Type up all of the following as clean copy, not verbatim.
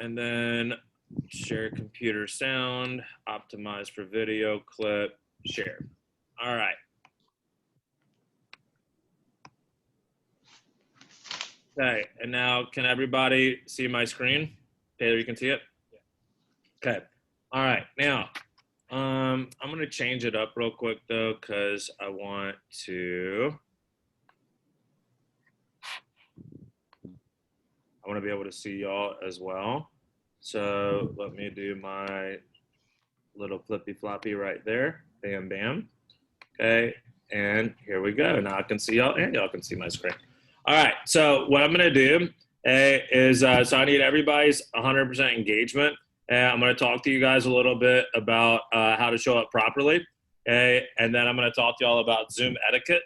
and then share computer sound, optimize for video clip, share. All right. Okay, and now can everybody see my screen? Taylor, you can see it? Okay. All right. Now, I'm gonna change it up real quick though, because I want to be able to see y'all as well. So let me do my little flippy floppy right there. Bam, bam. Okay, and here we go. Now I can see y'all, and y'all can see my screen. All right. So what I'm gonna do is so I need everybody's 100% engagement. I'm going to talk to you guys a little bit about how to show up properly. And then I'm going to talk to y'all about Zoom etiquette.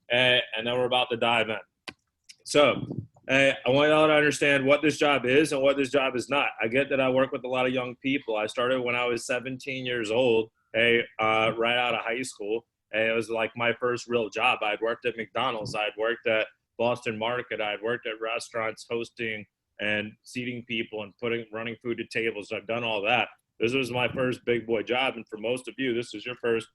And then we're about to dive in. So I want y'all to understand what this job is and what this job is not. I get that I work with a lot of young people. I started when I was 17 years old, right out of high school. It was like my first real job. I'd worked at McDonald's. I'd worked at Boston Market. I'd worked at restaurants hosting and seating people and running food to tables. I've done all that. This was my first big boy job. And for most of you, this is your first,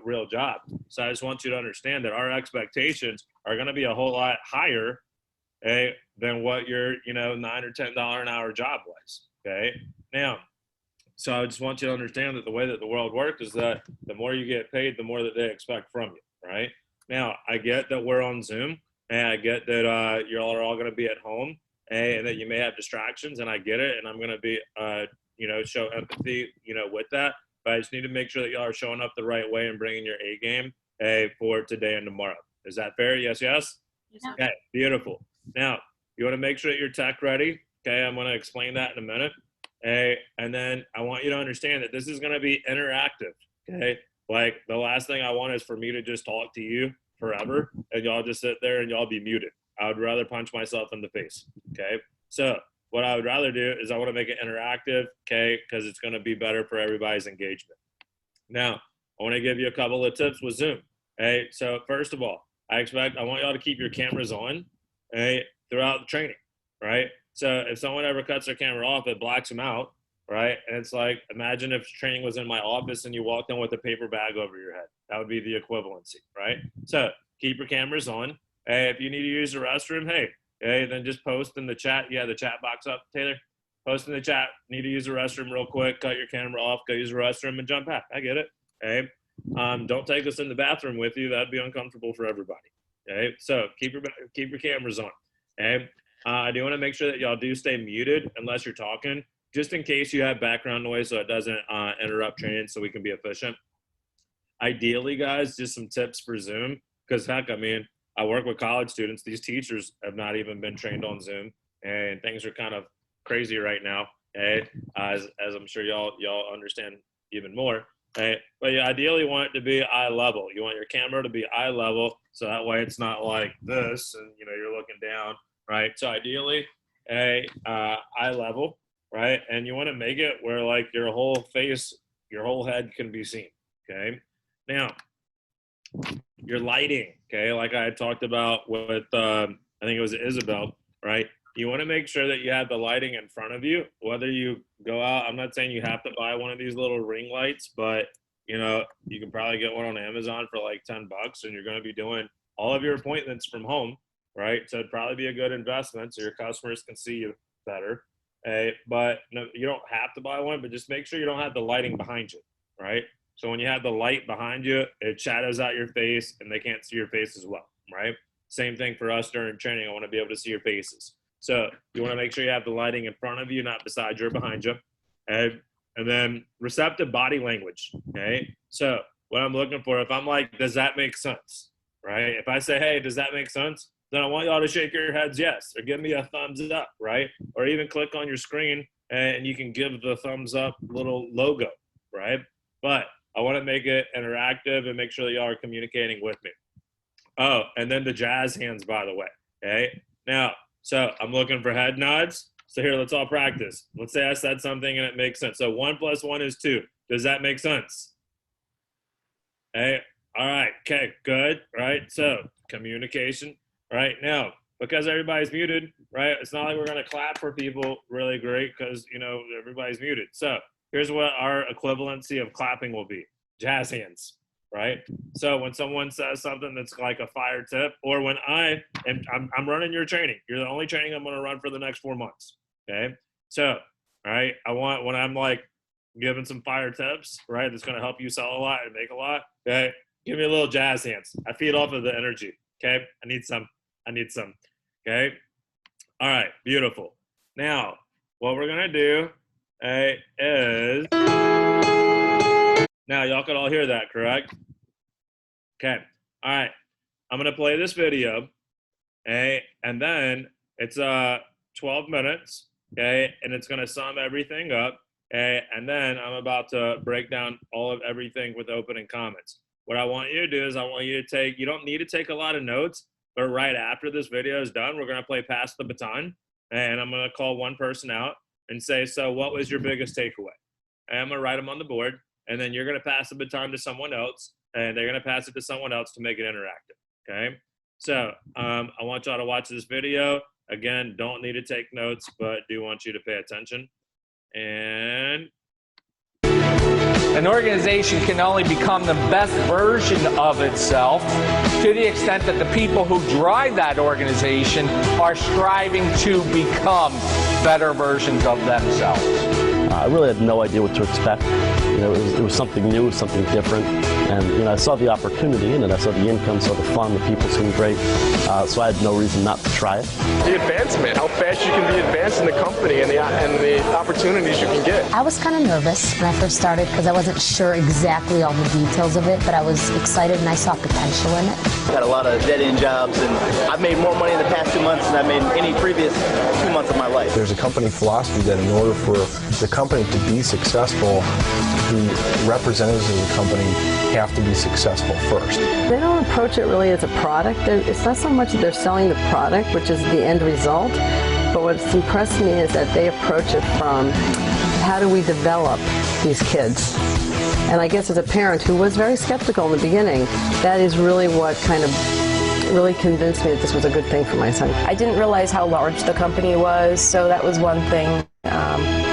real job. So I just want you to understand that our expectations are going to be a whole lot higher than what your, $9 or $10 an hour job was. Okay. Now, so I just want you to understand that the way that the world works is that the more you get paid, the more that they expect from you. Right. Now, I get that we're on Zoom and I get that you all are all going to be at home. And that you may have distractions, and I get it, and I'm going to be, show empathy, with that. But I just need to make sure that y'all are showing up the right way and bringing your A game for today and tomorrow. Is that fair? Yes, yes? Yeah. Okay, beautiful. Now, you want to make sure that you're tech ready. Okay, I'm going to explain that in a minute. And then I want you to understand that this is going to be interactive. Okay, like the last thing I want is for me to just talk to you forever, and y'all just sit there and y'all be muted. I would rather punch myself in the face, okay? So what I would rather do is I want to make it interactive, okay, because it's going to be better for everybody's engagement. Now, I want to give you a couple of tips with Zoom, okay? So first of all, I want y'all to keep your cameras on, okay, throughout the training, right? So if someone ever cuts their camera off, it blacks them out, right? And it's like, imagine if training was in my office and you walked in with a paper bag over your head. That would be the equivalency, right? So keep your cameras on. Hey, if you need to use the restroom, hey, then just post in the chat. Yeah, the chat box up, Taylor. Post in the chat. Need to use the restroom real quick. Cut your camera off. Go use the restroom and jump out. I get it. Okay. Don't take us in the bathroom with you. That'd be uncomfortable for everybody. Okay. So keep your cameras on. Okay. I do want to make sure that y'all do stay muted unless you're talking, just in case you have background noise, so it doesn't interrupt training, so we can be efficient. Ideally, guys, just some tips for Zoom, because heck, I work with college students. These teachers have not even been trained on Zoom, and things are kind of crazy right now. As I'm sure y'all understand even more. But you ideally want it to be eye level. You want your camera to be eye level, so that way it's not like this, and you're looking down, right? So ideally, eye level, right? And you want to make it where like your whole face, your whole head can be seen. Okay. Now, your lighting, okay, like I had talked about with I think it was Isabel, right? You want to make sure that you have the lighting in front of you, whether you go out. I'm not saying you have to buy one of these little ring lights, but you can probably get one on Amazon for like $10, and you're going to be doing all of your appointments from home, right? So it'd probably be a good investment so your customers can see you better. But no, you don't have to buy one, but just make sure you don't have the lighting behind you, right? So when you have the light behind you, it shadows out your face and they can't see your face as well, right? Same thing for us during training. I want to be able to see your faces. So you want to make sure you have the lighting in front of you, not beside you or behind you. And then receptive body language, okay? So what I'm looking for, if I'm like, does that make sense, right? If I say, hey, does that make sense? Then I want y'all to shake your heads yes, or give me a thumbs up, right? Or even click on your screen and you can give the thumbs up little logo, right? But I want to make it interactive and make sure that y'all are communicating with me. Oh, and then the jazz hands, by the way. Okay. Now, so I'm looking for head nods. So here, let's all practice. Let's say I said something and it makes sense. So 1 + 1 is 2. Does that make sense? Hey, all right. Okay, good. Right. So communication. Right now, because everybody's muted, right? It's not like we're going to clap for people really great because, you know, everybody's muted. So here's what our equivalency of clapping will be. Jazz hands, right? So when someone says something that's like a fire tip, or when I'm running your training, you're the only training I'm going to run for the next 4 months, okay? So, right, I want, when I'm like giving some fire tips, right, that's going to help you sell a lot and make a lot, okay? Give me a little jazz hands. I feed off of the energy, okay? I need some, okay? All right, beautiful. Now, what we're going to do is, now y'all can all hear that, correct? Okay, all right. I'm going to play this video, okay? And then it's 12 minutes, okay? And it's going to sum everything up, okay? And then I'm about to break down all of everything with opening comments. What I want you to do is I want you to take, you don't need to take a lot of notes, but right after this video is done, we're going to play Pass the Baton, and I'm going to call one person out and say, so what was your biggest takeaway? And I'm going to write them on the board, and then you're going to pass the baton to someone else, and they're going to pass it to someone else to make it interactive, okay? So I want y'all to watch this video. Again, don't need to take notes, but do want you to pay attention. And an organization can only become the best version of itself to the extent that the people who drive that organization are striving to become better versions of themselves. I really had no idea what to expect. You know, it was something new, something different, and you know, I saw the opportunity in it. I saw the income, saw the fun, the people seemed great, so I had no reason not to try it. The advancement, how fast you can be advanced in the company, and the opportunities you can get. I was kind of nervous when I first started because I wasn't sure exactly all the details of it, but I was excited and I saw potential in it. Had a lot of dead-end jobs, and I've made more money in the past 2 months than I made in any previous 2 months of my life. There's a company philosophy that in order for the company to be successful, the representatives of the company have to be successful first. They don't approach it really as a product. It's not so much that they're selling the product, which is the end result, but what's impressed me is that they approach it from how do we develop these kids. And I guess as a parent who was very skeptical in the beginning, that is really what kind of really convinced me that this was a good thing for my son. I didn't realize how large the company was, so that was one thing.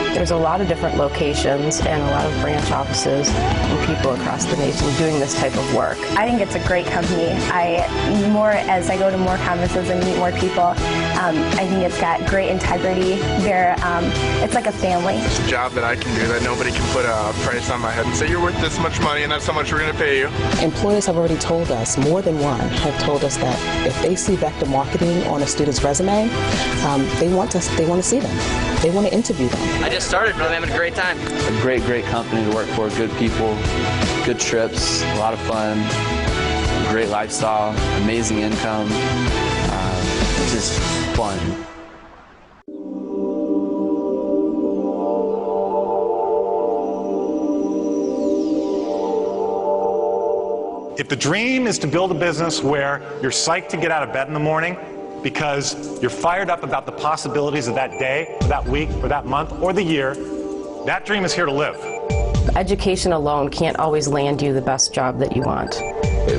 There's a lot of different locations and a lot of branch offices and people across the nation doing this type of work. I think it's a great company. As I go to more conferences and meet more people, I think it's got great integrity. It's like a family. It's a job that I can do that nobody can put a price on my head and say you're worth this much money and that's how much we're going to pay you. Employers have already told us, more than one, have told us that if they see vector marketing on a student's resume, they want to see them. They want to interview them. I just started, but I'm having a great time. A great company to work for, good people, good trips, a lot of fun, great lifestyle, amazing income, just fun. If the dream is to build a business where you're psyched to get out of bed in the morning, because you're fired up about the possibilities of that day, or that week, or that month, or the year, that dream is here to live. Education alone can't always land you the best job that you want.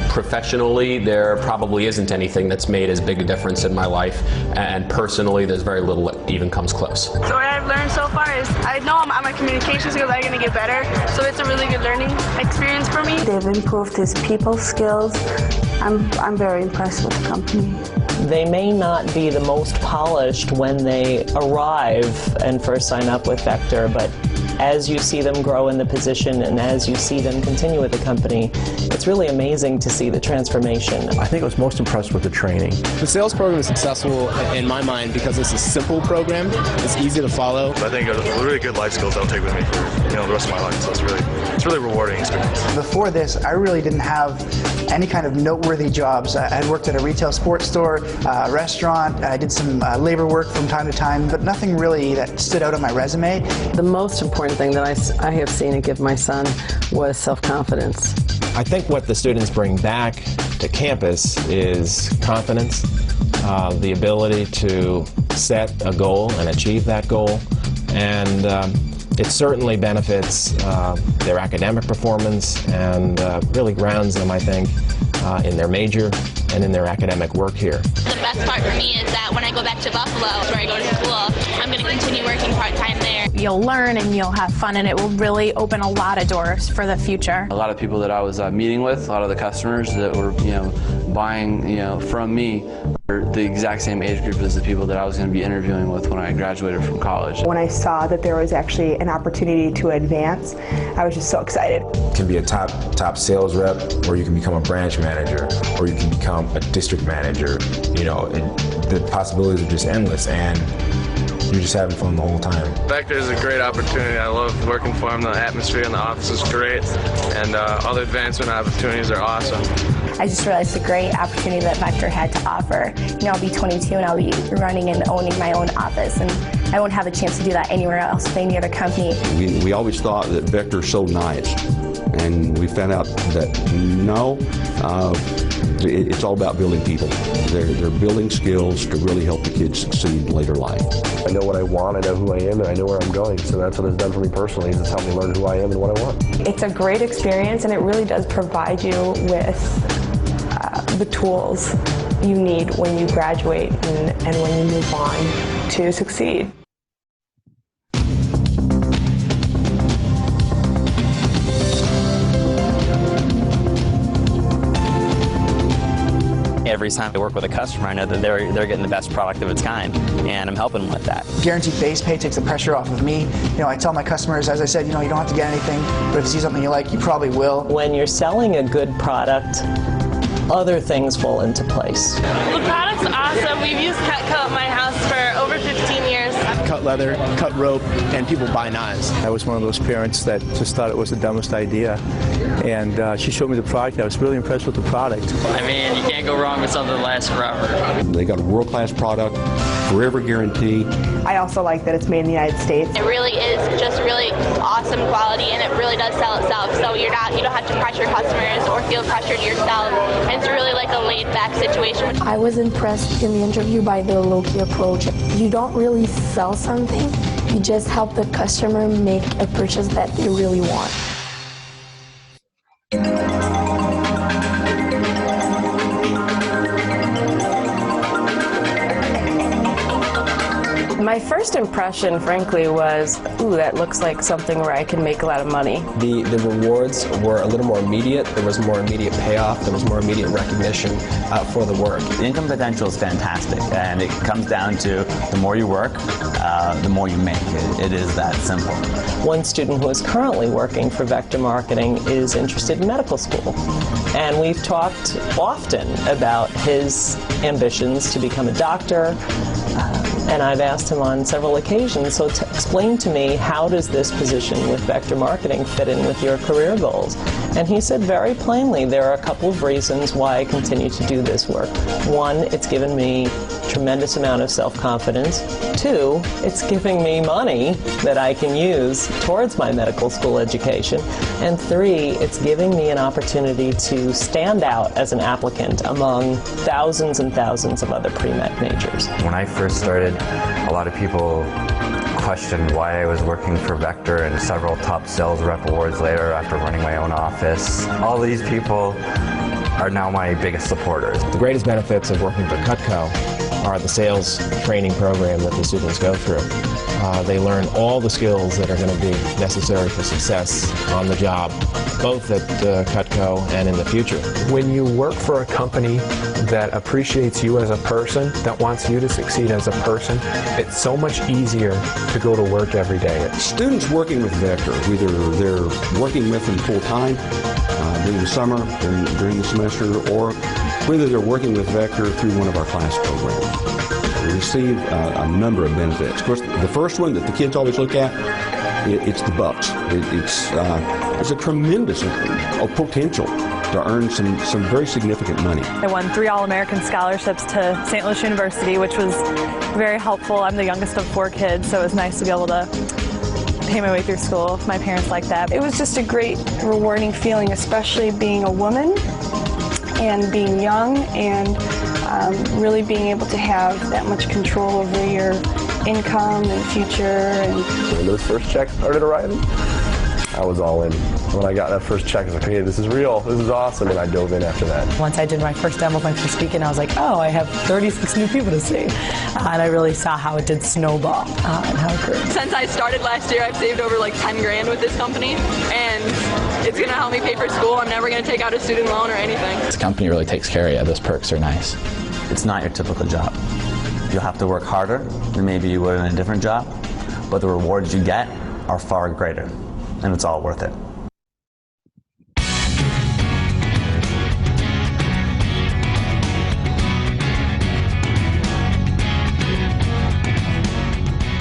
Professionally, there probably isn't anything that's made as big a difference in my life, and personally, there's very little that even comes close. So what I've learned so far is I know my communication skills are going to get better, so it's a really good learning experience for me. They've improved his people skills. I'm very impressed with the company. They may not be the most polished when they arrive and first sign up with Vector, but as you see them grow in the position and as you see them continue with the company, it's really amazing to see the transformation. I think I was most impressed with the training. The sales program is successful in my mind because it's a simple program. It's easy to follow. I think it's really good life skills I'll take with me for the rest of my life. So it's really rewarding experience. Before this, I really didn't have any kind of noteworthy jobs. I'd worked at a retail sports store, a restaurant. I did some labor work from time to time, but nothing really that stood out on my resume. The most important thing that I have seen it give my son was self-confidence. I think what the students bring back to campus is confidence, the ability to set a goal and achieve that goal, and It certainly benefits their academic performance and really grounds them, I think, in their major and in their academic work here. The best part for me is that when I go back to Buffalo, where I go to school, I'm going to continue working part-time there. You'll learn and you'll have fun, and it will really open a lot of doors for the future. A lot of people that I was meeting with, a lot of the customers that were, buying, from me, are the exact same age group as the people that I was going to be interviewing with when I graduated from college. When I saw that there was actually an opportunity to advance, I was just so excited. You can be a top sales rep, or you can become a branch manager, or you can become a district manager. And the possibilities are just endless, and you're just having fun the whole time. Vector is a great opportunity. I love working for them. The atmosphere in the office is great, and all the advancement opportunities are awesome. I just realized the great opportunity that Vector had to offer. I'll be 22 and I'll be running and owning my own office, and I won't have a chance to do that anywhere else with any other company. We always thought that Vector's so nice, and we found out that no, it's all about building people. They're building skills to really help the kids succeed in later life. I know what I want, I know who I am, and I know where I'm going. So that's what it's done for me personally, is it's helped me learn who I am and what I want. It's a great experience, and it really does provide you with the tools you need when you graduate and when you move on to succeed. Every time I work with a customer, I know that they're getting the best product of its kind, and I'm helping them with that. Guaranteed base pay takes the pressure off of me. I tell my customers, as I said, you don't have to get anything, but if you see something you like, you probably will. When you're selling a good product, other things fall into place. The product's awesome. We've used Cutco at my house for over 15 years. Cut leather, cut rope, and people buy knives. I was one of those parents that just thought it was the dumbest idea. And she showed me the product. I was really impressed with the product. I mean, you can't go wrong with something that lasts forever. They got a world-class product, forever guarantee. I also like that it's made in the United States. It really is just really awesome quality, and it really does sell itself. So you don't have to pressure customers or feel pressured yourself. And it's really like a laid-back situation. I was impressed in the interview by the low-key approach. You don't really sell something, you just help the customer make a purchase that they really want. My first impression, frankly, was, ooh, that looks like something where I can make a lot of money. The rewards were a little more immediate. There was more immediate payoff. There was more immediate recognition for the work. The income potential is fantastic, and it comes down to the more you work, the more you make. It is that simple. One student who is currently working for Vector Marketing is interested in medical school. And we've talked often about his ambitions to become a doctor, and I've asked him on several occasions, so explain to me, how does this position with Vector Marketing fit in with your career goals? And he said very plainly, there are a couple of reasons why I continue to do this work. One, it's given me a tremendous amount of self-confidence. Two, it's giving me money that I can use towards my medical school education. And three, it's giving me an opportunity to stand out as an applicant among thousands and thousands of other pre-med majors. When I first started, a lot of people questioned why I was working for Vector, and several top sales rep awards later, after running my own office, all these people are now my biggest supporters. The greatest benefits of working for Cutco are the sales training program that the students go through. They learn all the skills that are going to be necessary for success on the job, both at Cutco and in the future. When you work for a company that appreciates you as a person, that wants you to succeed as a person, it's so much easier to go to work every day. Students working with Vector, whether they're working with them full-time during the summer, during the semester, or whether they're working with Vector through one of our class programs, receive a number of benefits. Of course, the first one that the kids always look at, it's the bucks. It's a tremendous potential to earn some very significant money. I won 3 All-American scholarships to St. Louis University, which was very helpful. I'm the youngest of 4 kids, so it was nice to be able to pay my way through school. My parents like that. It was just a great, rewarding feeling, especially being a woman and being young and really being able to have that much control over your income and future. And when those first checks started arriving, I was all in. When I got that first check, I was like, hey, this is real, this is awesome, and I dove in after that. Once I did my first demo for speaking, I was like, oh, I have 36 new people to see. And I really saw how it did snowball and how it grew. Since I started last year, I've saved over like 10 grand with this company, and it's going to help me pay for school. I'm never going to take out a student loan or anything. This company really takes care of you. Those perks are nice. It's not your typical job. You'll have to work harder than maybe you would in a different job, but the rewards you get are far greater, and it's all worth it.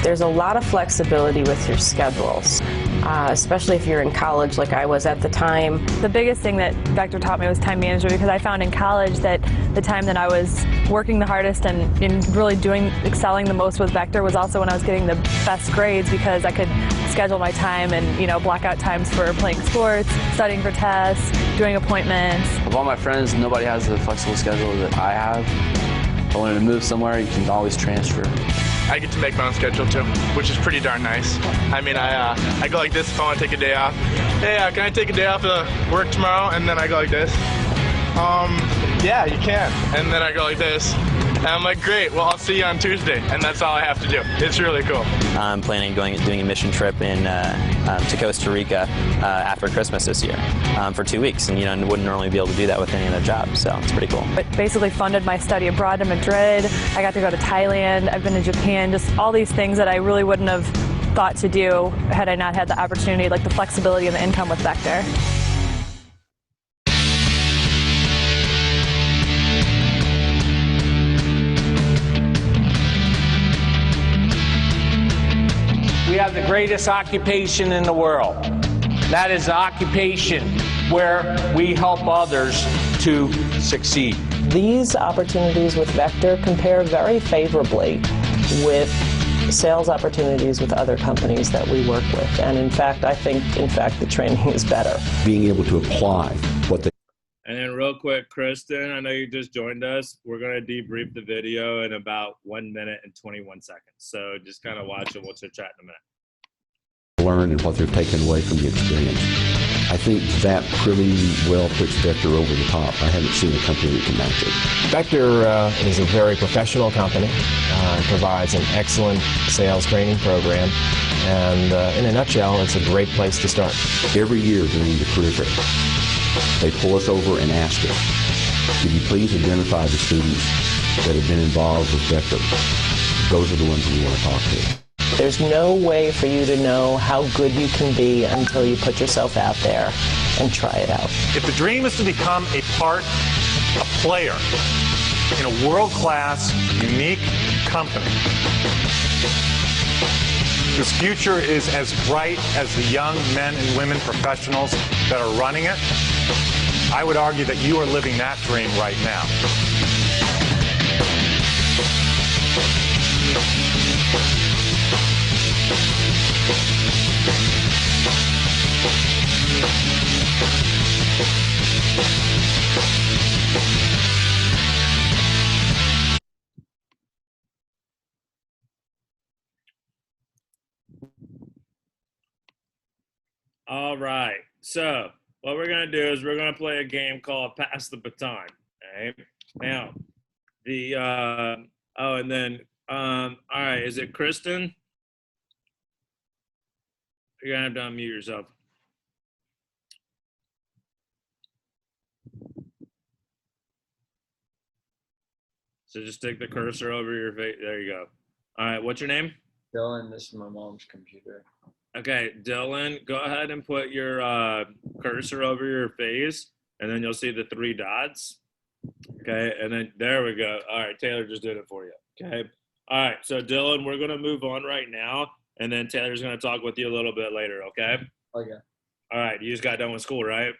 There's a lot of flexibility with your schedules, especially if you're in college like I was at the time. The biggest thing that Vector taught me was time management, because I found in college that the time that I was working the hardest and really excelling the most with Vector was also when I was getting the best grades, because I could schedule my time and, you know, block out times for playing sports, studying for tests, doing appointments. Of all my friends, nobody has the flexible schedule that I have. If I wanted to move somewhere, you can always transfer. I get to make my own schedule too, which is pretty darn nice. I mean, I go like this if I want to take a day off. Hey, can I take a day off of work tomorrow? And then I go like this. Yeah, you can. And then I go like this. And I'm like, great, well, I'll see you on Tuesday. And that's all I have to do. It's really cool. I'm planning on doing a mission trip to Costa Rica after Christmas this year for 2 weeks. And, you know, wouldn't normally be able to do that with any other job. So it's pretty cool. It basically funded my study abroad to Madrid. I got to go to Thailand. I've been to Japan. Just all these things that I really wouldn't have thought to do had I not had the opportunity, like the flexibility and the income with Vector. We have the greatest occupation in the world. That is the occupation where we help others to succeed. These opportunities with Vector compare very favorably with sales opportunities with other companies that we work with. And in fact, I think, the training is better. Being able to apply what they... And then real quick, Kristen, I know you just joined us. We're going to debrief the video in about 1 minute and 21 seconds. So just kind of watch and we'll chit chat in a minute. learn and what they're taking away from the experience. I think that pretty well puts Vector over the top. I haven't seen a company that can match it. Vector is a very professional company. It provides an excellent sales training program. And in a nutshell, it's a great place to start. Every year during the career fair, they pull us over and ask us, could you please identify the students that have been involved with Vector? Those are the ones we want to talk to. There's no way for you to know how good you can be until you put yourself out there and try it out. If the dream is to become a player in a world-class, unique company, whose future is as bright as the young men and women professionals that are running it, I would argue that you are living that dream right now. All right, so what we're going to do is we're going to play a game called Pass the Baton. Okay? Now, all right, is it Kristen? You're going to have to unmute yourself. So just stick the cursor over your face. There you go. All right, what's your name? Dylan, this is my mom's computer. Okay, Dylan, go ahead and put your cursor over your face, and then you'll see the 3 dots. Okay, and then there we go. All right, Taylor just did it for you. Okay. All right, so Dylan, we're going to move on right now, and then Taylor's going to talk with you a little bit later, okay? Okay. All right, you just got done with school, right?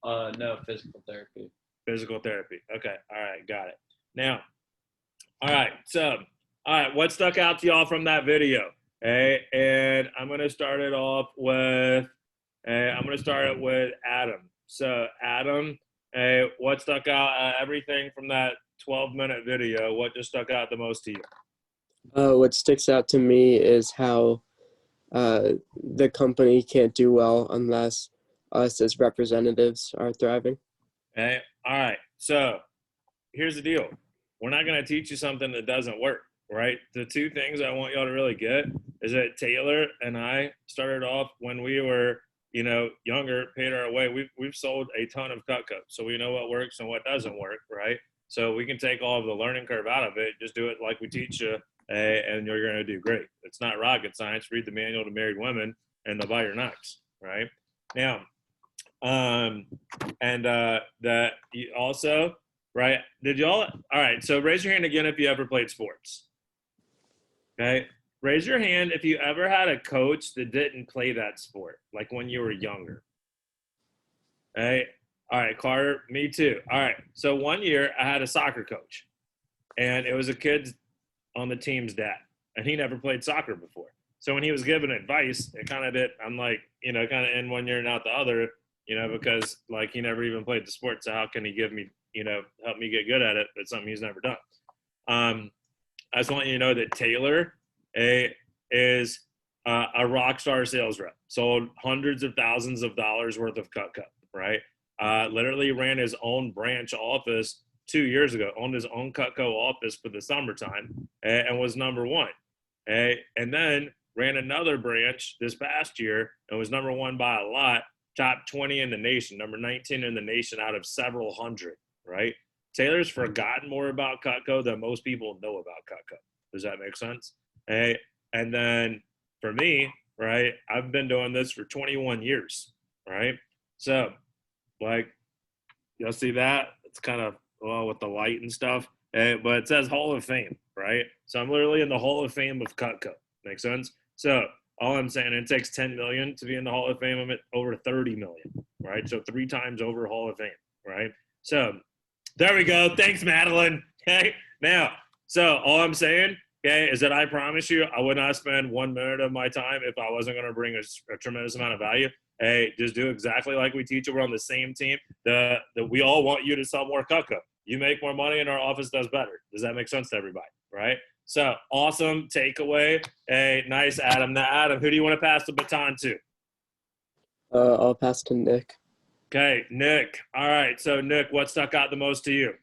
No, physical therapy. Physical therapy. Okay, all right, got it. Now, all right, what stuck out to y'all from that video? Okay, and I'm going to start it off with, Adam. So, Adam, what stuck out, everything from that 12-minute video, what just stuck out the most to you? What sticks out to me is how the company can't do well unless us as representatives are thriving. Okay. All right. So here's the deal. We're not going to teach you something that doesn't work, right? The two things I want y'all to really get is that Taylor and I started off when we were, younger, paid our way. We've sold a ton of Cutco, so we know what works and what doesn't work, right? So we can take all of the learning curve out of it, just do it like we teach you, and you're going to do great. It's not rocket science. Read the manual to married women, and they'll buy your knocks, right? Now, that also, right? Did y'all? All right. So raise your hand again if you ever played sports. Okay. Raise your hand if you ever had a coach that didn't play that sport, like when you were younger. Okay. All right, Carter, me too. All right. So one year I had a soccer coach, and it was a kid on the team's dad, and he never played soccer before. So when he was giving advice, it kind of did, I'm like, kind of in one ear and out the other, because like he never even played the sport. So how can he give me, help me get good at it? But something he's never done. I just want you to know that Taylor is a rock star sales rep, sold hundreds of thousands of dollars worth of Cutco, right? Literally ran his own branch office 2 years ago, owned his own Cutco office for the summertime, and was number one. And then ran another branch this past year and was number one by a lot, top 20 in the nation, number 19 in the nation out of several hundred, right? Taylor's forgotten more about Cutco than most people know about Cutco. Does that make sense? And then for me, right, I've been doing this for 21 years, right? So, like, you'll see that? It's kind of, well, with the light and stuff, but it says Hall of Fame, right? So I'm literally in the Hall of Fame of Cutco. Make sense? So all I'm saying, it takes 10 million to be in the Hall of Fame. I'm at over 30 million, right? So 3 times over Hall of Fame, right? So there we go. Thanks, Madeline. Okay. Now, so all I'm saying, okay, is that I promise you I would not spend 1 minute of my time if I wasn't going to bring a tremendous amount of value. Hey, just do exactly like we teach you. We're on the same team. We all want you to sell more Cutco. You make more money and our office does better. Does that make sense to everybody, right? So awesome takeaway. Hey, nice, Adam. Now, Adam, who do you want to pass the baton to? I'll pass to Nick. Okay, Nick. All right. So, Nick, what stuck out the most to you?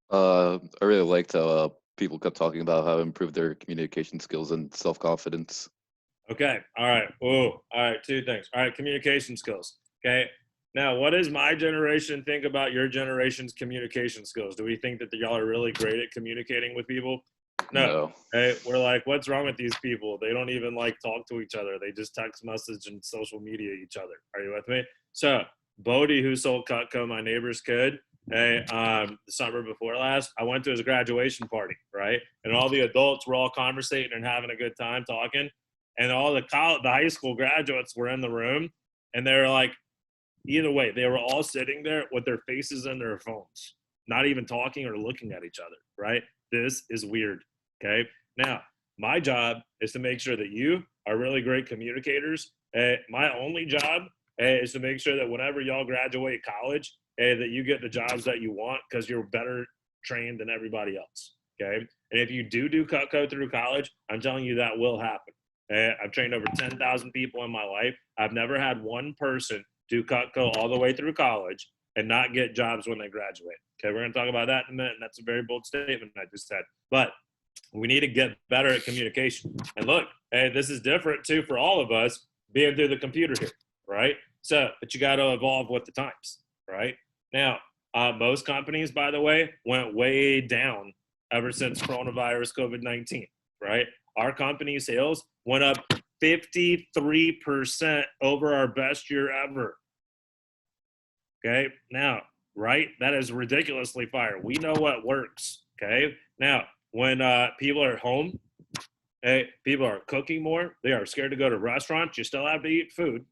I really liked how people kept talking about how to improve their communication skills and self-confidence. Okay. All right. Oh, all right. 2 things. All right. Communication skills. Okay. Now, what does my generation think about your generation's communication skills? Do we think that y'all are really great at communicating with people? No. Hey, we're like, what's wrong with these people? They don't even talk to each other. They just text message and social media each other. Are you with me? So Bodie, who sold Cutco, my neighbor's kid, the summer before last, I went to his graduation party, right? And all the adults were all conversating and having a good time talking. And all the high school graduates were in the room, and they were like, either way, they were all sitting there with their faces in their phones, not even talking or looking at each other, right? This is weird, okay? Now, my job is to make sure that you are really great communicators. My only job is to make sure that whenever y'all graduate college, that you get the jobs that you want because you're better trained than everybody else, okay? And if you do Cutco through college, I'm telling you that will happen. I've trained over 10,000 people in my life. I've never had one person do Cutco all the way through college and not get jobs when they graduate. Okay, we're going to talk about that in a minute, and that's a very bold statement I just said. But we need to get better at communication. And look, this is different too for all of us being through the computer here, right? So, but you got to evolve with the times, right? Now, most companies, by the way, went way down ever since coronavirus, COVID-19, right? Our company sales went up 53% over our best year ever. Okay, now, right? That is ridiculously fire. We know what works, okay? Now, when people are at home, people are cooking more. They are scared to go to restaurants. You still have to eat food,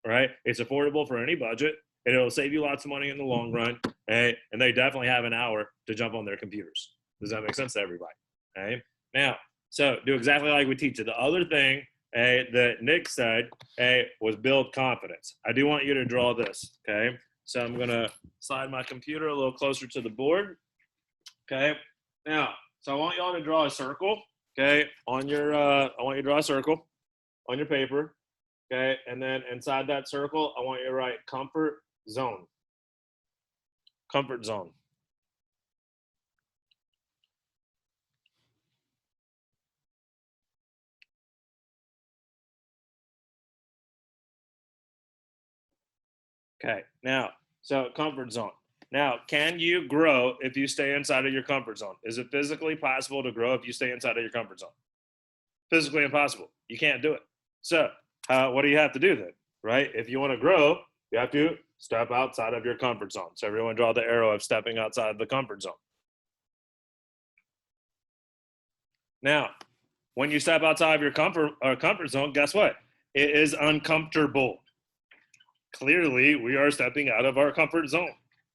right? It's affordable for any budget, and it'll save you lots of money in the long run, and they definitely have an hour to jump on their computers. Does that make sense to everybody? Okay? Now, so do exactly like we teach you. The other thing that Nick said was build confidence. I do want you to draw this, okay? So I'm going to slide my computer a little closer to the board, okay? Now, so I want y'all to draw a circle, Okay, on your, I want you to draw a circle on your paper. Okay, and then inside that circle, I want you to write comfort zone. Comfort zone. Okay, now, so comfort zone. Now, can you grow if you stay inside of your comfort zone? Is it physically possible to grow if you stay inside of your comfort zone? Physically impossible. You can't do it. So, what do you have to do then, right? If you want to grow, you have to step outside of your comfort zone. So everyone draw the arrow of stepping outside of the comfort zone. Now, when you step outside of your comfort zone, guess what? It is uncomfortable. Clearly, we are stepping out of our comfort zone,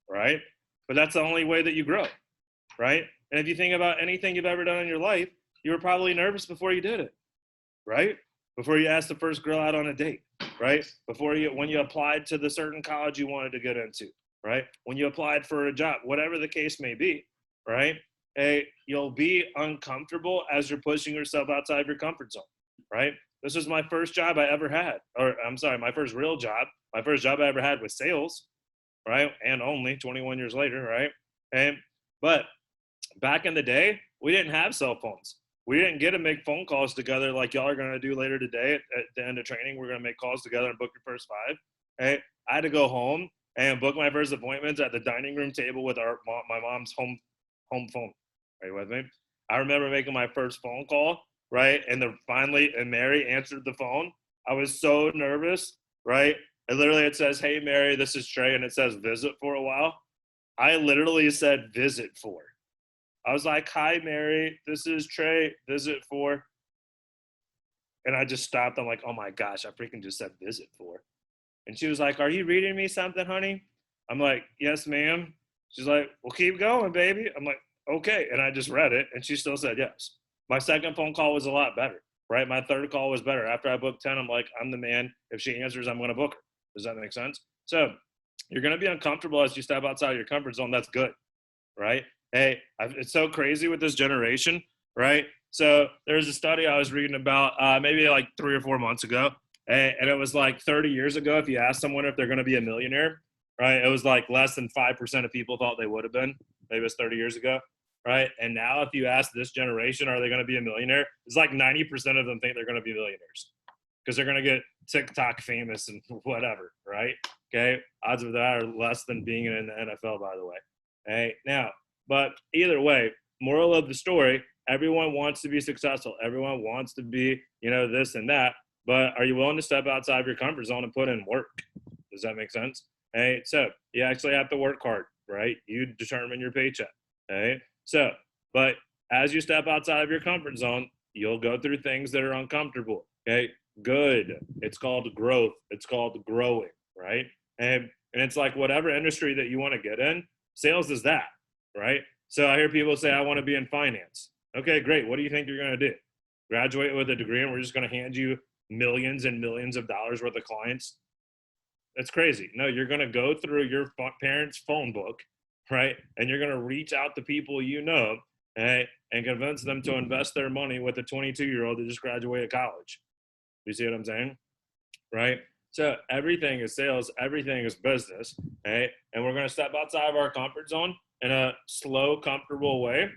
right? But that's the only way that you grow, right? And if you think about anything you've ever done in your life, you were probably nervous before you did it, right? Before you asked the first girl out on a date, right? When you applied to the certain college you wanted to get into, right? When you applied for a job, whatever the case may be, right? You'll be uncomfortable as you're pushing yourself outside of your comfort zone, right? This was my first job I ever had, or I'm sorry, my first real job. My first job I ever had was sales, right? And only 21 years later, right? But back in the day, we didn't have cell phones. We didn't get to make phone calls together like y'all are going to do later today at the end of training. We're going to make calls together and book your first 5. Right? I had to go home and book my first appointments at the dining room table with my mom's home phone. Are you with me? I remember making my first phone call, right? And Mary answered the phone. I was so nervous, right? It says, "Hey, Mary, this is Trey," and it says visit for a while. I literally said visit for. I was like, "Hi, Mary, this is Trey, visit for." And I just stopped. I'm like, oh my gosh, I freaking just said visit for. And she was like, "Are you reading me something, honey?" I'm like, "Yes, ma'am." She's like, "Well, keep going, baby." I'm like, "Okay." And I just read it, and she still said yes. My second phone call was a lot better, right? My third call was better. After I booked 10, I'm like, I'm the man. If she answers, I'm going to book her. Does that make sense? So you're going to be uncomfortable as you step outside your comfort zone. That's good, right? Hey, it's so crazy with this generation, right? So there's a study I was reading about maybe like 3 or 4 months ago. And it was like 30 years ago, if you asked someone if they're going to be a millionaire, right, it was like less than 5% of people thought they would have been. Maybe it was 30 years ago, right? And now if you ask this generation, are they going to be a millionaire? It's like 90% of them think they're going to be millionaires because they're going to get TikTok famous and whatever, right? Okay, odds of that are less than being in the NFL, by the way. Hey, now, but either way, moral of the story, everyone wants to be successful. Everyone wants to be, this and that. But are you willing to step outside of your comfort zone and put in work? Does that make sense? Hey, so you actually have to work hard, right? You determine your paycheck. Hey, so, but as you step outside of your comfort zone, you'll go through things that are uncomfortable. Okay, good. It's called growth. It's called growing, right? And it's like whatever industry that you want to get in, sales is that, right? So I hear people say, I want to be in finance. Okay, great. What do you think you're going to do? Graduate with a degree and we're just going to hand you millions and millions of dollars worth of clients? That's crazy. No, you're going to go through your parents' phone book, right? And you're going to reach out to people you know, right? And convince them to invest their money with a 22-year-old that just graduated college. You see what I'm saying? Right? So everything is sales, everything is business, right? And we're going to step outside of our comfort zone in a slow, comfortable way,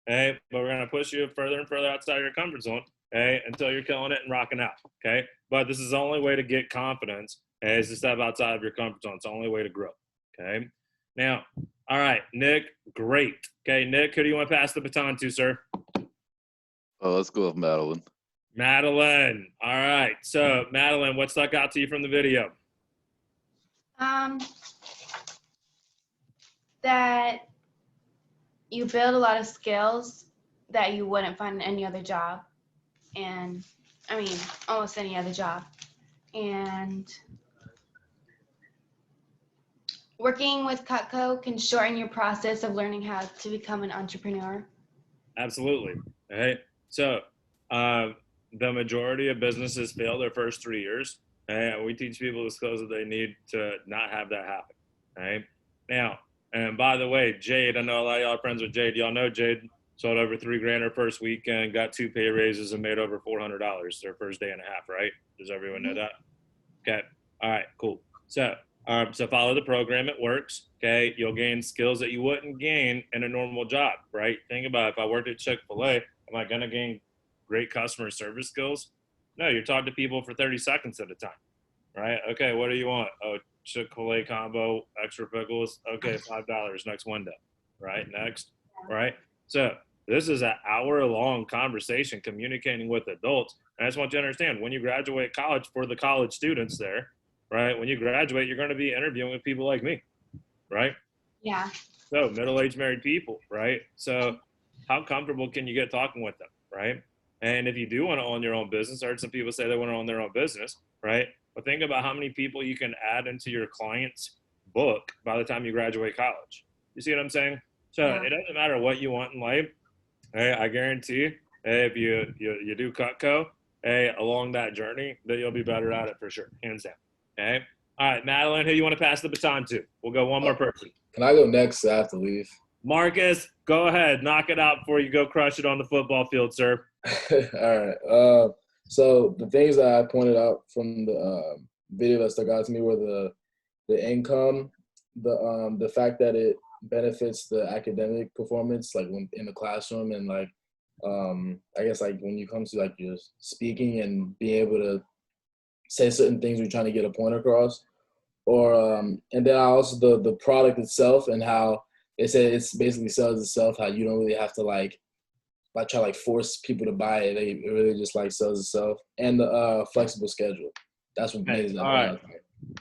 okay? But we're going to push you further and further outside your comfort zone, okay? Until you're killing it and rocking out, okay? But this is the only way to get confidence, okay, is to step outside of your comfort zone. It's the only way to grow, okay? Now, all right, Nick, great. Okay, Nick, who do you want to pass the baton to, sir? Oh, let's go with Madeline. Madeline. All right. So, Madeline, what stuck out to you from the video? That you build a lot of skills that you wouldn't find in any other job. And, I mean, almost any other job. And working with Cutco can shorten your process of learning how to become an entrepreneur. Absolutely. All right. So, the majority of businesses fail their first 3 years, and we teach people the skills that they need to not have that happen, right? Now, and by the way, Jade, I know a lot of y'all are friends with Jade. Y'all know Jade. sold over $3,000 her first weekend, got 2 pay raises, and made over $400 their first day and a half, right? Does everyone know that? Okay. All right, cool. So follow the program. It works. Okay. You'll gain skills that you wouldn't gain in a normal job, right? Think about it. If I worked at Chick-fil-A, am I going to gain great customer service skills? No, you're talking to people for 30 seconds at a time, right? Okay. What do you want? Oh, Chick-fil-A combo, extra pickles. Okay. $5 next window, right? Next, right? So this is an hour-long conversation communicating with adults. And I just want you to understand, when you graduate college, for the college students there, right? When you graduate, you're going to be interviewing with people like me, right? Yeah. So middle-aged married people, right? So how comfortable can you get talking with them, right? And if you do want to own your own business, I heard some people say they want to own their own business, right? But think about how many people you can add into your client's book by the time you graduate college. You see what I'm saying? So it doesn't matter what you want in life. Hey, I guarantee, hey, if you do Cutco, hey, along that journey, that you'll be better at it for sure, hands down. Okay. All right, Madeline, who you want to pass the baton to? We'll go one more person. Can I go next? I have to leave. Marcus, go ahead, knock it out before you go crush it on the football field, sir. All right. So the things that I pointed out from the video that stuck out to me were the income, the fact that it benefits the academic performance, like when in the classroom, and like I guess like when you come to like your speaking and being able to say certain things you're trying to get a point across, or and then also the product itself and how it basically sells itself, how you don't really have to like try like force people to buy it. It really just like sells itself, and the flexible schedule. That's what made it. All right.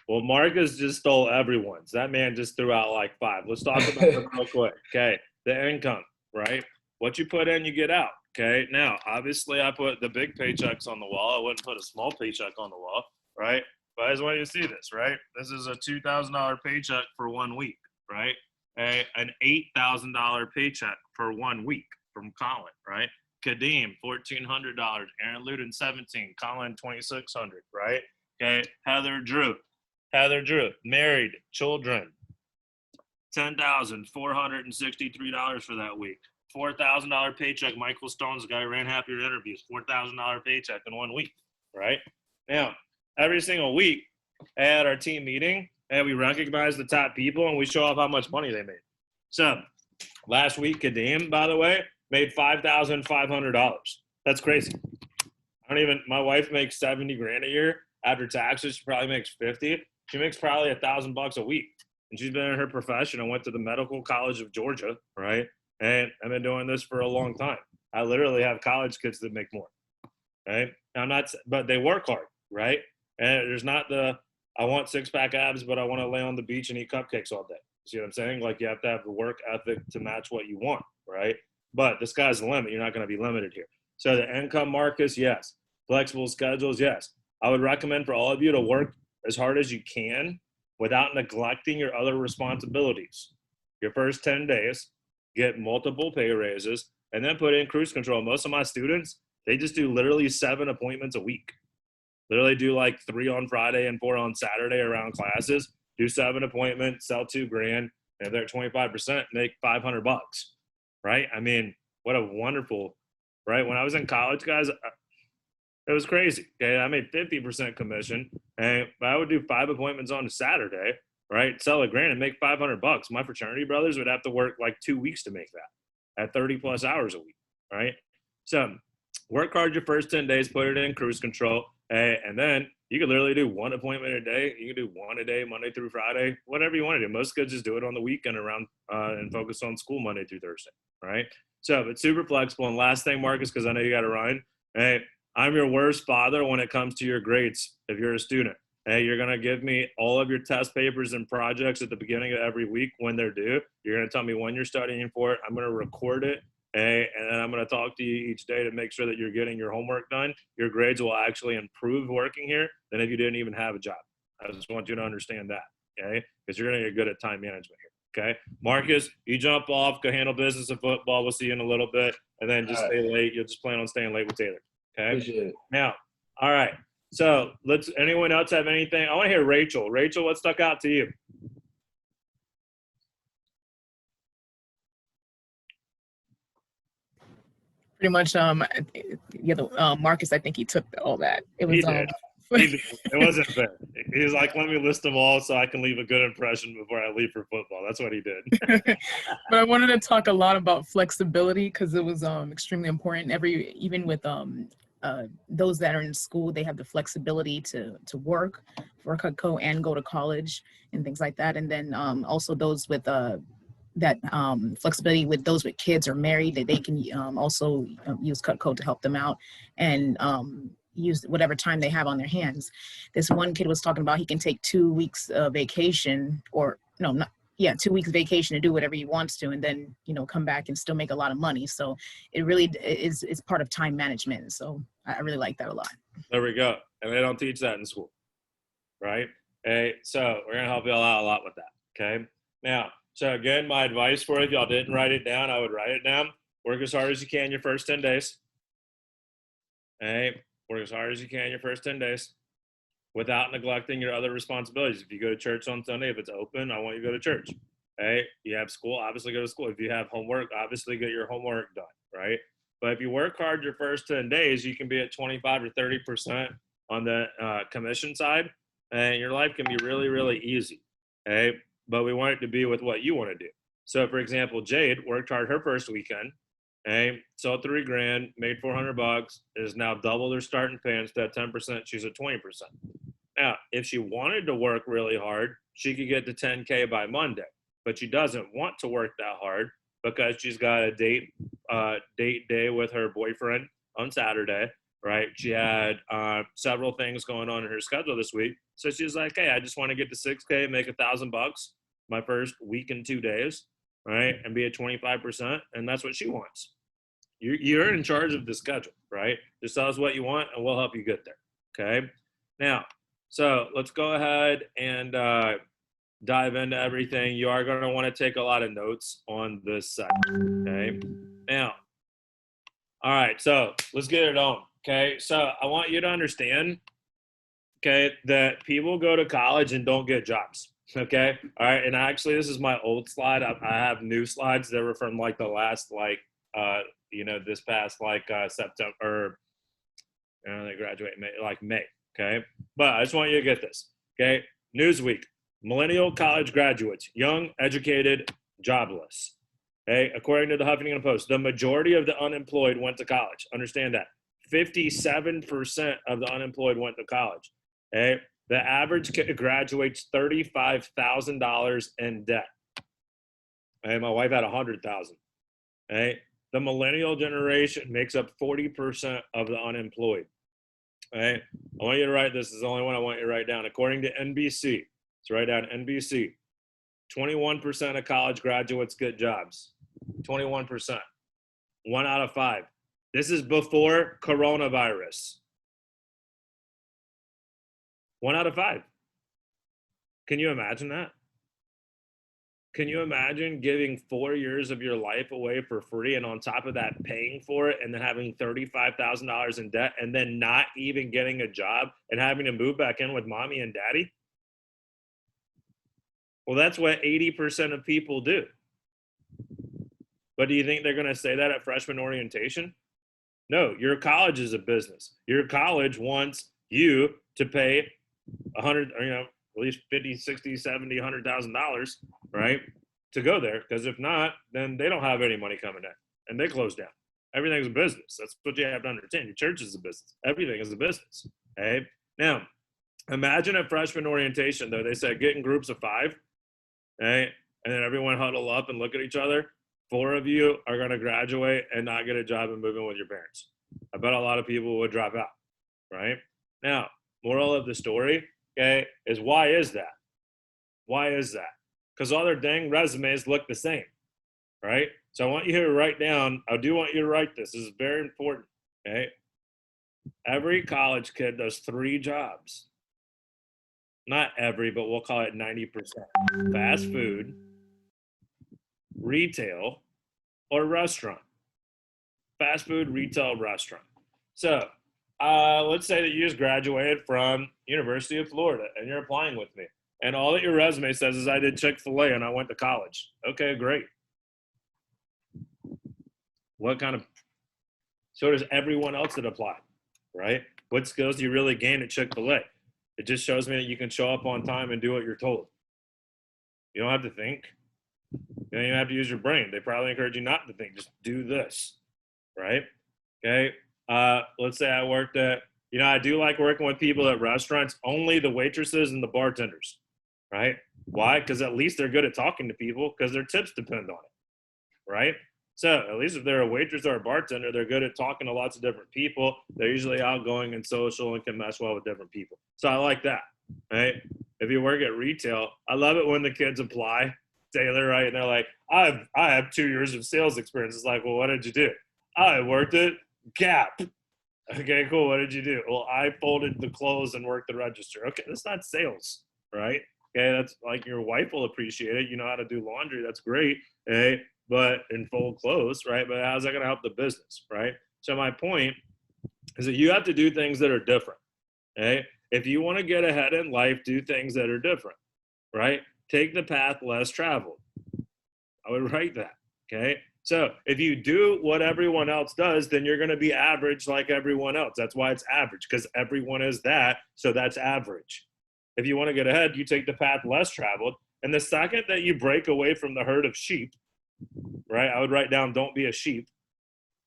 Well, Marcus just stole everyone's. That man just threw out like 5. Let's talk about it real quick. Okay. The income, right? What you put in, you get out. Okay. Now, obviously, I put the big paychecks on the wall. I wouldn't put a small paycheck on the wall, right? But I just want you to see this, right? This is a $2,000 paycheck for 1 week, right? An $8,000 paycheck for 1 week from Colin, right? Kadeem, $1,400. Aaron Luden, $1,700. Colin, $2,600, right? Okay. Heather Drew, married, children, $10,463 for that week. $4,000 paycheck. Michael Stone's the guy who ran half your interviews. $4,000 paycheck in 1 week, right? Now, every single week at our team meeting, and we recognize the top people and we show off how much money they made. So last week, Kadeem, by the way, made $5,500. That's crazy. My wife makes $70,000 a year. After taxes, she probably makes $50,000. She makes probably $1,000 a week. And she's been in her profession. I went to the Medical College of Georgia, right? And I've been doing this for a long time. I literally have college kids that make more, right? But they work hard, right? And there's not I want 6-pack abs, but I want to lay on the beach and eat cupcakes all day. See what I'm saying? Like, you have to have the work ethic to match what you want, right? But the sky's the limit. You're not going to be limited here. So the income, Marcus, yes. Flexible schedules, yes. I would recommend for all of you to work as hard as you can without neglecting your other responsibilities. Your first 10 days, get multiple pay raises, and then put in cruise control. Most of my students, they just do literally 7 appointments a week. Literally do like 3 on Friday and 4 on Saturday around classes, do 7 appointments, sell $2,000, and if they're 25%, make $500, right? I mean, what a wonderful, right? When I was in college, guys, it was crazy. Okay, I made 50% commission, and I would do 5 appointments on a Saturday, right? Sell $1,000 and make $500. My fraternity brothers would have to work like 2 weeks to make that at 30+ hours a week, right? So work hard your first 10 days, put it in cruise control, and then you could literally do 1 appointment a day. You can do 1 a day, Monday through Friday, whatever you want to do. Most kids just do it on the weekend around and focus on school Monday through Thursday, right? So it's super flexible. And last thing, Marcus, because I know you got to run. Hey, I'm your worst father when it comes to your grades if you're a student. Hey, you're going to give me all of your test papers and projects at the beginning of every week when they're due. You're going to tell me when you're studying for it. I'm going to record it. Hey, and then I'm going to talk to you each day to make sure that you're getting your homework done. Your grades will actually improve working here than if you didn't even have a job. I just want you to understand that, okay? Because you're going to get good at time management here, okay? Marcus, you jump off, go handle business and football. We'll see you in a little bit. And then just stay late. You'll just plan on staying late with Taylor, okay? Appreciate it. Now, all right. So anyone else have anything? I want to hear Rachel. Rachel, what stuck out to you? Pretty much, Marcus, I think he took all that. It was He did. It wasn't fair. He was like, let me list them all so I can leave a good impression before I leave for football. That's what he did. But I wanted to talk a lot about flexibility because it was extremely important. Even with those that are in school, they have the flexibility to work for Cutco and go to college and things like that. And then also those with that flexibility with those with kids or married, that they can also use Cutco to help them out and use whatever time they have on their hands. This one kid was talking about he can take 2 weeks vacation, or no, not, yeah, 2 weeks vacation to do whatever he wants to, and then, come back and still make a lot of money. So it really is part of time management. So I really like that a lot. There we go. And they don't teach that in school, right? Hey, so we're going to help y'all out a lot with that, okay? Now, so again, my advice for you, if y'all didn't write it down, I would write it down. Work as hard as you can your first 10 days. Hey, work as hard as you can your first 10 days without neglecting your other responsibilities. If you go to church on Sunday, if it's open, I want you to go to church. Hey, you have school, obviously go to school. If you have homework, obviously get your homework done, right? But if you work hard your first 10 days, you can be at 25 or 30% on the commission side, and your life can be really, really easy, okay? But we want it to be with what you want to do. So, for example, Jade worked hard her first weekend, okay? Sold $3,000, made $400, is now double their starting pay. Instead of 10%, she's at 20%. Now, if she wanted to work really hard, she could get to 10K by Monday, but she doesn't want to work that hard because she's got a date day with her boyfriend on Saturday, right? She had several things going on in her schedule this week. So she's like, hey, I just want to get to 6K, make $1,000 my first week and 2 days, right? And be at 25%. And that's what she wants. You're in charge of the schedule, right? Just tell us what you want and we'll help you get there, okay? Now, so let's go ahead and dive into everything. You are going to want to take a lot of notes on this segment, okay? Now, all right, so let's get it on, okay? So I want you to understand, okay, that people go to college and don't get jobs, okay? All right, and actually this is my old slide. I have new slides that were from like the last, like, this past like September, they graduate May, okay? But I just want you to get this, okay? Newsweek, millennial college graduates, young, educated, jobless. Okay, according to the Huffington Post, the majority of the unemployed went to college. Understand that. 57% of the unemployed went to college. Okay, the average kid graduates $35,000 in debt. Okay, my wife had $100,000. Okay, the millennial generation makes up 40% of the unemployed. Okay, I want you to write this. This is the only one I want you to write down. According to NBC, let's write down NBC. 21% of college graduates get jobs. 21%. 1 out of 5. This is before coronavirus. 1 out of 5. Can you imagine that? Can you imagine giving 4 years of your life away for free and on top of that paying for it and then having $35,000 in debt and then not even getting a job and having to move back in with mommy and daddy? Well, that's what 80% of people do. But do you think they're going to say that at freshman orientation? No, your college is a business. Your college wants you to pay $100, or, at least $50, $60, $70, $100,000, right, to go there. Because if not, then they don't have any money coming in, and they close down. Everything's a business. That's what you have to understand. Your church is a business. Everything is a business. Okay. Now, imagine at freshman orientation, though, they said get in groups of 5. Okay, and then everyone huddle up and look at each other. 4 of you are going to graduate and not get a job and move in with your parents. I bet a lot of people would drop out, right? Now, moral of the story, okay, is why is that? Why is that? Because all their dang resumes look the same, right? So I want you to write down, I do want you to write this. This is very important, okay? Every college kid does 3 jobs. Not every, but we'll call it 90%. Fast food, retail, or restaurant. Fast food, retail, restaurant. So let's say that you just graduated from University of Florida and you're applying with me. And all that your resume says is I did Chick-fil-A and I went to college. Okay, great. What kind of So does everyone else that applied, right? What skills do you really gain at Chick-fil-A? It just shows me that you can show up on time and do what you're told. You don't have to think. You don't even have to use your brain. They probably encourage you not to think. Just do this, right? Okay. Let's say I worked at, I do like working with people at restaurants, only the waitresses and the bartenders, right? Why? Because at least they're good at talking to people because their tips depend on it, right? So at least if they're a waitress or a bartender, they're good at talking to lots of different people. They're usually outgoing and social and can mesh well with different people. So I like that, right? If you work at retail, I love it when the kids apply, Taylor, right? And they're like, I have 2 years of sales experience. It's like, well, what did you do? I worked at Gap. Okay, cool. What did you do? Well, I folded the clothes and worked the register. Okay, that's not sales, right? Okay, that's like your wife will appreciate it. You know how to do laundry. That's great. Okay, but in fold clothes, right? But how's that going to help the business, right? So my point is that you have to do things that are different. Okay, if you want to get ahead in life, do things that are different, right? Take the path less traveled. I would write that. Okay. So if you do what everyone else does, then you're going to be average like everyone else. That's why it's average, because everyone is that. So that's average. If you want to get ahead, you take the path less traveled. And the second that you break away from the herd of sheep, right? I would write down, don't be a sheep,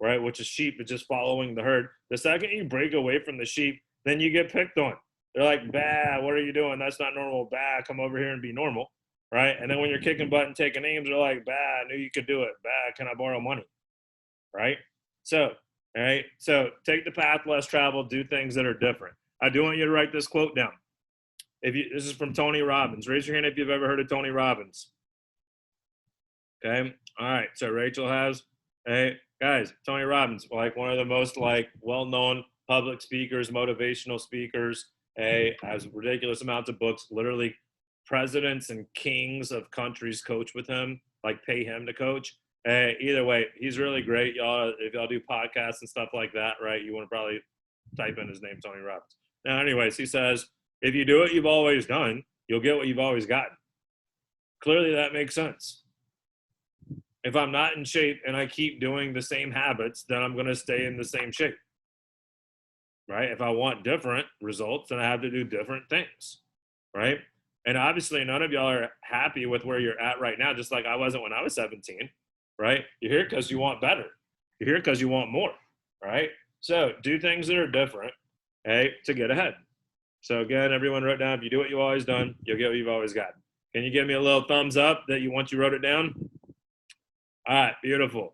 right? Which is sheep, is just following the herd. The second you break away from the sheep, then you get picked on. They're like, bah, what are you doing? That's not normal. Bah, come over here and be normal. Right? And then when you're kicking butt and taking names, they're like, bah, I knew you could do it. Bah, can I borrow money? Right? So, all right. So take the path less traveled, do things that are different. I do want you to write this quote down. This is from Tony Robbins. Raise your hand if you've ever heard of Tony Robbins. Okay. All right. So Rachel has. Hey, guys, Tony Robbins, like one of the most well-known public speakers, motivational speakers. Hey, has ridiculous amounts of books. Literally, presidents and kings of countries coach with him, like pay him to coach. Either way, he's really great. Y'all, if y'all do podcasts and stuff like that, right, you want to probably type in his name, Tony Robbins. Now, anyways, he says, if you do what you've always done, you'll get what you've always gotten. Clearly, that makes sense. If I'm not in shape and I keep doing the same habits, then I'm going to stay in the same shape, right? If I want different results, then I have to do different things, right? And obviously, none of y'all are happy with where you're at right now, just like I wasn't when I was 17, right? You're here because you want better. You're here because you want more, right? So do things that are different, to get ahead. So again, everyone wrote down, if you do what you've always done, you'll get what you've always got. Can you give me a little thumbs up that you wrote it down? All right, beautiful.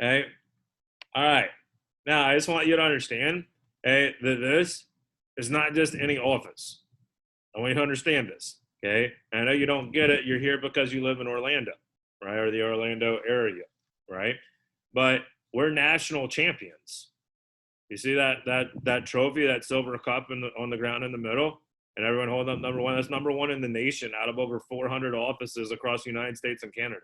All right. Now, I just want you to understand, that this is not just any office. I want you to understand this. Okay, I know you don't get it. You're here because you live in Orlando, right, or the Orlando area, right? But we're national champions. You see that trophy, that silver cup on the ground in the middle, and everyone holding up number one. That's number one in the nation out of over 400 offices across the United States and Canada,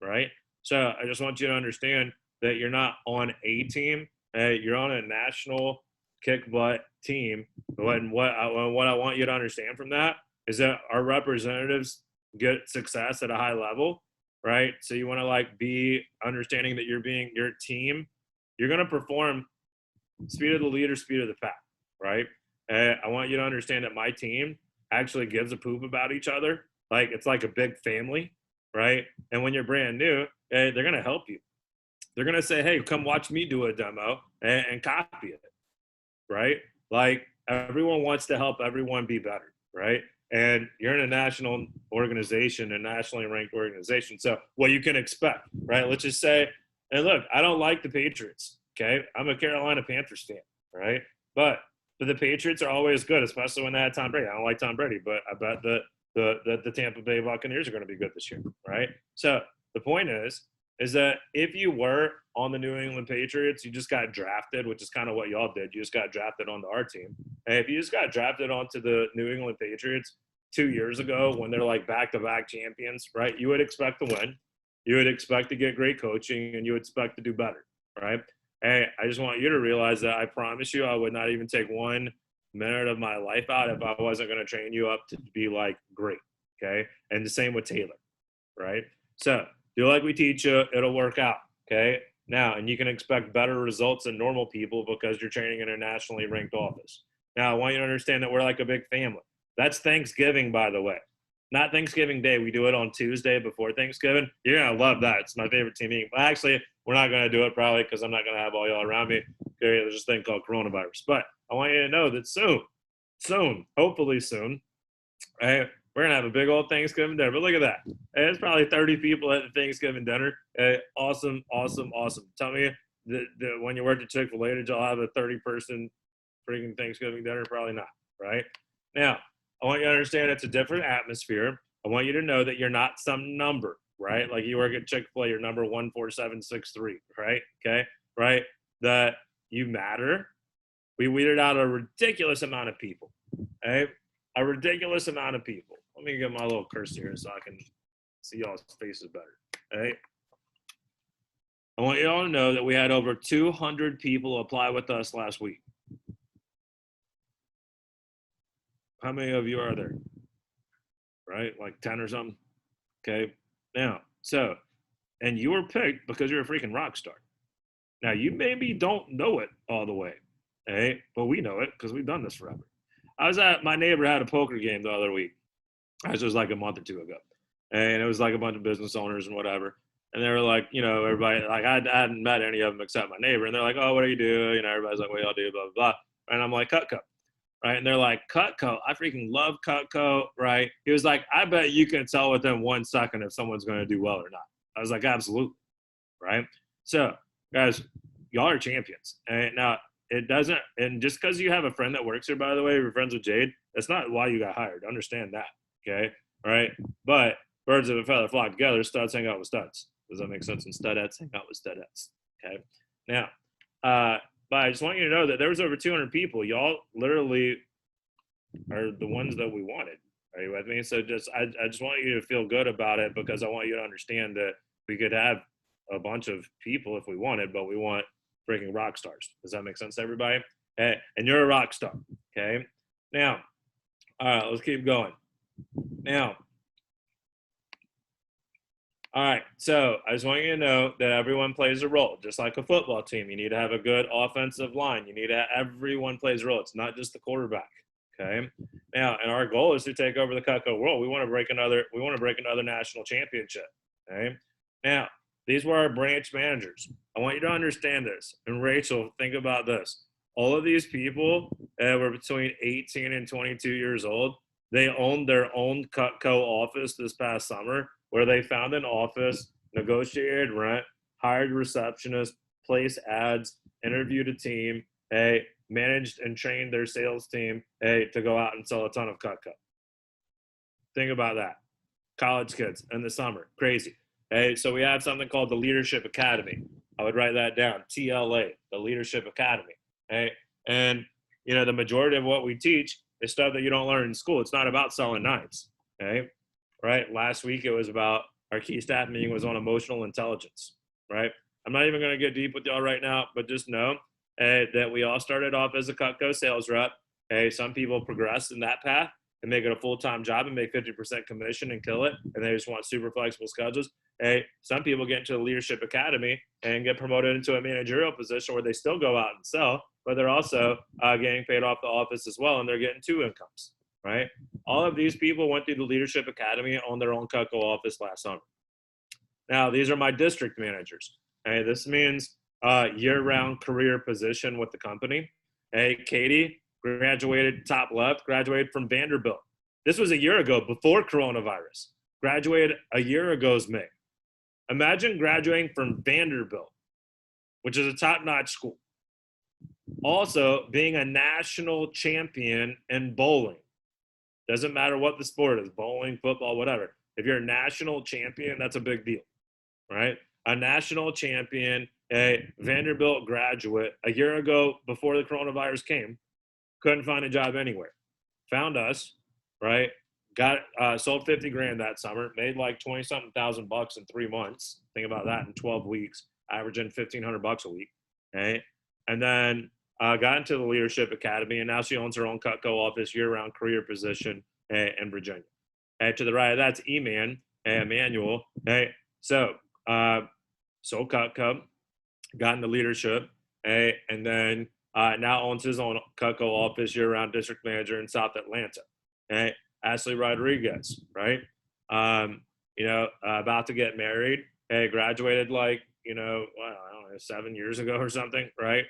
right? So I just want you to understand that you're not on a team. You're on a national kick butt team. And what I want you to understand from that is that our representatives get success at a high level, right? So you want to be understanding that your team, you're going to perform speed of the leader, speed of the pack, right? I want you to understand that my team actually gives a poop about each other. It's like a big family, right? And when you're brand new, they're going to help you. They're going to say, hey, come watch me do a demo and copy it, right? Everyone wants to help everyone be better, right? And you're in a national organization, a nationally ranked organization. So what you can expect, right? Let's just say, and look, I don't like the Patriots, okay? I'm a Carolina Panthers fan, right? But the Patriots are always good, especially when they had Tom Brady. I don't like Tom Brady, but I bet the Tampa Bay Buccaneers are going to be good this year, right? So the point is that if you were on the New England Patriots, you just got drafted, which is kind of what y'all did. You just got drafted onto our team. And if you just got drafted onto the New England Patriots 2 years ago when they're back-to-back champions, right, you would expect to win. You would expect to get great coaching, and you would expect to do better, right? Hey, I just want you to realize that I promise you I would not even take 1 minute of my life out if I wasn't going to train you up to be great, okay? And the same with Taylor, right? So do like we teach you, it'll work out, okay? Now, and you can expect better results than normal people because you're training in a nationally ranked office. Now, I want you to understand that we're like a big family. That's Thanksgiving, by the way. Not Thanksgiving Day. We do it on Tuesday before Thanksgiving. You're going to love that. It's my favorite team meeting. Actually, we're not going to do it probably because I'm not going to have all y'all around me. There's this thing called coronavirus. But I want you to know that soon, hopefully soon, right, we're going to have a big old Thanksgiving dinner. But look at that. It's probably 30 people at the Thanksgiving dinner. Awesome. Tell me that when you worked at Chick-fil-A, did y'all have a 30-person freaking Thanksgiving dinner? Probably not, right? Now, I want you to understand it's a different atmosphere. I want you to know that you're not some number, right? Like you work at Chick-fil-A, you're number 14763, right? Okay, right? That you matter. We weeded out a ridiculous amount of people, okay? A ridiculous amount of people. Let me get my little cursor here so I can see y'all's faces better, okay? I want you all to know that we had over 200 people apply with us last week. How many of you are there? Right? Like 10 or something? Okay. Now, so, and you were picked because you're a freaking rock star. Now, you maybe don't know it all the way, okay? But we know it because we've done this forever. My neighbor had a poker game the other week. This was like a month or two ago. And it was like a bunch of business owners and whatever. And they were like, you know, everybody, like I hadn't met any of them except my neighbor. And they're like, oh, what do you do? You know, everybody's like, what do y'all do? Blah, blah, blah. And I'm like, Cutco. Right. And they're like, Cutco. I freaking love Cutco. Right. He was like, I bet you can tell within 1 second if someone's going to do well or not. I was like, absolutely. Right. So, guys, y'all are champions. And now it doesn't, and just because you have a friend that works here, by the way, you're friends with Jade, that's not why you got hired. Understand that. Okay. Right. But birds of a feather flock together. Studs hang out with studs. Does that make sense? And studettes hang out with studettes. Okay. Now, but I just want you to know that there was over 200 people. Y'all literally are the ones that we wanted. Are you with me? So I just want you to feel good about it because I want you to understand that we could have a bunch of people if we wanted, but we want freaking rock stars. Does that make sense to everybody? And you're a rock star. Okay. Now, all right, let's keep going. Now, all right, so I just want you to know that everyone plays a role, just like a football team. You need to have a good offensive line. You need to everyone plays a role. It's not just the quarterback. Okay. Now, and our goal is to take over the Cutco world. We want to break another national championship. Okay. Now, these were our branch managers. I want you to understand this. And Rachel, think about this. All of these people were between 18 and 22 years old. They owned their own Cutco office this past summer, where they found an office, negotiated rent, hired receptionists, placed ads, interviewed a team, managed and trained their sales team to go out and sell a ton of Cutco. Think about that. College kids in the summer, crazy. So we have something called the Leadership Academy. I would write that down, TLA, the Leadership Academy. And, you know, the majority of what we teach is stuff that you don't learn in school. It's not about selling knives, right? Last week it was about our key staff meeting was on emotional intelligence, right? I'm not even going to get deep with y'all right now, but just know that we all started off as a Cutco sales rep. Some people progress in that path and make it a full-time job and make 50% commission and kill it, and they just want super flexible schedules. Some people get into the Leadership Academy and get promoted into a managerial position where they still go out and sell, but they're also getting paid off the office as well, and they're getting 2 incomes, right? All of these people went through the Leadership Academy on their own Cutco office last summer. Now, these are my district managers. This means year-round career position with the company. Katie graduated, top left, graduated from Vanderbilt. This was a year ago, before coronavirus. Graduated a year ago's May. Imagine graduating from Vanderbilt, which is a top-notch school. Also, being a national champion in bowling. Doesn't matter what the sport is, bowling, football, whatever. If you're a national champion, that's a big deal, right? A national champion, a Vanderbilt graduate, a year ago before the coronavirus came, couldn't find a job anywhere. Found us, right? Got sold 50 grand that summer, made like 20-something thousand bucks in 3 months. Think about that in 12 weeks, averaging $1,500 a week, right? And then got into the Leadership Academy, and now she owns her own Cutco office, year-round career position in Virginia. To the right of that's Emmanuel. So Cutco. got into leadership, and then now owns his own Cutco office, year-round district manager in South Atlanta. Ashley Rodriguez, right? About to get married. Graduated like, I don't know, 7 years ago or something, right?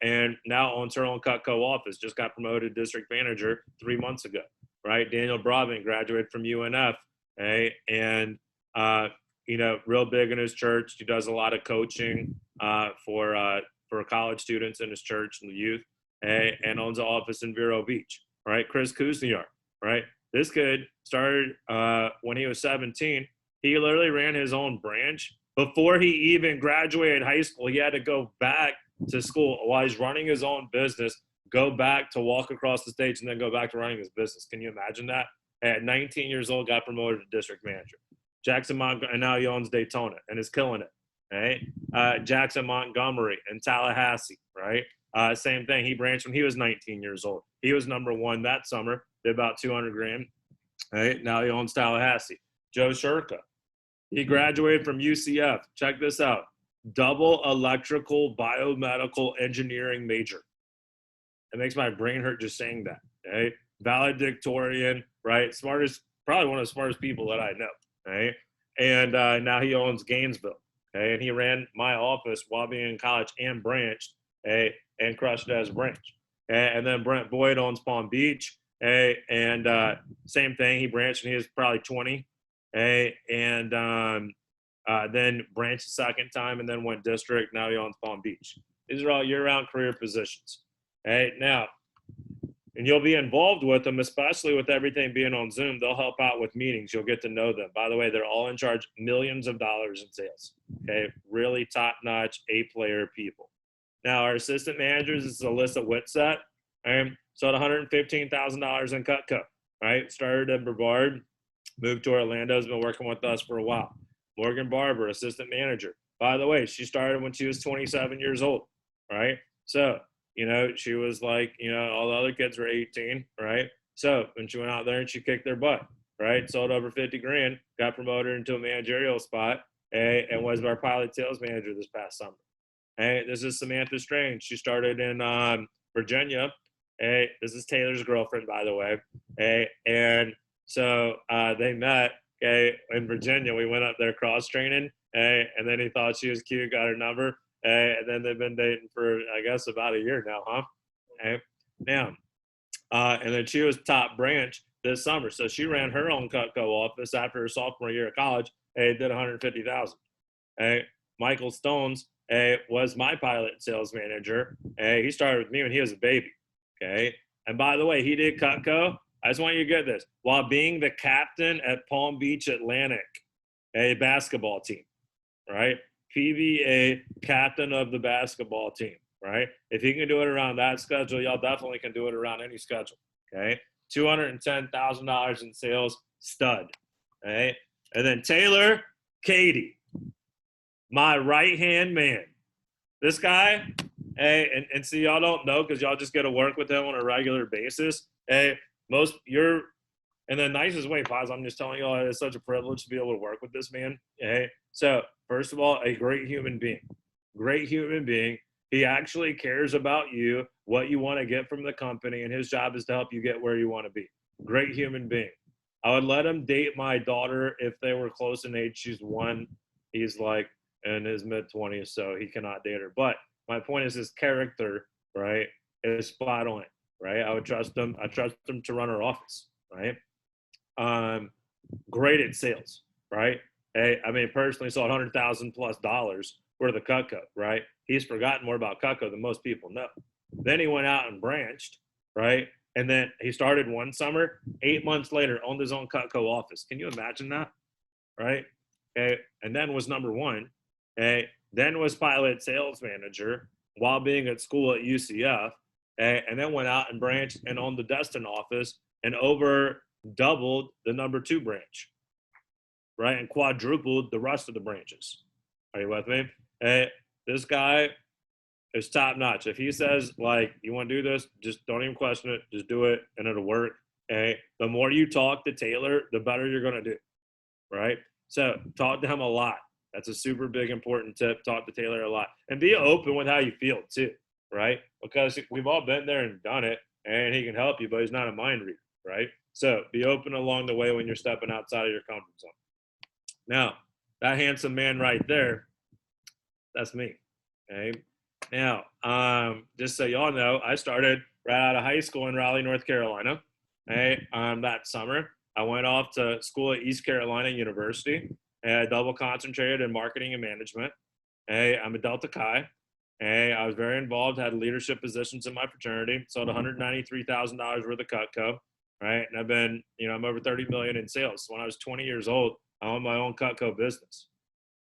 And now owns her own Cutco office. Just got promoted district manager 3 months ago, right? Daniel Bravin graduated from UNF, and real big in his church. He does a lot of coaching for college students in his church and the youth, and owns an office in Vero Beach, right? Chris Kuzniar, right? This kid started when he was 17. He literally ran his own branch. Before he even graduated high school, he had to go back to school while he's running his own business, go back to walk across the stage, and then go back to running his business. Can you imagine that? At 19 years old, got promoted to district manager. Jackson Montgomery, and now he owns Daytona and is killing it, right? Jackson Montgomery in Tallahassee, right? Same thing. He branched when he was 19 years old. He was #1 that summer, did about 200 grand, right? Now he owns Tallahassee. Joe Shurka, he graduated from UCF. Check this out. Double electrical biomedical engineering major. It makes my brain hurt just saying that, okay? Valedictorian, right? Smartest, probably one of the smartest people that I know, right? And now he owns Gainesville, okay? And he ran my office while being in college and branched, and crushed it as a branch. And then Brent Boyd owns Palm Beach, and same thing. He branched when he was probably 20, and then branched a second time and then went district. Now he owns Palm Beach. These are all year-round career positions. Now, and you'll be involved with them, especially with everything being on Zoom. They'll help out with meetings. You'll get to know them. By the way, they're all in charge millions of dollars in sales. Okay, really top-notch A-player people. Now, our assistant managers is Alyssa Whitsett. So at $115,000 in Cutco, right? Started in Brevard, moved to Orlando, has been working with us for a while. Morgan Barber, assistant manager. By the way, she started when she was 27 years old, right? So, she was like, all the other kids were 18, right? So when she went out there and she kicked their butt, right? Sold over 50 grand, got promoted into a managerial spot, and was our pilot sales manager this past summer. This is Samantha Strange. She started in Virginia. This is Taylor's girlfriend, by the way. And so they met, in Virginia. We went up there cross-training, and then he thought she was cute, got her number. And then they've been dating for, I guess, about a year now, huh? Now, and then she was top branch this summer. So she ran her own Cutco office after her sophomore year of college. Did $150,000. Michael Stones was my pilot sales manager. He started with me when he was a baby. Okay. And by the way, he did Cutco. I just want you to get this. While being the captain at Palm Beach Atlantic, a basketball team, right? PBA captain of the basketball team, right? If he can do it around that schedule, y'all definitely can do it around any schedule, okay? $210,000 in sales, stud, okay? And then Taylor Katie, my right-hand man. This guy, and see, y'all don't know because y'all just get to work with him on a regular basis. And the nicest way possible, I'm just telling y'all, it's such a privilege to be able to work with this man. So first of all, a great human being. Great human being. He actually cares about you, what you want to get from the company, and his job is to help you get where you want to be. Great human being. I would let him date my daughter if they were close in age. She's 1. He's like in his mid-20s, so he cannot date her. But my point is his character, right, is spot on, right? I would trust him. I trust him to run our office, right? Great at sales, right? Personally sold $100,000+ worth of Cutco, right? He's forgotten more about Cutco than most people know. Then he went out and branched, right? And then he started one summer, 8 months later, owned his own Cutco office. Can you imagine that, right? And then was #1. Then was pilot sales manager while being at school at UCF, and then went out and branched and owned the Destin office and over doubled the #2 branch, right? And quadrupled the rest of the branches. Are you with me? This guy is top notch. If he says, like, you want to do this, just don't even question it. Just do it and it'll work. The more you talk to Taylor, the better you're going to do, right? So talk to him a lot. That's a super big important tip. Talk to Taylor a lot. And be open with how you feel too, right? Because we've all been there and done it, and he can help you, but he's not a mind reader, right? So be open along the way when you're stepping outside of your comfort zone. Now, that handsome man right there, that's me, okay? Now, just so y'all know, I started right out of high school in Raleigh, North Carolina, okay? That summer. I went off to school at East Carolina University, and I double concentrated in marketing and management. Hey, I'm a Delta Chi. Hey, I was very involved, had leadership positions in my fraternity, sold $193,000 worth of Cutco, right? And I've been, I'm over 30 million in sales. So when I was 20 years old, I owned my own Cutco business.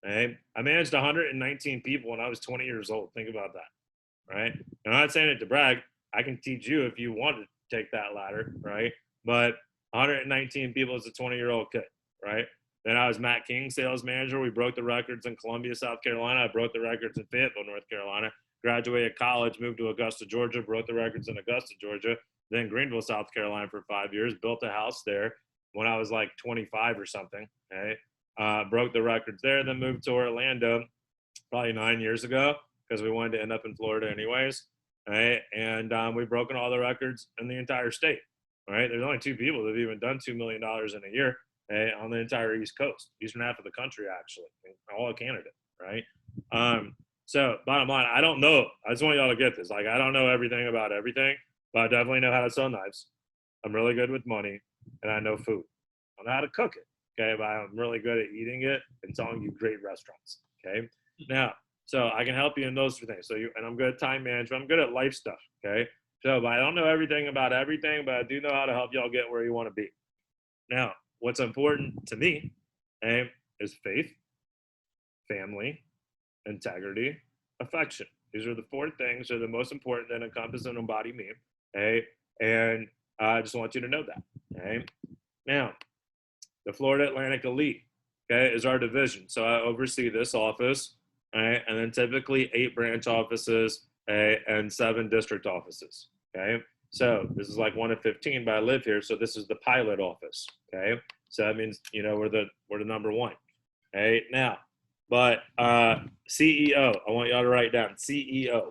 Okay? I managed 119 people when I was 20 years old. Think about that, right? And I'm not saying it to brag. I can teach you if you want to take that ladder, right? But 119 people as a 20-year-old kid, right? Then I was Matt King, sales manager. We broke the records in Columbia, South Carolina. I broke the records in Fayetteville, North Carolina. Graduated college, moved to Augusta, Georgia, broke the records in Augusta, Georgia. Then Greenville, South Carolina for 5 years. Built a house there when I was like 25 or something. Okay, broke the records there. Then moved to Orlando probably 9 years ago because we wanted to end up in Florida anyways. Right, and we've broken all the records in the entire state. Right, there's only 2 people that have even done $2 million in a year. On the entire East Coast, eastern half of the country, actually, all of Canada, right? So bottom line, I don't know. I just want y'all to get this. Like, I don't know everything about everything, but I definitely know how to sell knives. I'm really good with money, and I know food. I don't know how to cook it, okay? But I'm really good at eating it and telling you great restaurants, okay? Now, so I can help you in those 2 things. And I'm good at time management. I'm good at life stuff, okay? So, but I don't know everything about everything, but I do know how to help y'all get where you want to be. Now, what's important to me, okay, is faith, family, integrity, affection. These are the 4 things that are the most important that encompass and embody me, okay? And I just want you to know that, okay? Now, the Florida Atlantic Elite, okay, is our division. So I oversee this office, right? And then typically 8 branch offices, okay, and 7 district offices, okay? So this is like 1 of 15, but I live here, so this is the pilot office, okay? So that means, we're the number 1, okay? Now, but CEO, I want y'all to write down CEO,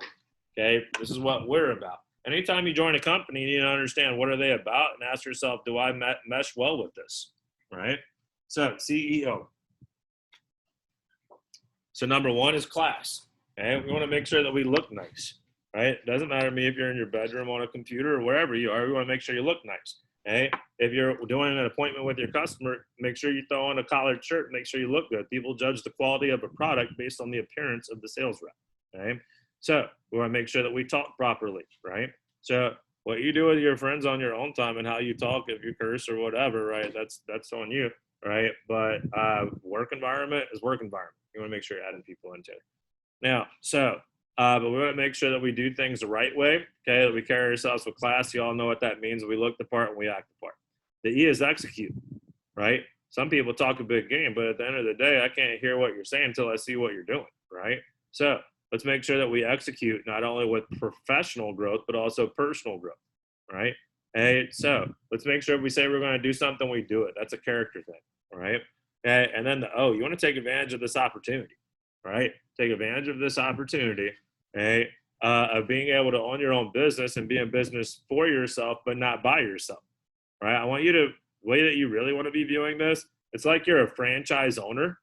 okay? This is what we're about. Anytime you join a company, you need to understand what are they about and ask yourself, do I mesh well with this, right? So CEO. So number 1 is class, okay? We want to make sure that we look nice. Right? It doesn't matter to me if you're in your bedroom on a computer or wherever you are. We want to make sure you look nice. Okay? If you're doing an appointment with your customer, make sure you throw on a collared shirt. Make sure you look good. People judge the quality of a product based on the appearance of the sales rep. Okay? So we want to make sure that we talk properly. Right? So what you do with your friends on your own time and how you talk, if you curse or whatever, right? That's on you. Right? But work environment is work environment. You want to make sure you're adding people into it. Now, so. But we want to make sure that we do things the right way, okay, that we carry ourselves with class. You all know what that means. We look the part and we act the part. The E is execute, right? Some people talk a big game, but at the end of the day, I can't hear what you're saying until I see what you're doing, right? So let's make sure that we execute not only with professional growth, but also personal growth, right? Hey, so let's make sure if we say we're going to do something, we do it. That's a character thing, right? Okay, and then the O, you want to take advantage of this opportunity, right? Take advantage of this opportunity, okay, of being able to own your own business and be in business for yourself, but not by yourself, right? I want you to, the way that you really want to be viewing this, it's like you're a franchise owner.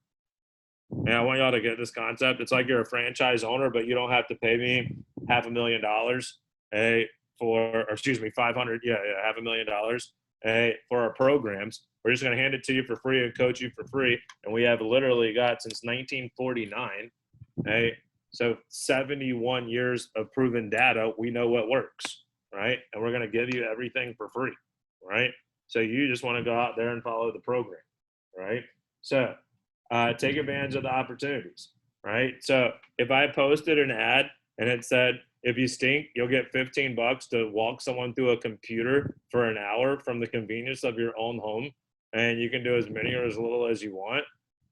And I want y'all to get this concept. It's like you're a franchise owner, but you don't have to pay me $500,000, okay, $500,000, for our programs. We're just going to hand it to you for free and coach you for free. And we have literally got since 1949, okay, so 71 years of proven data. We know what works, right? And we're going to give you everything for free, right? So you just want to go out there and follow the program, right? So take advantage of the opportunities, right? So if I posted an ad and it said, if you stink, you'll get $15 to walk someone through a computer for an hour from the convenience of your own home, and you can do as many or as little as you want,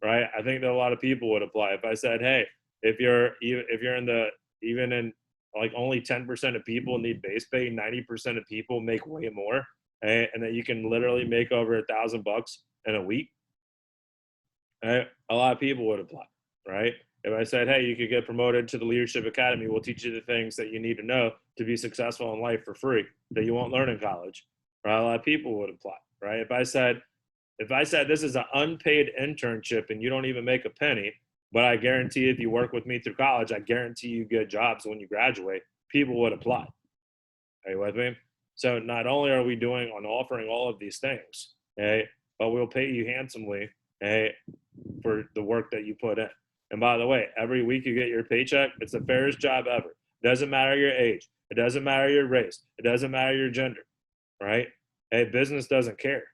right? I think that a lot of people would apply. If I said, hey, if you're in like only 10% of people need base pay, 90% of people make way more, right? And that you can literally make over $1,000 in a week, right? A lot of people would apply, right? If I said, hey, you could get promoted to the Leadership Academy, we'll teach you the things that you need to know to be successful in life for free that you won't learn in college, right? A lot of people would apply, right? If I said this is an unpaid internship and you don't even make a penny, but I guarantee if you work with me through college, I guarantee you get jobs when you graduate, people would apply. Are you with me? So not only are we offering all of these things, okay, but we'll pay you handsomely, okay, for the work that you put in. And by the way, every week you get your paycheck, it's the fairest job ever. It doesn't matter your age. It doesn't matter your race. It doesn't matter your gender, right? Hey, business doesn't care,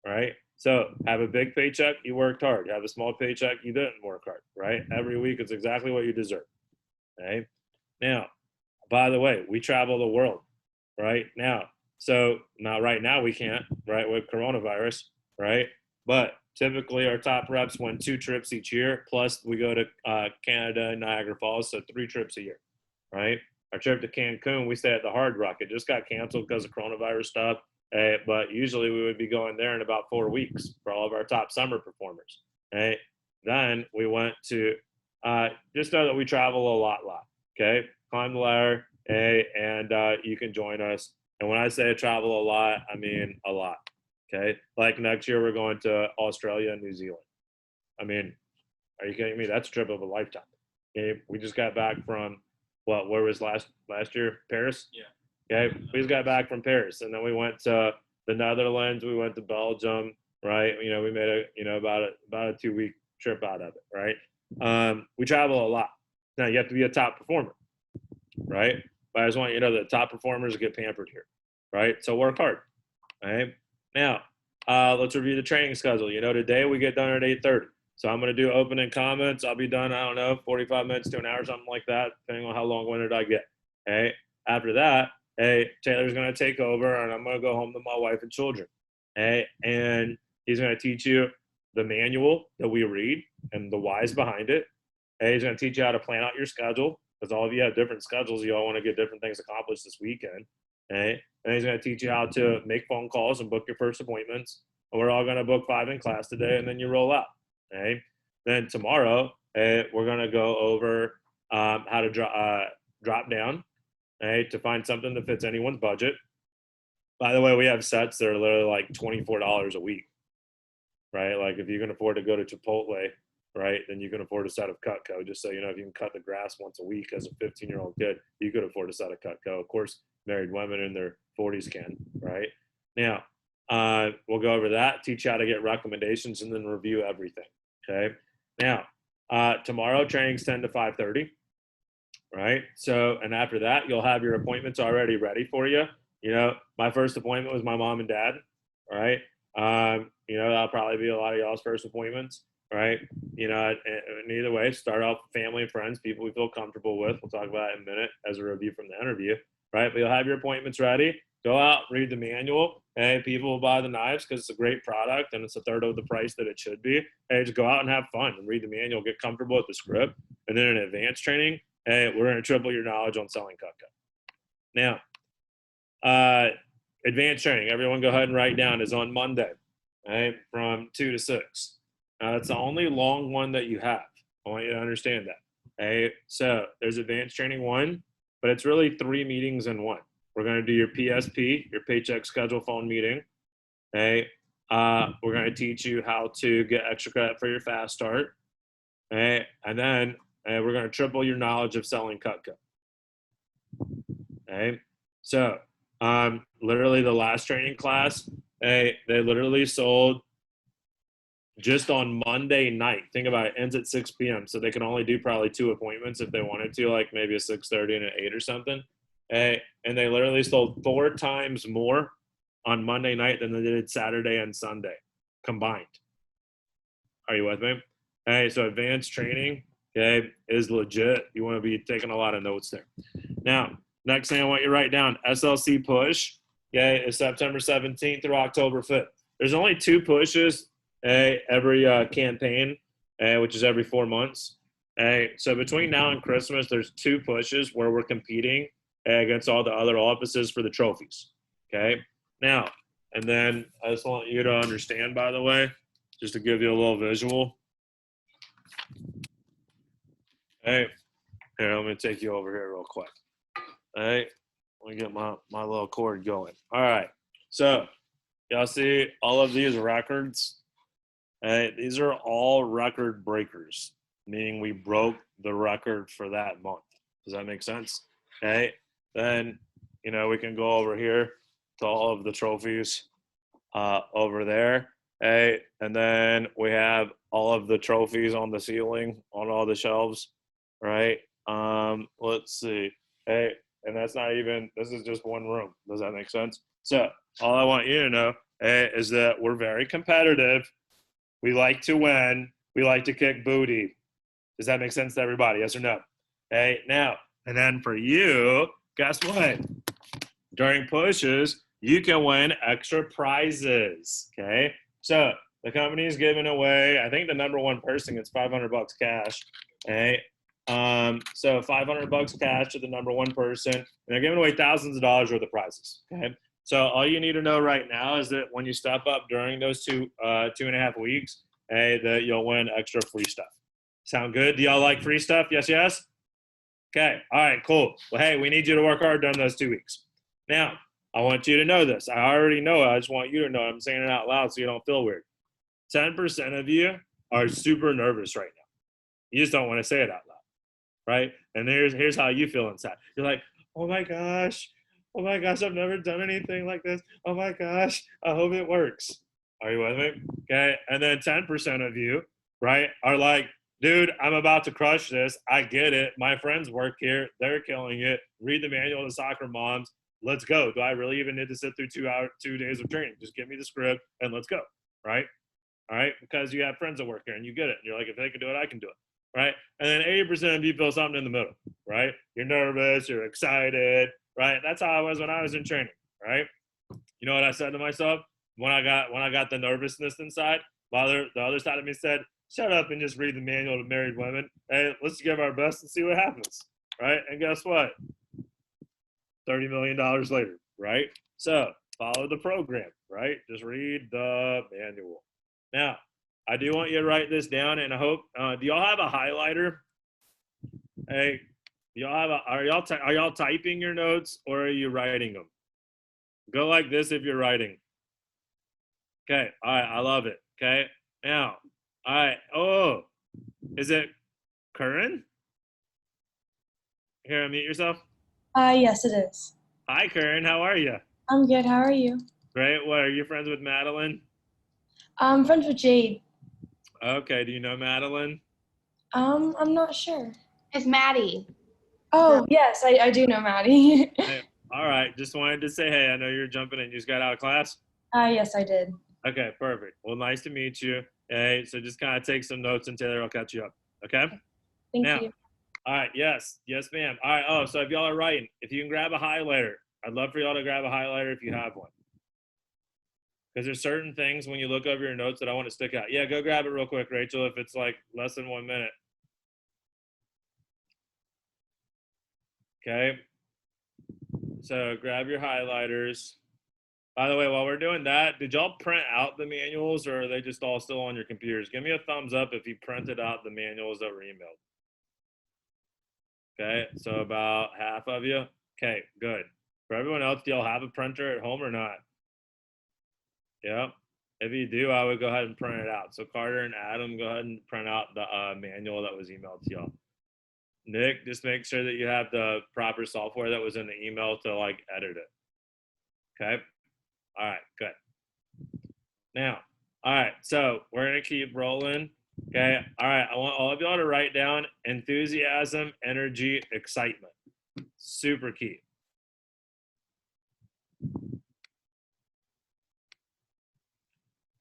right? So have a big paycheck, you worked hard. You have a small paycheck, you didn't work hard, right? Every week it's exactly what you deserve, okay? Now, by the way, we travel the world right now. So now, right now we can't, right, with coronavirus, right? But typically our top reps win 2 trips each year, plus we go to Canada and Niagara Falls, so 3 trips a year, right? Our trip to Cancun, we stay at the Hard Rock. It just got canceled because of coronavirus stuff, but usually we would be going there in about 4 weeks for all of our top summer performers, okay? Then we went to, just know that we travel a lot, okay? Climb the ladder, and you can join us. And when I say travel a lot, I mean a lot. Okay, like next year we're going to Australia and New Zealand. I mean, are you kidding me? That's a trip of a lifetime. Okay, we just got back from where was last year? Paris. Yeah. Okay, we just got back from Paris, and then we went to the Netherlands. We went to Belgium. Right. You know, we made about a 2-week trip out of it. Right. We travel a lot. Now you have to be a top performer. Right. But I just want you to know that top performers get pampered here, right? So work hard, right? Now, let's review the training schedule. You know, today we get done at 8:30. So I'm going to do opening comments. I'll be done, I don't know, 45 minutes to an hour, something like that, depending on how long-winded I get, okay? After that, Taylor's going to take over, and I'm going to go home to my wife and children, okay? And he's going to teach you the manual that we read and the whys behind it. He's going to teach you how to plan out your schedule, because all of you have different schedules. You all want to get different things accomplished this weekend. Okay? And he's going to teach you how to make phone calls and book your first appointments. And we're all going to book 5 in class today, and then you roll out. Okay? Then tomorrow, we're going to go over how to drop down, to find something that fits anyone's budget. By the way, we have sets that are literally like $24 a week, right? Like if you can afford to go to Chipotle, right, then you can afford a set of Cutco. Just so you know, if you can cut the grass once a week as a 15-year-old kid, you could afford a set of Cutco. Of course, married women in their 40s can, right? Now, we'll go over that, teach you how to get recommendations, and then review everything, okay? Now, tomorrow, training's 10 to 5:30, right? So, and after that, you'll have your appointments already ready for you. You know, my first appointment was my mom and dad, right? You know, that'll probably be a lot of y'all's first appointments. Right. You know, and either way, start off with family and friends, people we feel comfortable with. We'll talk about it in a minute as a review from the interview. Right. But you'll have your appointments ready. Go out, read the manual. Hey, people will buy the knives because it's a great product and it's a third of the price that it should be. Hey, just go out and have fun and read the manual, get comfortable with the script. And then in advanced training, hey, we're going to triple your knowledge on selling Cutco. Now, advanced training, everyone go ahead and write down, is on Monday, right, from 2 to 6. That's the only long one that you have. I want you to understand that. Okay, so there's advanced training 1, but it's really 3 meetings in 1. We're going to do your PSP, your paycheck schedule phone meeting. Okay, we're going to teach you how to get extra credit for your fast start. Okay, and then we're going to triple your knowledge of selling Cutco. Okay, so literally the last training class, they literally sold just on Monday night. Think about it, ends at 6 p.m. So they can only do probably 2 appointments if they wanted to, like maybe a 6:30 and an 8 or something. And they literally sold 4 times more on Monday night than they did Saturday and Sunday combined. Are you with me? Hey, so advanced training, okay, is legit. You want to be taking a lot of notes there. Now, next thing I want you to write down, SLC push, okay, is September 17th through October 5th. There's only 2 pushes every campaign, which is every 4 months. So between now and Christmas, there's 2 pushes where we're competing against all the other offices for the trophies. Okay. Now, and then I just want you to understand, by the way, just to give you a little visual. Hey, here, let me take you over here real quick. Hey, let me get my little cord going. All right. So, y'all see all of these records? Hey, these are all record breakers, meaning we broke the record for that month. Does that make sense? Okay. Then, we can go over here to all of the trophies over there. Hey, and then we have all of the trophies on the ceiling, on all the shelves, right? Let's see. Hey, and that's not even, this is just one room. Does that make sense? So all I want you to know, hey, is that we're very competitive. We like to win. We like to kick booty. Does that make sense to everybody? Yes or no? Hey, now, and then for you, guess what? During pushes, you can win extra prizes, okay? So the company is giving away, I think the number one person gets $500 cash, okay? So $500 cash to the number one person, and they're giving away thousands of dollars worth of prizes, okay? So all you need to know right now is that when you step up during those 2.5 weeks, hey, that you'll win extra free stuff. Sound good? Do y'all like free stuff? Yes, yes? Okay, all right, cool. Well, hey, we need you to work hard during those 2 weeks. Now, I want you to know this. I already know it. I just want you to know it. I'm saying it out loud so you don't feel weird. 10% of you are super nervous right now. You just don't want to say it out loud, right? And here's how you feel inside. You're like, oh my gosh, I've never done anything like this. Oh my gosh, I hope it works. Are you with me? Okay, and then 10% of you, right, are like, dude, I'm about to crush this. I get it. My friends work here. They're killing it. Read the manual to soccer moms. Let's go. Do I really even need to sit through 2 days of training? Just give me the script and let's go, right? All right, because you have friends that work here and you get it. And you're like, if they can do it, I can do it, right? And then 80% of you feel something in the middle, right? You're nervous, you're excited, right? That's how I was when I was in training, right? You know what I said to myself when I got the nervousness inside? The other side of me said, shut up and just read the manual to married women. Hey, let's give our best and see what happens, right? And guess what? $30 million later, right? So follow the program, right? Just read the manual. Now, I do want you to write this down, and I hope, do y'all have a highlighter? Hey, are y'all typing your notes or are you writing them? Go like this if you're writing. Okay, all right, I love it, okay? Now, all right, oh, is it Curran? Here, unmute yourself. Yes, it is. Hi, Curran, how are you? I'm good, how are you? Great, what, are you friends with Madeline? I'm friends with Jade. Okay, do you know Madeline? I'm not sure. It's Maddie. Oh, yes, I do know Maddie. Hey, all right, just wanted to say, hey, I know you're jumping in. You just got out of class? Yes, I did. Okay, perfect. Well, nice to meet you. Hey, so just kind of take some notes and Taylor will catch you up, okay? Thank you. All right, yes, ma'am. All right, oh, so if y'all are writing, if you can grab a highlighter, I'd love for y'all to grab a highlighter if you have one. Because there's certain things when you look over your notes that I want to stick out. Yeah, go grab it real quick, Rachel, if it's like less than 1 minute. Okay. So grab your highlighters. By the way, while we're doing that, did y'all print out the manuals or are they just all still on your computers? Give me a thumbs up if you printed out the manuals that were emailed. Okay, so about half of you. Okay, good. For everyone else, do y'all have a printer at home or not? Yeah. If you do, I would go ahead and print it out. So Carter and Adam, go ahead and print out the manual that was emailed to y'all. Nick, just make sure that you have the proper software that was in the email to like edit it. Okay. All right, good. Now, all right, so we're gonna keep rolling. Okay, all right, I want all of y'all to write down enthusiasm, energy, excitement. Super key.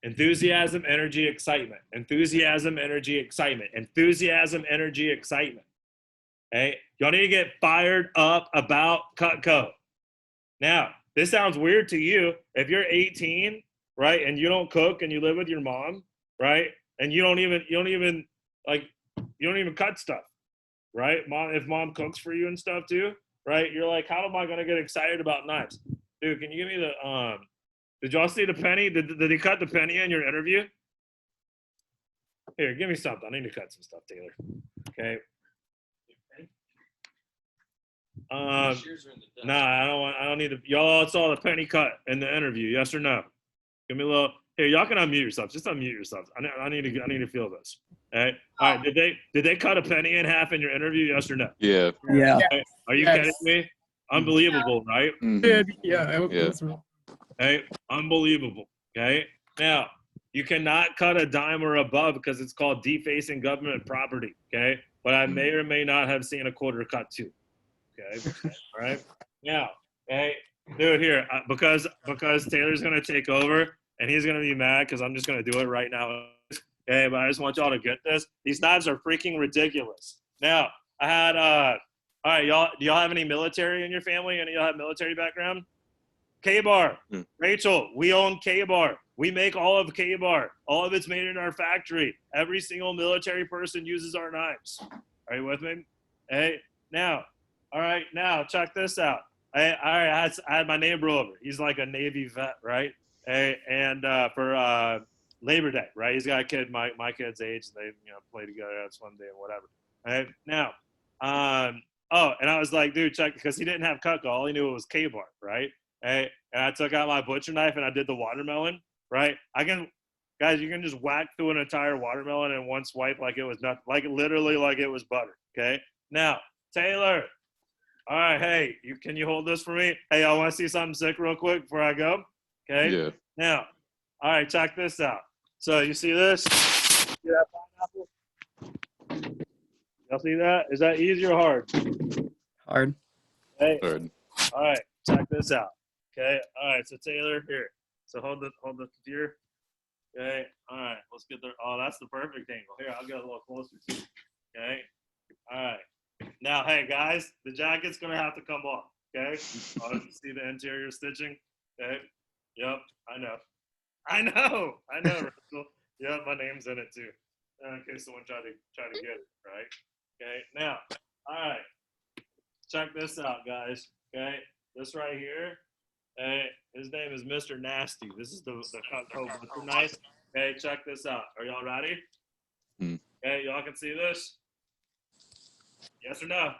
Enthusiasm, energy, excitement. Enthusiasm, energy, excitement. Enthusiasm, energy, excitement. Okay, y'all need to get fired up about Cutco. Now, this sounds weird to you. If you're 18, right, and you don't cook and you live with your mom, right, and you don't even cut stuff, right? If mom cooks for you and stuff too, right? You're like, how am I gonna get excited about knives? Dude, can you give me the did y'all see the penny? Did he cut the penny in your interview? Here, give me something. I need to cut some stuff, Taylor. Okay. Nah, I don't need to. Y'all all saw the penny cut in the interview. Yes or no? Give me a little. Here, y'all can unmute yourselves. Just unmute yourselves. I need to feel this. All right. All right. Did they cut a penny in half in your interview? Yes or no? Yeah. Yeah. Okay. Are you kidding me? Unbelievable, right? Yeah. It was Okay. Unbelievable. Okay. Now, you cannot cut a dime or above because it's called defacing government property. Okay. But I may or may not have seen a quarter cut too. Okay. All right. Now, hey, dude, here, because Taylor's gonna take over and he's gonna be mad because I'm just gonna do it right now. Okay, but I just want y'all to get this. These knives are freaking ridiculous. Now, I had all right, y'all. Do y'all have any military in your family? Any of y'all have military background? K-Bar. Rachel, we own K-Bar. We make all of K-Bar. All of it's made in our factory. Every single military person uses our knives. Are you with me? Hey, now, all right, now check this out. I had my neighbor over. He's like a Navy vet, right? Hey, and for Labor Day, right? He's got a kid my kid's age. They play together, have swim day and whatever. Right now, and I was like, dude, check, because he didn't have Cutco. All he knew was K-Bar, right? Hey, and I took out my butcher knife and I did the watermelon, right? Guys, you can just whack through an entire watermelon in one swipe like it was nothing, like literally like it was butter. Okay. Now, Taylor. All right, hey, can you hold this for me? Hey, I want to see something sick real quick before I go. Okay. Yeah. Now, all right, check this out. So you see this? See that pineapple? Y'all see that? Is that easy or hard? Hard. Hey. Hard. All right, check this out. Okay. All right. So Taylor, here. So hold the here. Okay. All right. Let's get there. Oh, that's the perfect angle. Here, I'll get a little closer too. Okay. All right. Now, hey guys, the jacket's gonna have to come off. Okay. Oh, you see the interior stitching? Okay. Yep. I know. Russell. Yep. My name's in it too. In case someone try to get it. Right. Okay. Now. All right. Check this out, guys. Okay. This right here. Hey, his name is Mr. Nasty. This is the Cutco butcher knife. Okay, check this out. Are y'all ready? Okay, y'all can see this? Yes or no?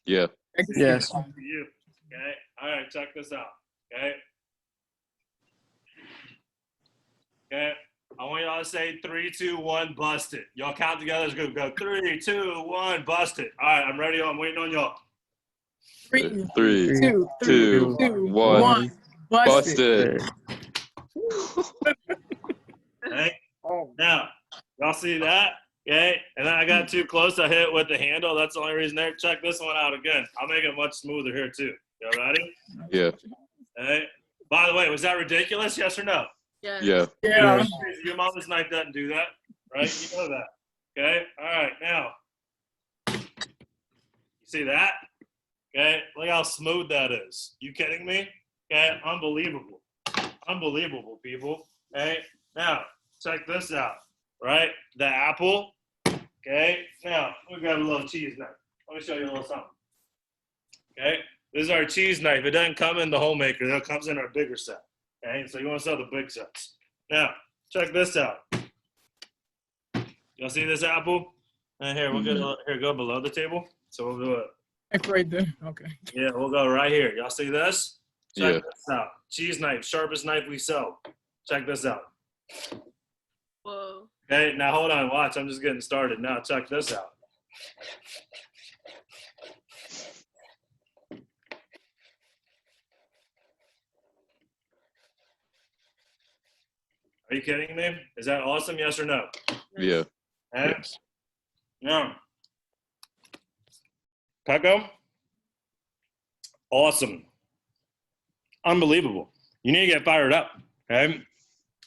Yeah. Yes. To you. Okay. All right, check this out. Okay. Okay. I want y'all to say 3, 2, 1, bust it. Y'all count together. It's gonna go 3, 2, 1, bust it. All right, I'm ready. I'm waiting on y'all. 3, 2, 2, 1. Bust it. Okay. Now, y'all see that? Okay. And then I got too close. I hit it with the handle. That's the only reason there. Check this one out again. I'll make it much smoother here too. Y'all ready? Yeah. Okay. By the way, was that ridiculous? Yes or no? Yeah. Your mama's knife doesn't do that, right? You know that. Okay. All right. Now, you see that? Okay. Look how smooth that is. You kidding me? Okay. Unbelievable. Unbelievable, people. Okay. Now, check this out. Right? The apple. Okay. Now, we got a little cheese knife. Let me show you a little something. Okay. This is our cheese knife. It doesn't come in the homemaker. It comes in our bigger set. Okay. So you want to sell the big sets. Now, check this out. Y'all see this apple? And here, we'll go below the table. So we'll do it. Like right there. Okay. Yeah, we'll go right here. Y'all see this? Check Yeah. this out. Cheese knife, sharpest knife we sell. Check this out. Whoa. Okay, now hold on, watch. I'm just getting started. Now check this out. Are you kidding me? Is that awesome? Yes or no? Yeah. Eh? Yes. No. Cutco? Awesome. Unbelievable. You need to get fired up. Okay.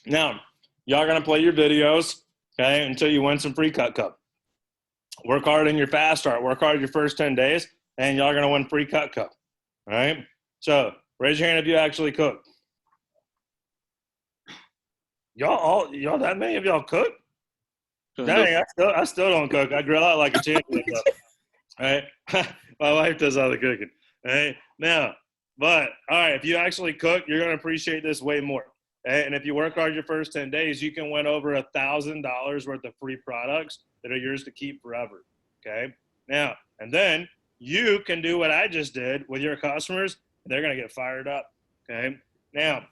Now, y'all gonna play your videos, okay, until you win some free Cutco. Work hard in your fast start. Work hard your first 10 days, and y'all gonna win free Cutco. All right. So raise your hand if you actually cook. Y'all, that many of y'all cook? Dang, I still don't cook. I grill out like a champion. All right. My wife does all the cooking. All right. Now, but all right, if you actually cook, you're gonna appreciate this way more. Okay? And if you work hard your first 10 days, you can win over $1,000 worth of free products that are yours to keep forever. Okay. Now, and then you can do what I just did with your customers. They're going to get fired up. Okay. Now,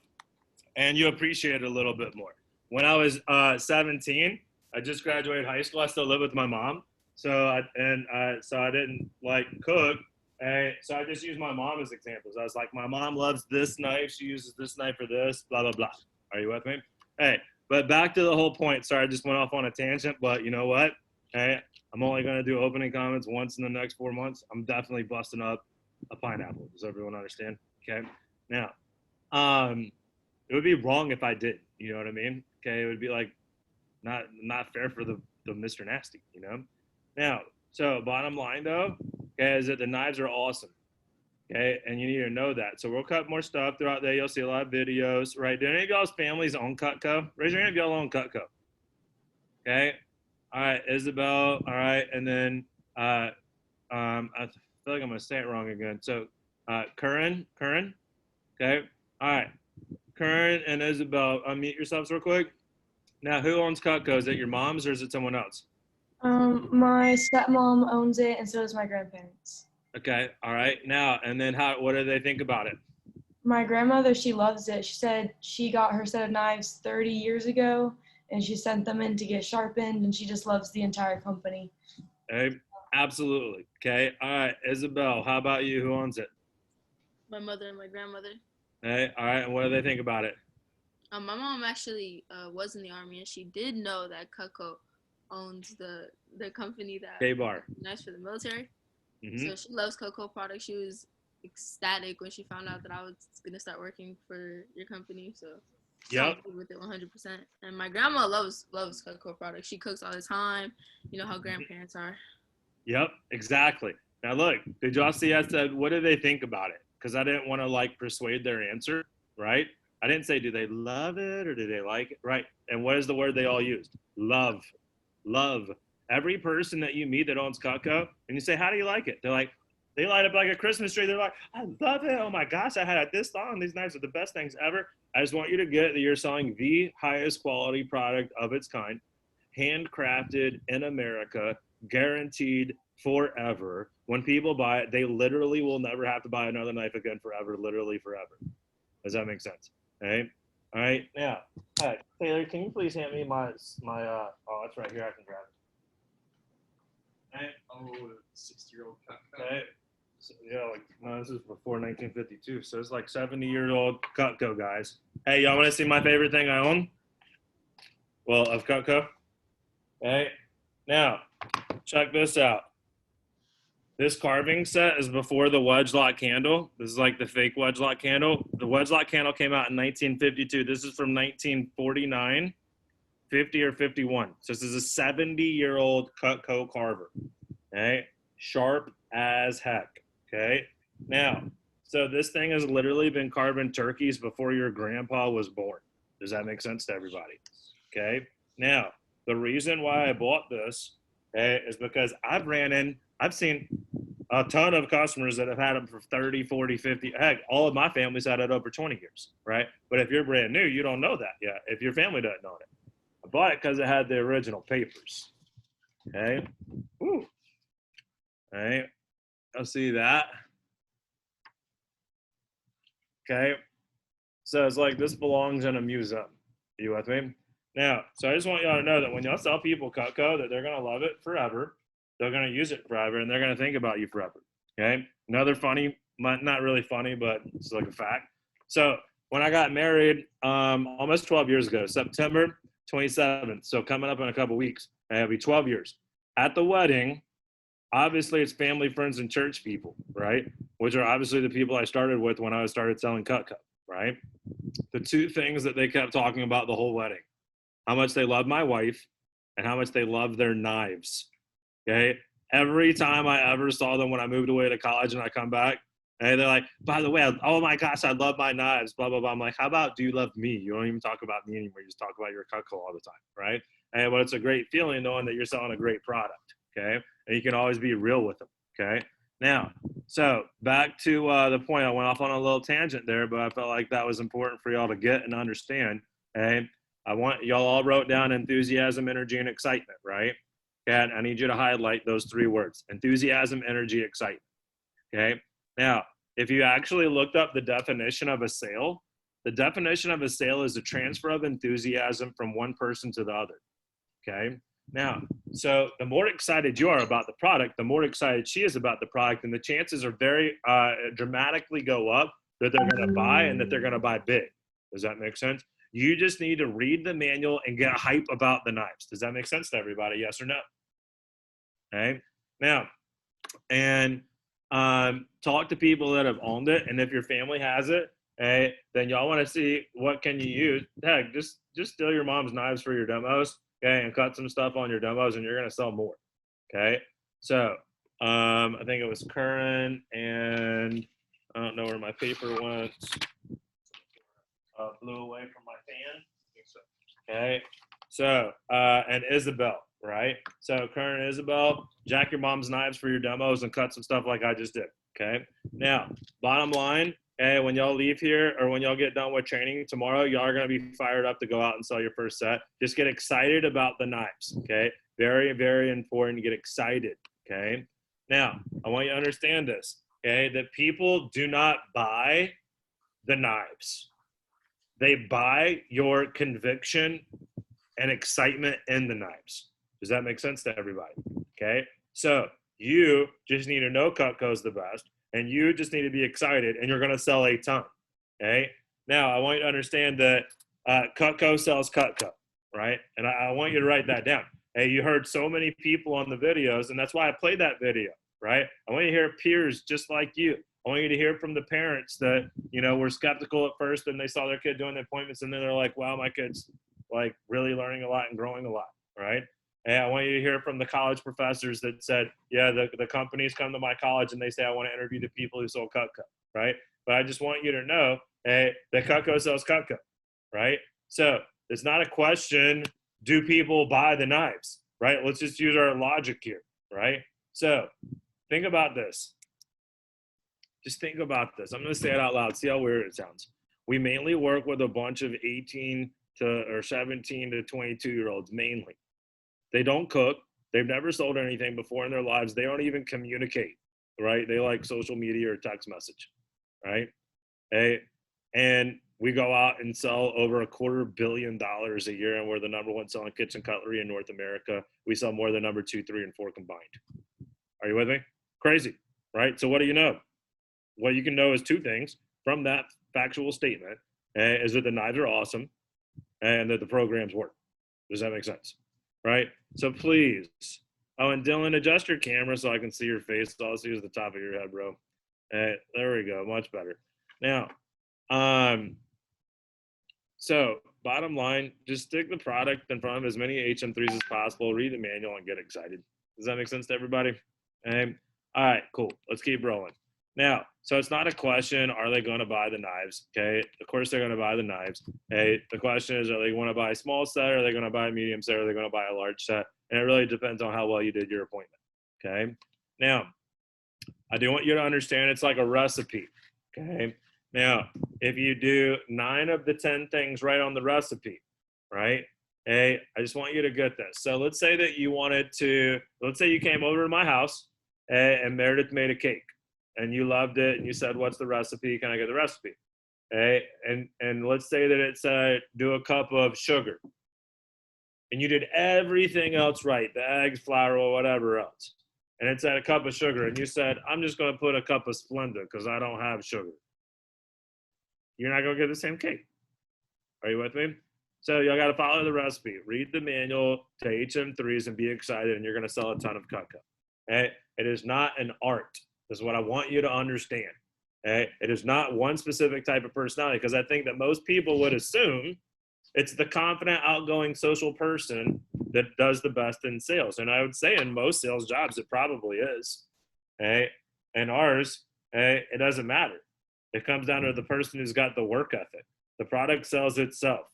and you appreciate it a little bit more. When I was 17, I just graduated high school. I still live with my mom. So I didn't like cook. And so I just used my mom as examples. I was like, my mom loves this knife. She uses this knife for this, blah, blah, blah. Are you with me? Hey, but back to the whole point. Sorry, I just went off on a tangent, but you know what? Hey, I'm only going to do opening comments once in the next 4 months. I'm definitely busting up a pineapple. Does everyone understand? Okay. Now, it would be wrong if I did. You know what I mean? Okay. It would be like not fair for the Mr. Nasty, you know? Now, so bottom line though, okay, is that the knives are awesome. Okay, and you need to know that. So we'll cut more stuff throughout there. You'll see a lot of videos, right? Do any of y'all's families own Cutco? Raise your hand if y'all own Cutco. Okay. All right, Isabel. All right, and then I feel like I'm gonna say it wrong again. So Curran. Okay. All right, Curran and Isabel, unmute yourselves real quick. Now, who owns Cutco? Is it your mom's or is it someone else? My stepmom owns it, and so does my grandparents. Okay. All right. Now, and then what do they think about it? My grandmother, she loves it. She said she got her set of knives 30 years ago, and she sent them in to get sharpened, and she just loves the entire company. Hey, absolutely. Okay. All right. Isabel, how about you? Who owns it? My mother and my grandmother. Hey. All right. And what do they think about it? My mom actually was in the Army, and she did know that Cutco owns the company that K-Bar. knives for the military. Mm-hmm. So she loves Cutco products. She was ecstatic when she found out that I was gonna start working for your company. So yep, with it 100%. And my grandma loves Cutco products. She cooks all the time. You know how grandparents are. Yep, exactly. Now look, did y'all see I said what do they think about it? Because I didn't want to like persuade their answer, right? I didn't say do they love it or do they like it, right? And what is the word they all used? Love. Love. Every person that you meet that owns Cutco, and you say, how do you like it? They're like, they light up like a Christmas tree. They're like, I love it. Oh my gosh, I had it this long. These knives are the best things ever. I just want you to get that you're selling the highest quality product of its kind, handcrafted in America, guaranteed forever. When people buy it, they literally will never have to buy another knife again forever, literally forever. Does that make sense? All right. All right. Now, all right, Taylor, can you please hand me my oh, it's right here. I can grab it. Right. Oh, 60-year-old Cutco. Okay. So, yeah, like no, this is before 1952, so it's like 70-year-old Cutco guys. Hey, y'all want to see my favorite thing I own? Well, of Cutco. Okay. Now, check this out. This carving set is before the wedge lock candle. This is like the fake wedge lock candle. The wedge lock candle came out in 1952. This is from 1949. 50 or 51. So this is a 70-year-old Cutco carver. Okay, sharp as heck. Okay, now, so this thing has literally been carving turkeys before your grandpa was born. Does that make sense to everybody? Okay, now, the reason why I bought this, okay, is because I've seen a ton of customers that have had them for 30, 40, 50, heck, all of my family's had it over 20 years, right? But if you're brand new, you don't know that yet. If your family doesn't know it. I bought it because it had the original papers. Okay. Ooh. All right. I'll see that. Okay. So it's like this belongs in a museum. Are you with me? Now, so I just want y'all to know that when y'all sell people Cutco, that they're gonna love it forever. They're gonna use it forever, and they're gonna think about you forever. Okay. Another funny, not really funny, but it's like a fact. So when I got married, almost 12 years ago, September 27th. So coming up in a couple weeks, it'll be 12 years. At the wedding, obviously it's family, friends, and church people, right? Which are obviously the people I started with when I started selling Cutco, right? The two things that they kept talking about the whole wedding, how much they love my wife and how much they love their knives, okay? Every time I ever saw them when I moved away to college and I come back, and they're like, by the way, oh my gosh, I love my knives, blah, blah, blah. I'm like, how about do you love me? You don't even talk about me anymore. You just talk about your Cutco all the time, right? And but it's a great feeling knowing that you're selling a great product, okay? And you can always be real with them, okay? Now, so back to the point. I went off on a little tangent there, but I felt like that was important for y'all to get and understand, okay? I want y'all all wrote down enthusiasm, energy, and excitement, right? Okay, I need you to highlight those three words: enthusiasm, energy, excitement. Okay. Now, if you actually looked up the definition of a sale, the definition of a sale is a transfer of enthusiasm from one person to the other. Okay. Now, so the more excited you are about the product, the more excited she is about the product, and the chances are very dramatically go up that they're going to buy and that they're going to buy big. Does that make sense? You just need to read the manual and get hype about the knives. Does that make sense to everybody? Yes or no? Okay. Now, and talk to people that have owned it, and if your family has it, hey, then y'all want to see what can you use. Heck, just steal your mom's knives for your demos, okay, and cut some stuff on your demos, and you're gonna sell more. Okay, so I think it was Curran, and I don't know where my paper went. Blew away from my fan. Okay, so and Isabel, right? So Curran and Isabel, jack your mom's knives for your demos and cut some stuff like I just did. Okay. Now, bottom line, hey, when y'all leave here or when y'all get done with training tomorrow, y'all are gonna be fired up to go out and sell your first set. Just get excited about the knives. Okay. Very, very important to get excited. Okay. Now, I want you to understand this. Okay, that people do not buy the knives. They buy your conviction and excitement in the knives. Does that make sense to everybody? Okay, so you just need to know Cutco's the best, and you just need to be excited, and you're gonna sell a ton. Okay, now I want you to understand that Cutco sells Cutco, right? And I want you to write that down. Hey, you heard so many people on the videos, and that's why I played that video, right? I want you to hear peers just like you. I want you to hear from the parents that, you know, were skeptical at first and they saw their kid doing the appointments and then they're like, wow, my kid's like really learning a lot and growing a lot, right? And I want you to hear from the college professors that said, yeah, the companies come to my college and they say, I want to interview the people who sold Cutco, right? But I just want you to know, hey, that Cutco sells Cutco, right? So it's not a question, do people buy the knives, right? Let's just use our logic here, right? So think about this. Just think about this. I'm going to say it out loud. See how weird it sounds. We mainly work with a bunch of 18 to or 17 to 22-year-olds mainly. They don't cook. They've never sold anything before in their lives. They don't even communicate, right? They like social media or text message, right? Hey, and we go out and sell over $250 million a year, and we're the #1 selling kitchen cutlery in North America. We sell more than number 2, 3, and 4 combined. Are you with me? Crazy, right? So what do you know? What you can know is 2 things from that factual statement, is that the knives are awesome and that the programs work. Does that make sense? Right? So please, oh, and Dylan, adjust your camera so I can see your face. All I see is the top of your head, bro. There we go, much better. Now, so bottom line, just stick the product in front of as many HM3s as possible, read the manual, and get excited. Does that make sense to everybody? All right, cool. Let's keep rolling. Now, so it's not a question, are they going to buy the knives? Okay, of course they're going to buy the knives. Hey, the question is, are they going to buy a small set? Are they going to buy a medium set? Are they going to buy a large set? And it really depends on how well you did your appointment. Okay, now, I do want you to understand it's like a recipe. Okay, now, if you do 9 of the 10 things right on the recipe, right? Hey, I just want you to get this. So let's say that you wanted to, let's say you came over to my house and Meredith made a cake. And you loved it, and you said, what's the recipe? Can I get the recipe? Okay, and let's say that it said, do a cup of sugar. And you did everything else right, the eggs, flour, or whatever else. And it said a cup of sugar, and you said, I'm just going to put a cup of Splenda because I don't have sugar. You're not going to get the same cake. Are you with me? So y'all got to follow the recipe. Read the manual to HM3s and be excited, and you're going to sell a ton of Cutco. Okay? It is not an art. This is what I want you to understand. Okay? It is not one specific type of personality, because I think that most people would assume it's the confident, outgoing, social person that does the best in sales. And I would say in most sales jobs, it probably is. Okay? And ours, it doesn't matter. It comes down to the person who's got the work ethic. The product sells itself.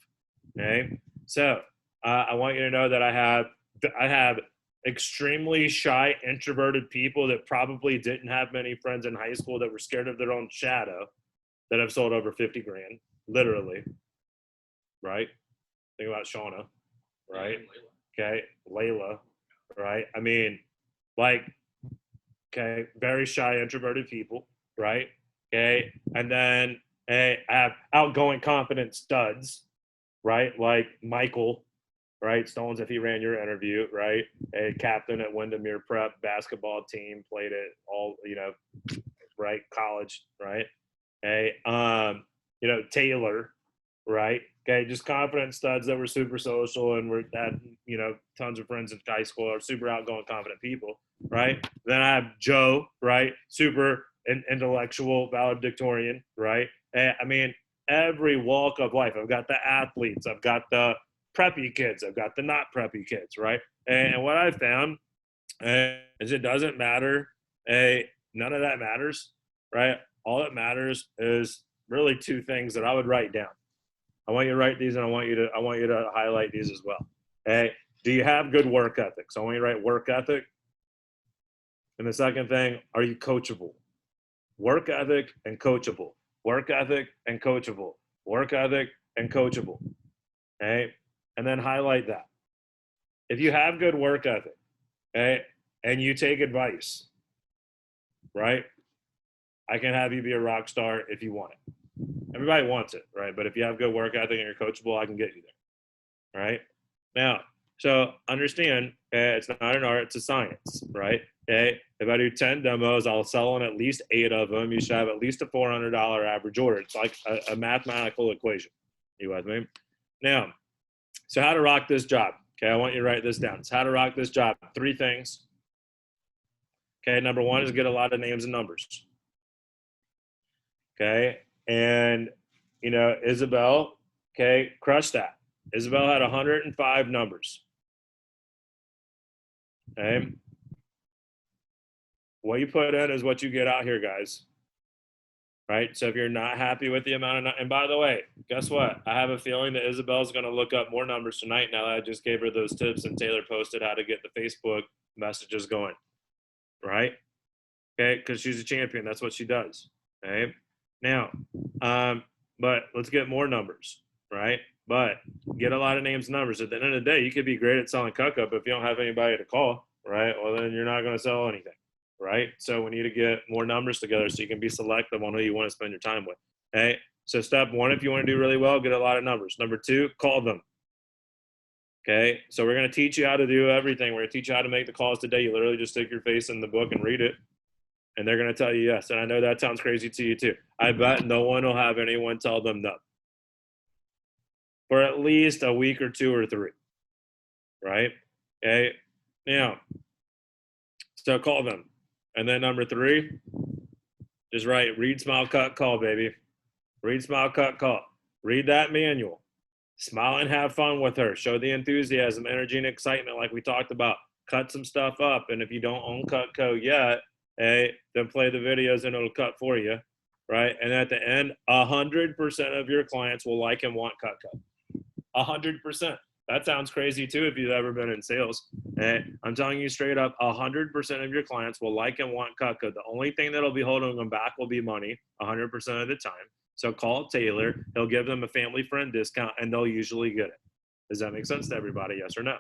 Okay? So I want you to know that I have extremely shy, introverted people that probably didn't have many friends in high school, that were scared of their own shadow, that have sold over 50 grand, literally, right? Think about Shauna, right? Okay, Layla, right? I mean, like, Okay, very shy, introverted people, right? Okay, and then I have outgoing, confident studs, right? Like Michael, right? Stones, if he ran your interview, right? A captain at Windermere Prep basketball team, played at all, right? College, right? Okay, Taylor, right? Okay, just confident studs that were super social and had tons of friends in high school, or super outgoing, confident people, right? Then I have Joe, right? Super intellectual, valedictorian, right? I mean, every walk of life. I've got the athletes, I've got the preppy kids, I've got the not preppy kids, right? And what I found is it doesn't matter. None of that matters, right? All that matters is really two things that I would write down. I want you to write these, and I want you to highlight these as well. Okay? Do you have good work ethic? So I want you to write work ethic. And the second thing, are you coachable? Work ethic and coachable. Work ethic and coachable. Work ethic and coachable. Okay? And then highlight that. If you have good work ethic, okay, and you take advice, right? I can have you be a rock star if you want it. Everybody wants it, right? But if you have good work ethic and you're coachable, I can get you there, right? Now, so understand, it's not an art, it's a science, right? Okay, if I do 10 demos, I'll sell on at least 8 of them. You should have at least a $400 average order. It's like a mathematical equation. You with me? Now, so how to rock this job? Okay, I want you to write this down. It's how to rock this job. 3 things. Okay, number 1 is get a lot of names and numbers. Okay, and Isabel, okay, crushed that. Isabel had 105 numbers. Okay, what you put in is what you get out here, guys. Right, so if you're not happy with the amount of, and by the way, guess what? I have a feeling that Isabel's going to look up more numbers tonight now that I just gave her those tips and Taylor posted how to get the Facebook messages going. Right? Okay, because she's a champion. That's what she does. Okay. Now, but let's get more numbers, right? But get a lot of names and numbers. At the end of the day, you could be great at selling Cuckup, but if you don't have anybody to call, right? Well, then you're not going to sell anything, right? So we need to get more numbers together so you can be selective on who you want to spend your time with. Okay. So step 1, if you want to do really well, get a lot of numbers. Number 2, call them. Okay. So we're going to teach you how to do everything. We're going to teach you how to make the calls today. You literally just stick your face in the book and read it. And they're going to tell you yes. And I know that sounds crazy to you too. I bet no one will have anyone tell them no. For at least a week or 2 or 3. Right? Okay. Now, so call them. And then number 3, just write read, smile, cut, call, baby. Read, smile, cut, call. Read that manual. Smile and have fun with her. Show the enthusiasm, energy, and excitement like we talked about. Cut some stuff up. And if you don't own Cutco yet, hey, then play the videos and it'll cut for you, right? And at the end, 100% of your clients will like and want Cutco. 100%. That sounds crazy too if you've ever been in sales. And I'm telling you straight up, 100% of your clients will like and want Cutco. The only thing that'll be holding them back will be money 100% of the time. So call Taylor. He'll give them a family friend discount and they'll usually get it. Does that make sense to everybody? Yes or no?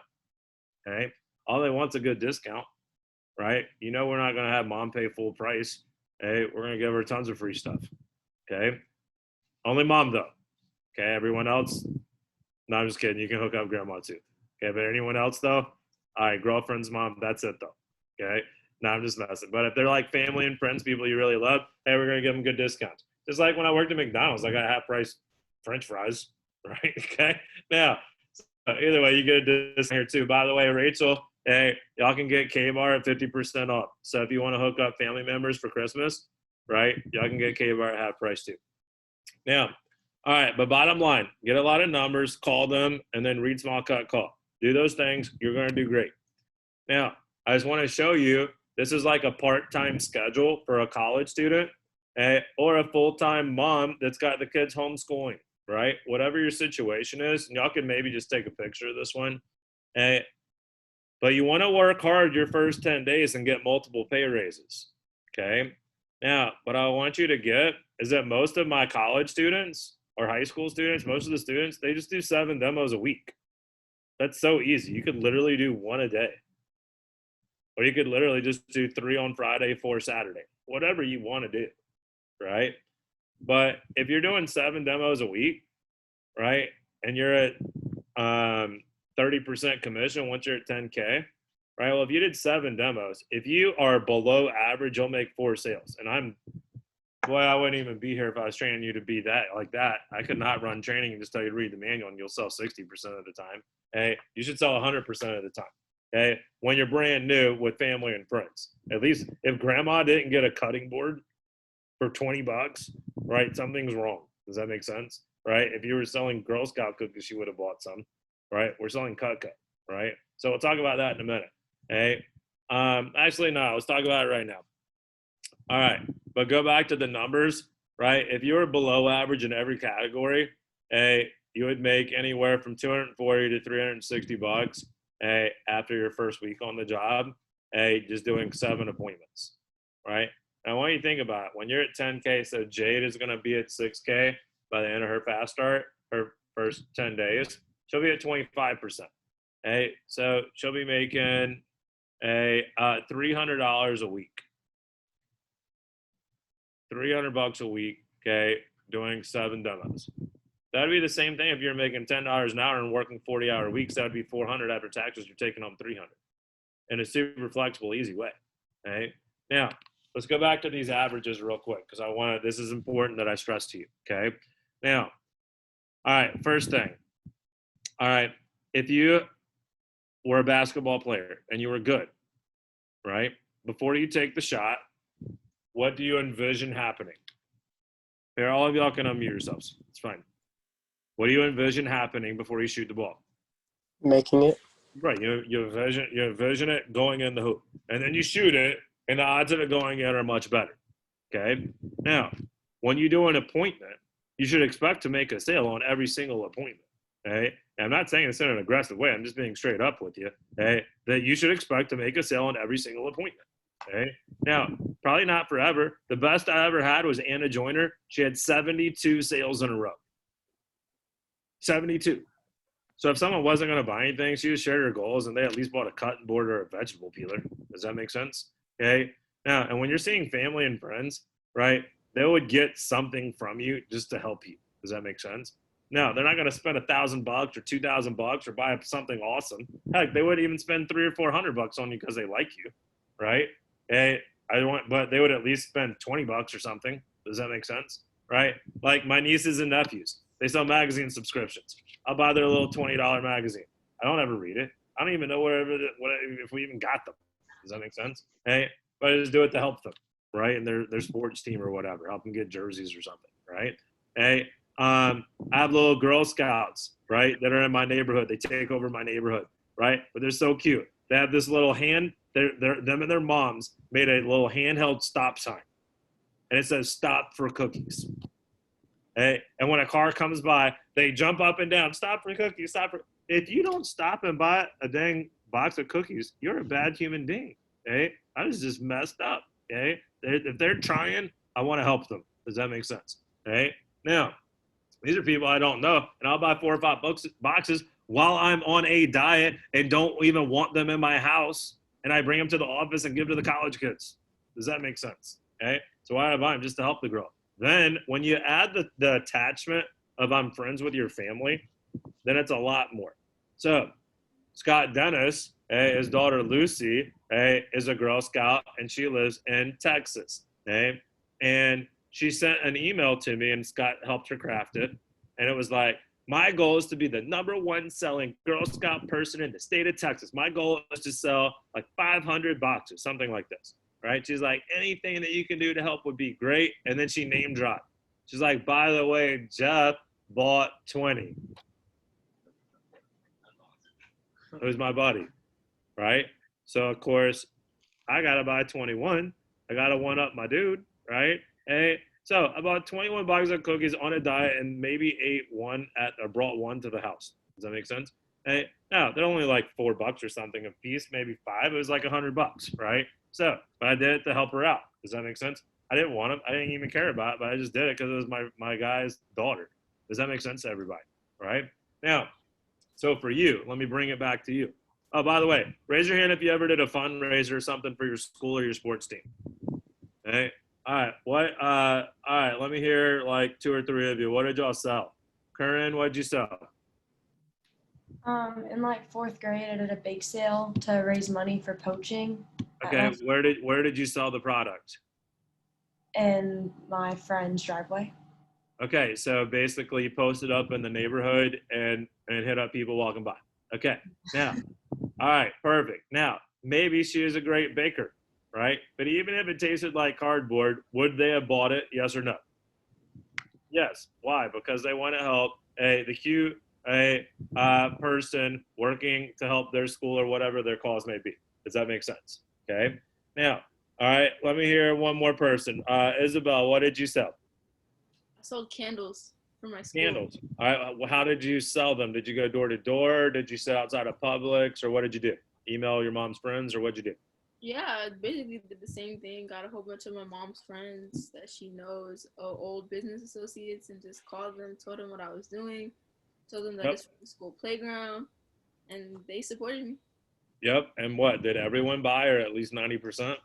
Okay. All they want's a good discount. Right? We're not going to have mom pay full price. Hey, we're going to give her tons of free stuff. Okay? Only mom, though. Okay? Everyone else? No, I'm just kidding. You can hook up grandma, too. Okay? But anyone else, though? All right, girlfriend's mom, that's it, though. Okay? No, I'm just messing. But if they're like family and friends, people you really love, hey, we're going to give them good discounts. Just like when I worked at McDonald's, I got half-price French fries. Right? Okay? Now, either way, you get a discount here, too. By the way, Rachel, hey, y'all can get K-Bar at 50% off. So if you want to hook up family members for Christmas, right, y'all can get K-Bar at half price too. Now, all right, but bottom line, get a lot of numbers, call them, and then read, small, cut, call. Do those things, you're going to do great. Now, I just want to show you, this is like a part-time schedule for a college student or a full-time mom that's got the kids homeschooling, right? Whatever your situation is, and y'all can maybe just take a picture of this one. But you want to work hard your first 10 days and get multiple pay raises, okay? Now, what I want you to get is that most of my college students or high school students, most of the students, they just do 7 demos a week. That's so easy. You could literally do 1 a day. or you could literally just do 3 on Friday, 4 Saturday, whatever you want to do, right? But if you're doing 7 demos a week, right, and you're at 30% commission once you're at 10K, right? Well, if you did 7 demos, if you are below average, you'll make 4 sales. And boy, I wouldn't even be here if I was training you to be that like that. I could not run training and just tell you to read the manual and you'll sell 60% of the time. Hey, you should sell 100% of the time. Okay, when you're brand new with family and friends. At least if grandma didn't get a cutting board for $20, right? Something's wrong. Does that make sense? Right? If you were selling Girl Scout cookies, she would have bought some. Right? We're selling Cutco, right? So we'll talk about that in a minute. Okay. Actually, no, let's talk about it right now. All right, but go back to the numbers, right? If you were below average in every category, you would make anywhere from $240 to $360 after your first week on the job, just doing 7 appointments, right? Now, when you think about it, when you're at 10K, so Jade is going to be at 6K by the end of her fast start, her first 10 days, she'll be at 25%. So she'll be making $300 a week. $300 a week, okay, doing 7 demos. That'd be the same thing if you're making $10 an hour and working 40-hour weeks. That'd be $400 after taxes. You're taking home $300 in a super flexible, easy way. Okay. Now, let's go back to these averages real quick because this is important that I stress to you. Okay. Now, all right, first thing. All right, if you were a basketball player and you were good, right? Before you take the shot, what do you envision happening? Here, all of y'all can unmute yourselves. It's fine. What do you envision happening before you shoot the ball? Making it. Right. You envision it going in the hoop. And then you shoot it, and the odds of it going in are much better. Okay? Now, when you do an appointment, you should expect to make a sale on every single appointment. Okay? And I'm not saying this in an aggressive way. I'm just being straight up with you. Okay? That you should expect to make a sale on every single appointment. Okay. Now, probably not forever. The best I ever had was Anna Joyner. She had 72 sales in a row. 72. So if someone wasn't going to buy anything, she just shared her goals and they at least bought a cutting board or a vegetable peeler. Does that make sense? Okay. Now, and when you're seeing family and friends, right, they would get something from you just to help you. Does that make sense? No, they're not going to spend $1,000 or $2,000 or buy something awesome. Heck, they would even spend $300 or $400 on you because they like you, right? But they would at least spend $20 or something. Does that make sense? Right? Like my nieces and nephews, they sell magazine subscriptions. I'll buy their little $20 magazine. I don't ever read it. I don't even know if we even got them. Does that make sense? But I just do it to help them, right? And their sports team or whatever, help them get jerseys or something, right? I have little Girl Scouts, right, that are in my neighborhood. They take over my neighborhood, right? But they're so cute. They have this little them and their moms made a little handheld stop sign. And it says, stop for cookies. And when a car comes by, they jump up and down, stop for cookies, stop for. If you don't stop and buy a dang box of cookies, you're a bad human being. I was just messed up. If they're trying, I want to help them. Does that make sense? Now, these are people I don't know, and I'll buy 4 or 5 boxes while I'm on a diet and don't even want them in my house, and I bring them to the office and give to the college kids. Does that make sense? So why do I buy them? Just to help the girl. Then when you add the attachment of I'm friends with your family, then it's a lot more. So Scott Dennis, his daughter Lucy, is a Girl Scout, and she lives in Texas. And she sent an email to me, and Scott helped her craft it. And it was like, my goal is to be the #1 selling Girl Scout person in the state of Texas. My goal is to sell like 500 boxes, something like this, right? She's like, anything that you can do to help would be great. And then she name dropped. She's like, by the way, Jeff bought 20. It was my buddy, right? So, of course, I got to buy 21. I got to one-up my dude, right? So I bought 21 boxes of cookies on a diet and maybe brought one to the house. Does that make sense? Now, they're only like $4 or something a piece, maybe 5. It was like $100, right? So, but I did it to help her out. Does that make sense? I didn't want them. I didn't even care about it, but I just did it because it was my guy's daughter. Does that make sense to everybody? Right? Now, so for you, let me bring it back to you. Oh, by the way, raise your hand if you ever did a fundraiser or something for your school or your sports team. Okay. All right. All right. Let me hear like 2 or 3 of you. What did y'all sell? Curran, what did you sell? In like 4th grade, I did a bake sale to raise money for poaching. Okay. Where did you sell the product? In my friend's driveway. Okay. So basically you posted up in the neighborhood and hit up people walking by. Okay. Now, all right. Perfect. Now, maybe she is a great baker, right? But even if it tasted like cardboard, would they have bought it? Yes or no? Yes. Why? Because they want to help the cute person working to help their school or whatever their cause may be. Does that make sense? Okay. Now, all right. Let me hear one more person. Isabel, what did you sell? I sold candles for my school. Candles. All right. Well, how did you sell them? Did you go door to door? Did you sit outside of Publix, or what did you do? Email your mom's friends, or what'd you do? Yeah, I basically did the same thing. Got a whole bunch of my mom's friends that she knows, old business associates, and just called them, told them what I was doing, told them that it's from the school playground, and they supported me. Yep. And what? Did everyone buy, or at least 90%?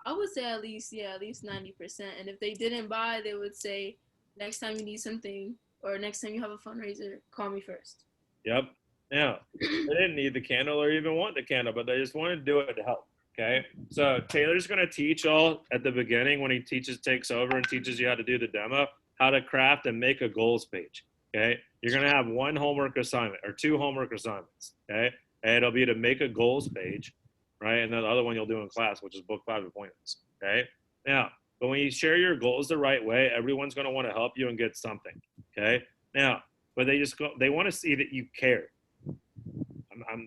I would say at least 90%. And if they didn't buy, they would say, next time you need something, or next time you have a fundraiser, call me first. Yep. Now, they didn't need the candle or even want the candle, but they just wanted to do it to help. Okay. So Taylor's going to teach y'all at the beginning when he takes over and teaches you how to do the demo, how to craft and make a goals page. Okay. You're going to have 1 homework assignment or 2 homework assignments. Okay. And it'll be to make a goals page, right? And then the other one you'll do in class, which is book 5 appointments. Okay. Now, but when you share your goals the right way, everyone's going to want to help you and get something. Okay. Now, but they want to see that you care.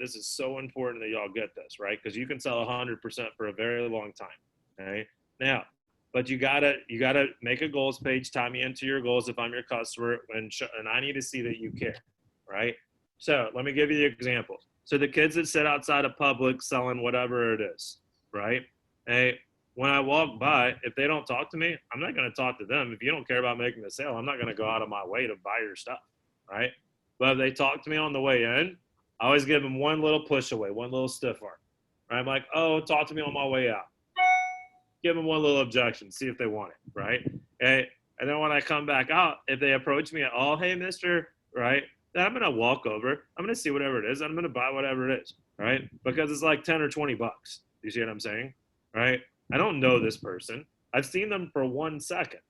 This is so important that y'all get this, right? Because you can sell 100% for a very long time. Okay. Now, but you gotta make a goals page, tie me into your goals if I'm your customer, and I need to see that you care, right? So let me give you the example. So the kids that sit outside of Publix selling whatever it is, right? Hey, when I walk by, if they don't talk to me, I'm not going to talk to them. If you don't care about making the sale, I'm not going to go out of my way to buy your stuff, right? But if they talk to me on the way in, I always give them one little push away, one little stiff arm. Right? I'm like, oh, talk to me on my way out. Give them one little objection, see if they want it, right? Okay. And then when I come back out, if they approach me at all, hey, mister, right? Then I'm going to walk over. I'm going to see whatever it is. I'm going to buy whatever it is, right? Because it's like 10 or 20 bucks. You see what I'm saying? Right? I don't know this person. I've seen them for 1 second.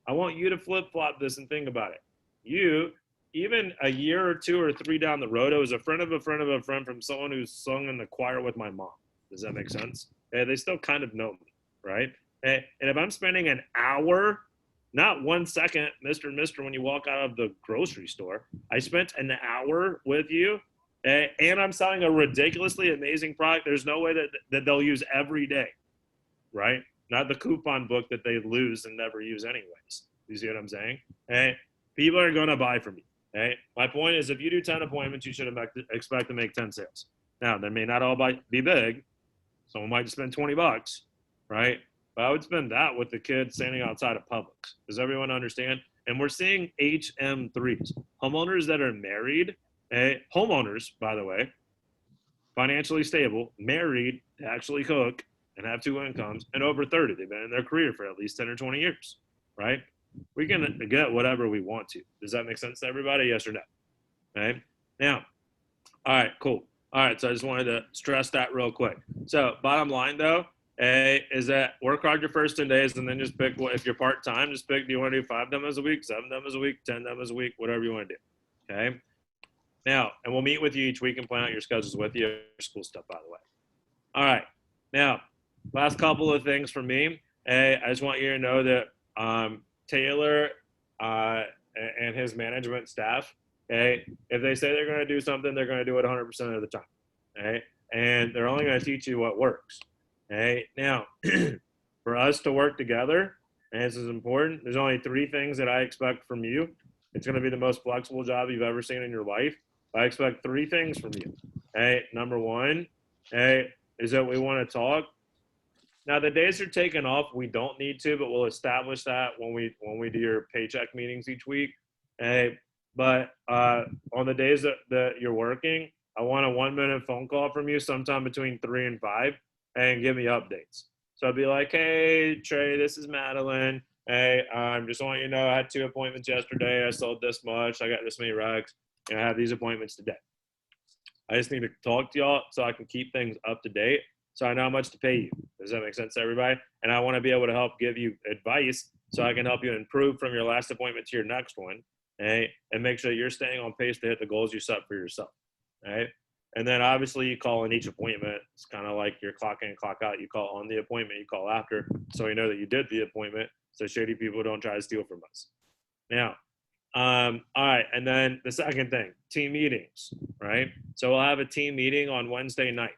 I want you to flip-flop this and think about it. You, even a year or 2 or 3 down the road, I was a friend of a friend of a friend from someone who sung in the choir with my mom. Does that make sense? They still kind of know me, right? And if I'm spending an hour, not 1 second, Mr. when you walk out of the grocery store, I spent an hour with you, and I'm selling a ridiculously amazing product. There's no way that they'll use every day, right? Not the coupon book that they lose and never use anyways. You see what I'm saying? Hey, people are going to buy from you. Okay. My point is, if you do 10 appointments, you should expect to make 10 sales. Now, they may not all be big. Someone might just spend 20 bucks, right? But I would spend that with the kid standing outside of Publix. Does everyone understand? And we're seeing HM3s, homeowners that are married, homeowners, by the way, financially stable, married, to actually cook and have 2 incomes, and over 30. They've been in their career for at least 10 or 20 years, right? We can get whatever we want to. Does that make sense to everybody? Yes or no? Okay. Now, all right, cool. All right, so I just wanted to stress that real quick. So bottom line, though, is that work hard your first 10 days and then just pick if you're part-time, just pick, do you want to do 5 demos a week, 7 demos a week, 10 demos a week, whatever you want to do, okay? Now, and we'll meet with you each week and plan out your schedules with you, your school stuff, by the way. All right, now, last couple of things from me. I just want you to know that Taylor and his management staff, okay, if they say they're going to do something, they're going to do it 100% of the time, okay? And they're only going to teach you what works, okay? Now, for us to work together, and this is important, there's only 3 things that I expect from you. It's going to be the most flexible job you've ever seen in your life. I expect 3 things from you, okay? Number 1, is that we want to talk. Now, the days you're taking off, we don't need to, but we'll establish that when we do your paycheck meetings each week. But on the days that you're working, I want a 1-minute phone call from you sometime between 3 and 5 and give me updates. So I'd be like, hey, Trey, this is Madeline. Hey, just want you to know I had 2 appointments yesterday. I sold this much. I got this many racks. And I have these appointments today. I just need to talk to y'all so I can keep things up to date so I know how much to pay you. Does that make sense to everybody? And I want to be able to help give you advice so I can help you improve from your last appointment to your next one, right? And make sure that you're staying on pace to hit the goals you set for yourself, right? And then obviously you call in each appointment. It's kind of like your clock in, clock out. You call on the appointment, you call after, so we know that you did the appointment so shady people don't try to steal from us. Now, all right, and then the second thing, team meetings, right? So we'll have a team meeting on Wednesday night.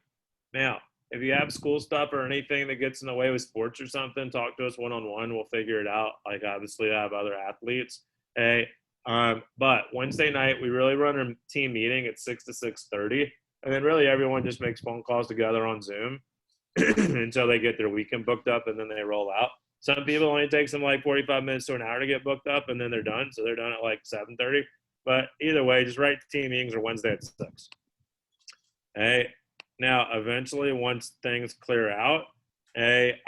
Now, if you have school stuff or anything that gets in the way with sports or something, talk to us one-on-one. We'll figure it out. Like, obviously, I have other athletes. Hey, but Wednesday night, we really run a team meeting at 6 to 6:30. And then really everyone just makes phone calls together on Zoom until they get their weekend booked up, and then they roll out. Some people only takes them like 45 minutes to an hour to get booked up, and then they're done. So they're done at like 7:30. But either way, just write team meetings or Wednesday at 6. Hey, now eventually once things clear out, hey,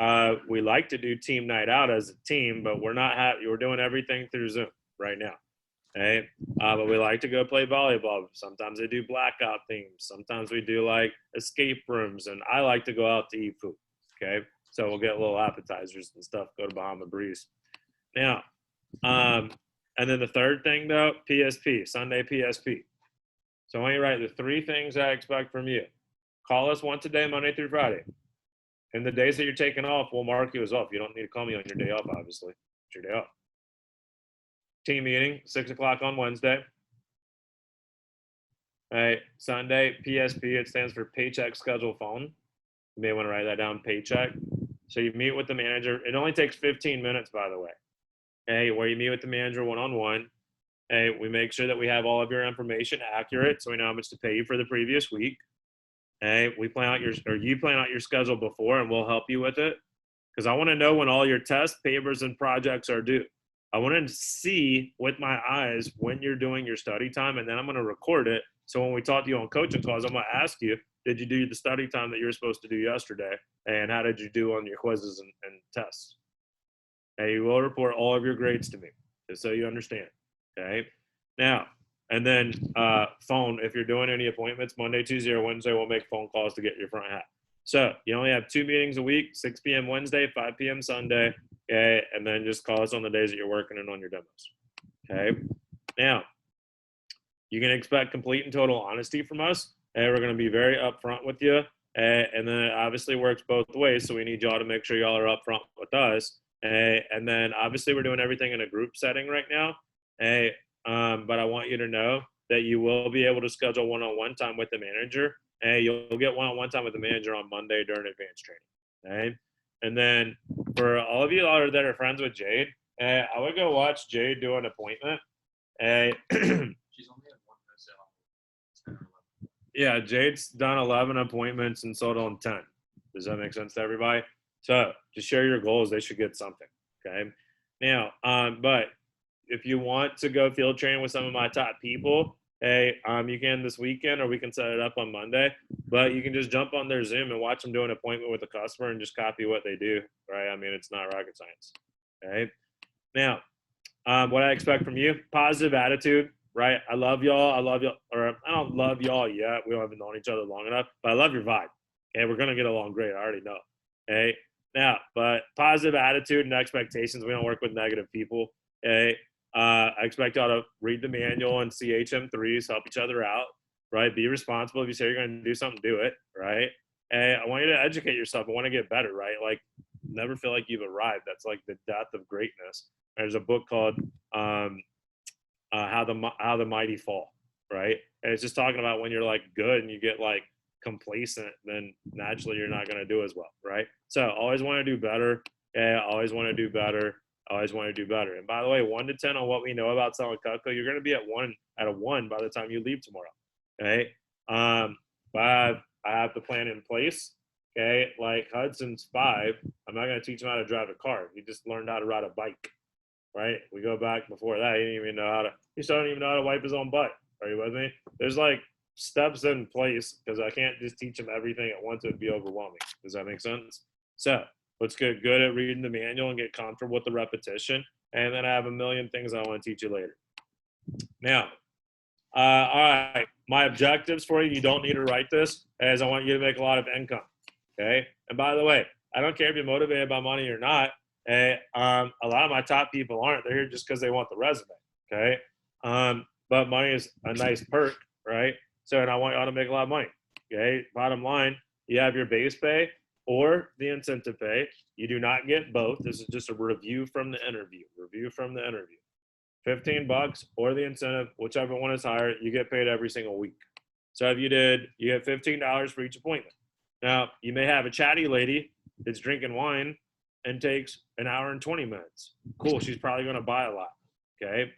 we like to do team night out as a team, but we're not we're doing everything through Zoom right now. Hey, but we like to go play volleyball. Sometimes they do blackout themes. Sometimes we do like escape rooms, and I like to go out to eat food. Okay. So we'll get little appetizers and stuff, go to Bahama Breeze. Now, and then the third thing though, PSP, Sunday PSP. So I want you to write the 3 things I expect from you. Call us once a day, Monday through Friday. And the days that you're taking off, we'll mark you as off. You don't need to call me on your day off, obviously. It's your day off. Team meeting, 6 o'clock on Wednesday. Hey, Sunday, PSP, it stands for Paycheck Schedule Phone. You may want to write that down, paycheck. So you meet with the manager. It only takes 15 minutes, by the way. Hey, where you meet with the manager one-on-one. Hey, we make sure that we have all of your information accurate so we know how much to pay you for the previous week. Hey, you plan out your schedule before, and we'll help you with it. Because I want to know when all your tests, papers, and projects are due. I want to see with my eyes when you're doing your study time, and then I'm going to record it. So when we talk to you on coaching calls, I'm going to ask you, did you do the study time that you were supposed to do yesterday? And how did you do on your quizzes and tests? And you will report all of your grades to me, just so you understand. Okay. Now, and then phone, if you're doing any appointments, Monday, Tuesday, or Wednesday, we'll make phone calls to get your front hat. So you only have 2 meetings a week, 6 p.m. Wednesday, 5 p.m. Sunday. Okay. And then just call us on the days that you're working and on your demos. Okay. Now, you can expect complete and total honesty from us. And we're going to be very upfront with you. And then it obviously works both ways. So we need y'all to make sure y'all are upfront with us. And then obviously we're doing everything in a group setting right now. But I want you to know that you will be able to schedule one-on-one time with the manager. And you'll get one-on-one time with the manager on Monday during advanced training. Okay? And then for all of you that are friends with Jade, I would go watch Jade do an appointment. She's only at 1 10 or 11. Yeah, Jade's done 11 appointments and sold on 10. Does that make sense to everybody? So just share your goals. They should get something. Okay. Now, but if you want to go field training with some of my top people, hey, you can this weekend, or we can set it up on Monday. But you can just jump on their Zoom and watch them do an appointment with a customer and just copy what they do. Right? I mean, it's not rocket science. Okay. Now, what I expect from you: positive attitude. Right? I love y'all. Or I don't love y'all yet. We haven't known each other long enough, but I love your vibe. Okay, we're gonna get along great. I already know. Okay. Now, but positive attitude and expectations. We don't work with negative people. Okay. I expect y'all to read the manual and CHM3s, help each other out. Right? Be responsible. If you say you're gonna do something, do it. Right? And I want you to educate yourself. I want to get better. Right? Like, never feel like you've arrived. That's like the death of greatness. There's a book called How the Mighty Fall, right? And it's just talking about when you're like good and you get like complacent, then naturally you're not going to do as well, right? So always want to do better. Yeah, always want to do better. Always want to do better. And by the way, 1 to 10 on what we know about selling Cutco, you're going to be at a one by the time you leave tomorrow. Okay. But I have the plan in place. Okay. Like Hudson's 5. I'm not going to teach him how to drive a car. He just learned how to ride a bike. Right? We go back before that. He still don't even know how to wipe his own butt. Are you with me? There's like steps in place because I can't just teach them everything at once. It would be overwhelming. Does that make sense? So let's get good at reading the manual and get comfortable with the repetition. And then I have a million things I want to teach you later. Now, all right, my objectives for you, you don't need to write this, is I want you to make a lot of income, okay? And by the way, I don't care if you're motivated by money or not. A lot of my top people aren't. They're here just because they want the resume, okay? But money is a nice perk, right? So, and I want y'all to make a lot of money, okay? Bottom line, you have your base pay or the incentive pay. You do not get both. This is just a review from the interview. 15 bucks or the incentive, whichever one is higher, you get paid every single week. So if you get $15 for each appointment. Now, you may have a chatty lady that's drinking wine and takes an hour and 20 minutes. Cool, she's probably gonna buy a lot, okay?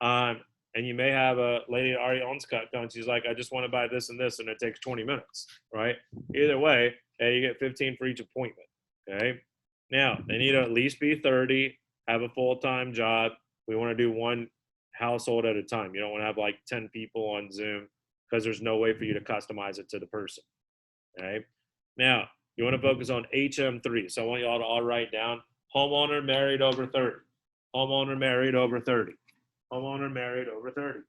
And you may have a lady that already owns Cutco and she's like, I just wanna buy this and this, and it takes 20 minutes, right? Either way, you get 15 for each appointment, okay? Now, they need to at least be 30, have a full-time job. We want to do one household at a time. You don't want to have like 10 people on Zoom because there's no way for you to customize it to the person. Okay. Now, you want to focus on HM3. So I want you all to all write down homeowner married over 30. Homeowner married over 30. Homeowner married over 30.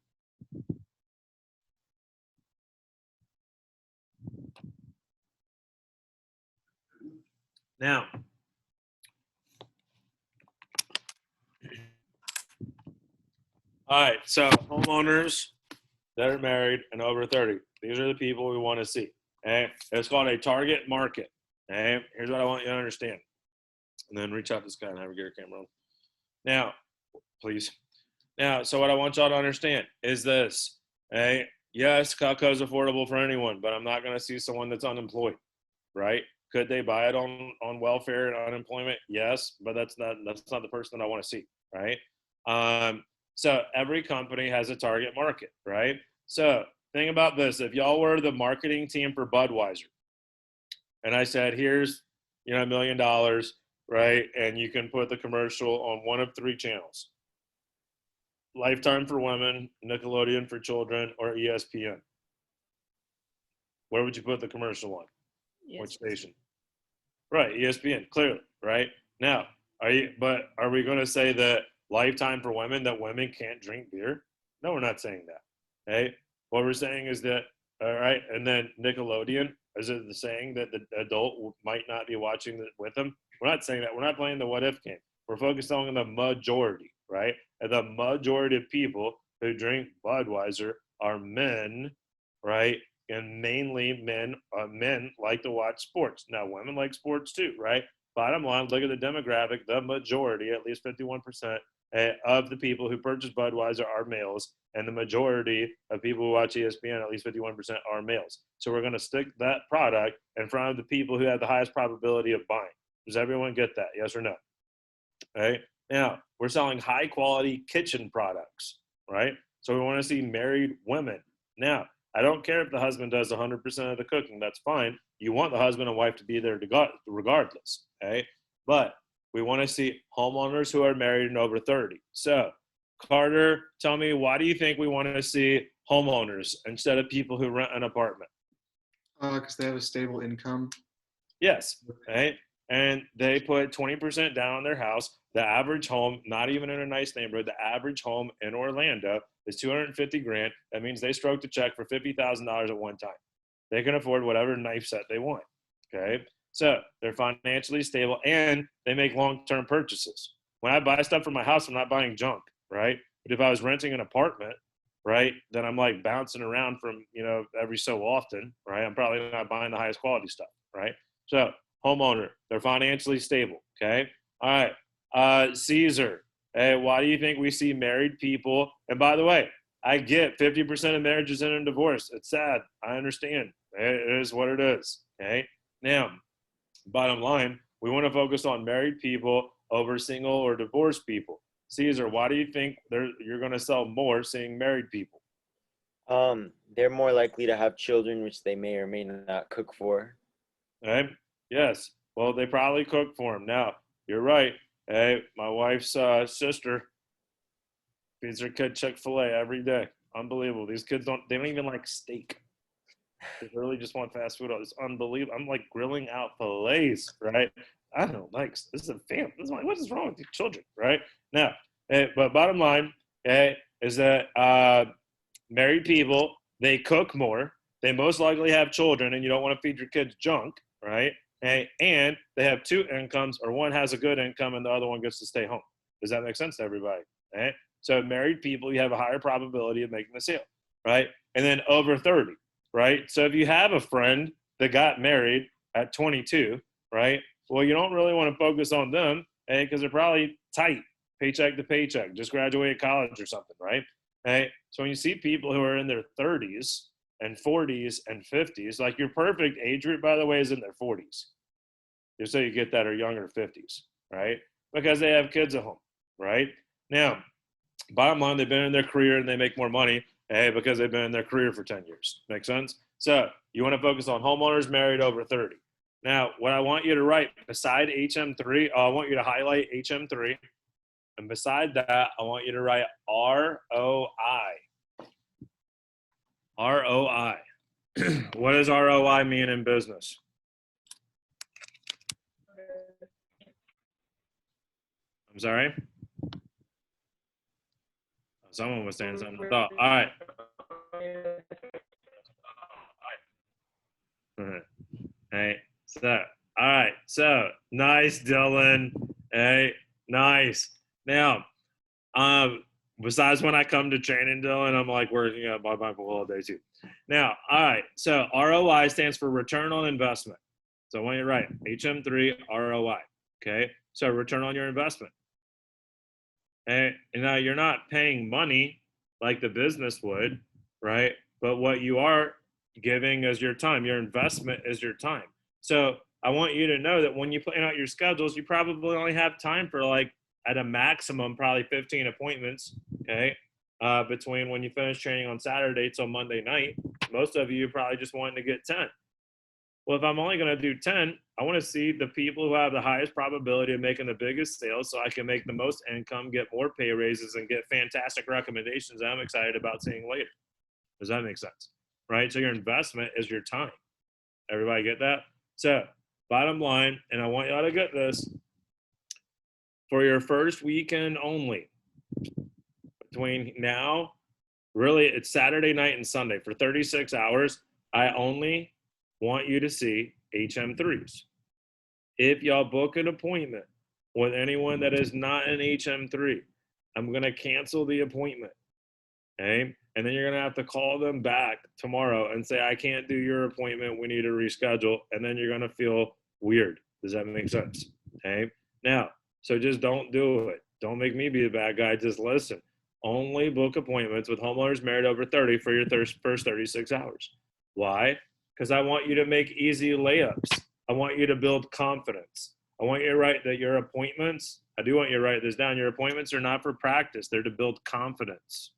Now, all right, so homeowners that are married and over 30. These are the people we want to see. Okay? It's called a target market. Okay? Here's what I want you to understand. And then reach out to this guy and have a get your camera on. Now, please. Now, so what I want y'all to understand is this. Okay? Yes, Cutco is affordable for anyone, but I'm not going to see someone that's unemployed, right? Could they buy it on welfare and unemployment? Yes, but that's not the person that I want to see, right? So every company has a target market, right? So think about this. If y'all were the marketing team for Budweiser, and I said, here's, $1 million, right? And you can put the commercial on one of 3 channels. Lifetime for women, Nickelodeon for children, or ESPN. Where would you put the commercial on? Yes. Which station? Right, ESPN, clearly, right? Now, are we going to say that Lifetime for women, that women can't drink beer? No, we're not saying that. Okay? What we're saying is that, all right, and then Nickelodeon, is it the saying that the adult might not be watching it with them? We're not saying that. We're not playing the what if game. We're focused on the majority, right? And the majority of people who drink Budweiser are men, right? And mainly men like to watch sports. Now, women like sports too, right? Bottom line, look at the demographic. The majority, at least 51%, of the people who purchase Budweiser are males, and the majority of people who watch ESPN, at least 51%, are males. So we're going to stick that product in front of the people who have the highest probability of buying. Does everyone get that? Yes or no? Right? Now, we're selling high quality kitchen products, right? So we want to see married women. Now, I don't care if the husband does 100% of the cooking. That's fine. You want the husband and wife to be there regardless, okay? But we want to see homeowners who are married and over 30. So, Carter, tell me, why do you think we want to see homeowners instead of people who rent an apartment? Because they have a stable income. Yes, right? And they put 20% down on their house. The average home, not even in a nice neighborhood, the average home in Orlando is $250,000. That means they stroked a check for $50,000 at one time. They can afford whatever knife set they want, okay? So they're financially stable and they make long-term purchases. When I buy stuff for my house, I'm not buying junk, right? But if I was renting an apartment, right, then I'm like bouncing around from, every so often, right? I'm probably not buying the highest quality stuff, right? So homeowner, they're financially stable, okay? All right, Caesar, hey, why do you think we see married people? And by the way, I get 50% of marriages end in divorce. It's sad. I understand. It is what it is, okay? Now, bottom line, we want to focus on married people over single or divorced people. Caesar, why do you think you're going to sell more seeing married people? They're more likely to have children, which they may or may not cook for. Okay. Yes. Well, they probably cook for them. Now, you're right. Hey, my wife's sister feeds her kid Chick-fil-A every day. Unbelievable. These kids they don't even like steak. They really just want fast food. It's unbelievable. I'm like grilling out fillets, right? I don't like this. Is a family. This is like, what is wrong with your children, right? Now, but bottom line, okay, is that married people, they cook more. They most likely have children, and you don't want to feed your kids junk, right? Okay, and they have two incomes, or one has a good income and the other one gets to stay home. Does that make sense to everybody? Okay? So married people, you have a higher probability of making the sale, right? And then over 30, right? So if you have a friend that got married at 22, right? Well, you don't really want to focus on them, because they're probably tight, paycheck to paycheck, just graduated college or something, right? Okay? So when you see people who are in their 30s and 40s and 50s, like your perfect age group, by the way, is in their 40s. Just so you get that, or younger 50s, right? Because they have kids at home, right? Now, bottom line, they've been in their career and they make more money, because they've been in their career for 10 years. Make sense? So you want to focus on homeowners married over 30. Now, what I want you to write beside HM3, I want you to highlight HM3. And beside that, I want you to write ROI. ROI. What does ROI mean in business? I'm sorry? Someone was saying something. All right. Hey, so, all right. So, nice, Dylan. Hey, nice. Now, besides when I come to training, Dylan, I'm like working at my Bible all day too. Now, all right. So, ROI stands for return on investment. So, I want you to write HM3 ROI. Okay. So, return on your investment. And now you're not paying money like the business would, right? But what you are giving is your time. Your investment is your time. So I want you to know that when you plan out your schedules, you probably only have time for, like, at a maximum, probably 15 appointments, okay? Between when you finish training on Saturday till Monday night. Most of you probably just wanting to get 10. Well, if I'm only going to do 10, I want to see the people who have the highest probability of making the biggest sales, so I can make the most income, get more pay raises, and get fantastic recommendations that I'm excited about seeing later. Does that make sense? Right? So your investment is your time. Everybody get that? So bottom line, and I want y'all to get this, for your first weekend only, between now, really it's Saturday night and Sunday, for 36 hours, I only want you to see HM3s. If y'all book an appointment with anyone that is not an HM3, I'm going to cancel the appointment. Okay? And then you're going to have to call them back tomorrow and say, I can't do your appointment. We need to reschedule. And then you're going to feel weird. Does that make sense? Okay? Now, so just don't do it. Don't make me be the bad guy. Just listen. Only book appointments with homeowners married over 30 for your first 36 hours. Why? Because I want you to make easy layups. I want you to build confidence. I want you to write that your appointments, I do want you to write this down, your appointments are not for practice, they're to build confidence,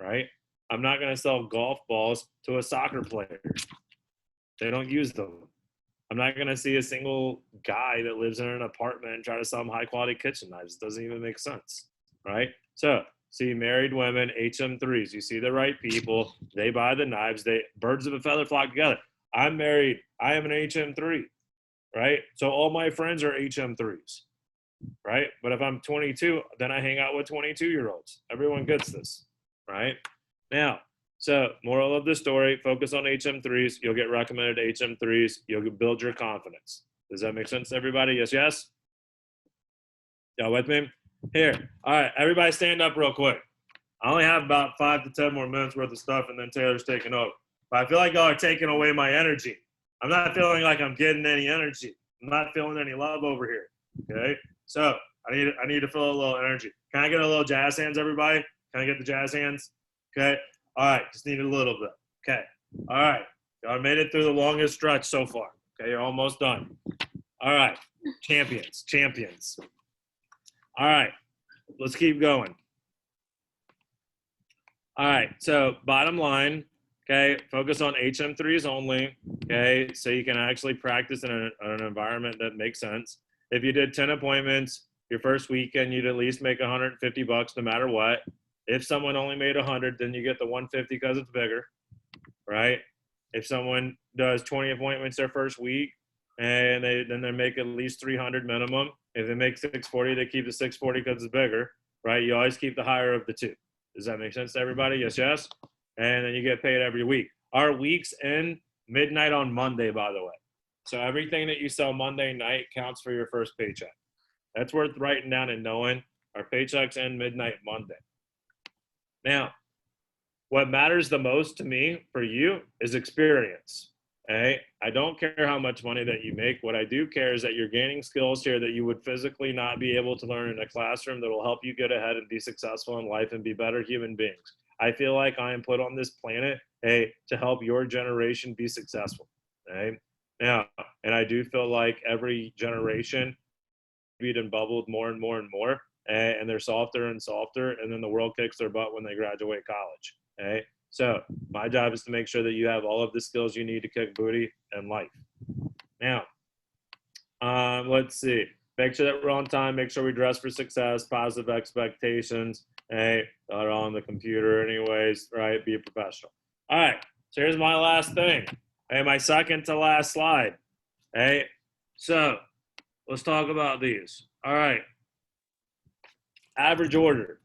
right? I'm not going to sell golf balls to a soccer player. They don't use them. I'm not going to see a single guy that lives in an apartment and try to sell them high quality kitchen knives. It doesn't even make sense, right? So, see married women, HM3s. You see the right people. They buy the knives. Birds of a feather flock together. I'm married. I am an HM3, right? So all my friends are HM3s, right? But if I'm 22, then I hang out with 22-year-olds. Everyone gets this, right? Now, so moral of the story, focus on HM3s. You'll get recommended HM3s. You'll build your confidence. Does that make sense to everybody? Yes, yes? Y'all with me? Here. All right, everybody stand up real quick. I only have about 5 to 10 more minutes worth of stuff, and then Taylor's taking over. But I feel like y'all are taking away my energy. I'm not feeling like I'm getting any energy. I'm not feeling any love over here, okay? So I need to feel a little energy. Can I get a little jazz hands, everybody? Can I get the jazz hands? Okay. All right, just need a little bit. Okay. All right. Y'all made it through the longest stretch so far. Okay, you're almost done. All right. Champions. All right, let's keep going. All right, so bottom line, okay, focus on HM3s only, okay, so you can actually practice in an environment that makes sense. If you did 10 appointments, your first weekend, you'd at least make $150 no matter what. If someone only made 100, then you get the 150 because it's bigger, right? if someone does 20 appointments their first week, and they make at least 300 minimum. If they make 640, they keep the 640 because it's bigger, right? You always keep the higher of the two. Does that make sense to everybody? Yes, yes. And then you get paid every week. Our weeks end midnight on Monday, by the way. So everything that you sell Monday night counts for your first paycheck. That's worth writing down and knowing. Our paychecks end midnight Monday. Now, what matters the most to me for you is experience. Okay? I don't care how much money that you make. What I do care is that you're gaining skills here that you would physically not be able to learn in a classroom that will help you get ahead and be successful in life and be better human beings. I feel like I am put on this planet, to help your generation be successful. Okay? Now, and I do feel like every generation beat and bubbled more and more and more, and they're softer and softer, and then the world kicks their butt when they graduate college. Okay? So my job is to make sure that you have all of the skills you need to kick booty in life. Now, let's see. Make sure that we're on time. Make sure we dress for success, positive expectations. Hey, are on the computer anyways, right? Be a professional. All right, so here's my last thing. Hey, my second to last slide. Hey, so let's talk about these. All right. Average order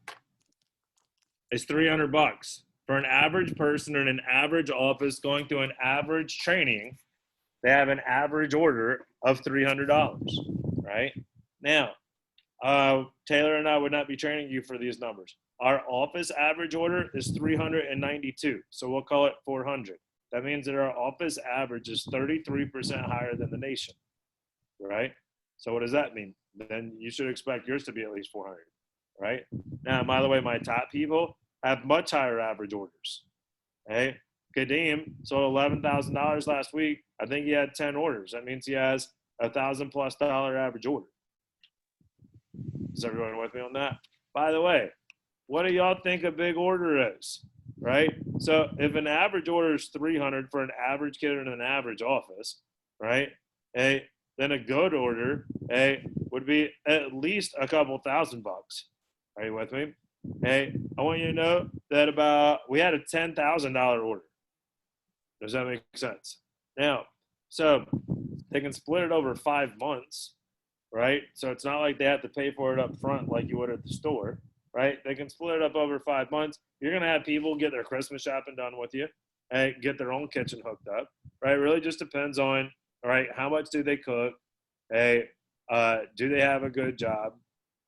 is $300. For an average person in an average office going through an average training, they have an average order of $300, right? Now, Taylor and I would not be training you for these numbers. Our office average order is 392, so we'll call it 400. That means that our office average is 33% higher than the nation, right? So what does that mean? Then you should expect yours to be at least 400, right? Now, by the way, my top people have much higher average orders. Hey, Kadeem sold $11,000 last week. I think he had 10 orders. That means he has $1,000+ average order. Is everyone with me on that? By the way, what do y'all think a big order is? Right? So if an average order is 300 for an average kid in an average office, right? Hey, then a good order, would be at least a couple $1,000. Are you with me? Hey, I want you to know that we had a $10,000 order. Does that make sense? Now, so they can split it over 5 months, right? So it's not like they have to pay for it up front like you would at the store, right? They can split it up over 5 months. You're going to have people get their Christmas shopping done with you and get their own kitchen hooked up, right? It really just depends on, all right, how much do they cook? Hey, do they have a good job,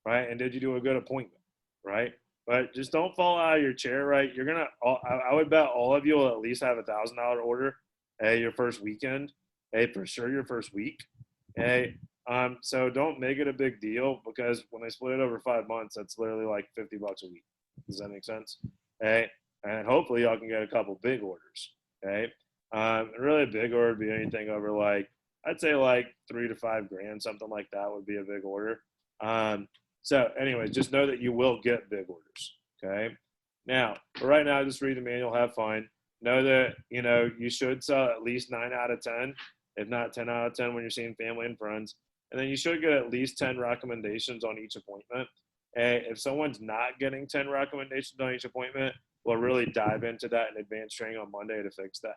right? And did you do a good appointment, right? But just don't fall out of your chair, right? You're going to, I would bet all of you will at least have $1,000 order, your first weekend, for sure your first week, so don't make it a big deal because when they split it over 5 months, that's literally like $50 a week. Does that make sense? And hopefully y'all can get a couple big orders, really a big order would be anything over like, I'd say like $3 to $5 grand, something like that would be a big order. So anyways, just know that you will get big orders, okay? Now, for right now, just read the manual, have fun. Know that, you should sell at least 9 out of 10, if not 10 out of 10 when you're seeing family and friends. And then you should get at least 10 recommendations on each appointment. And if someone's not getting 10 recommendations on each appointment, we'll really dive into that in advanced training on Monday to fix that.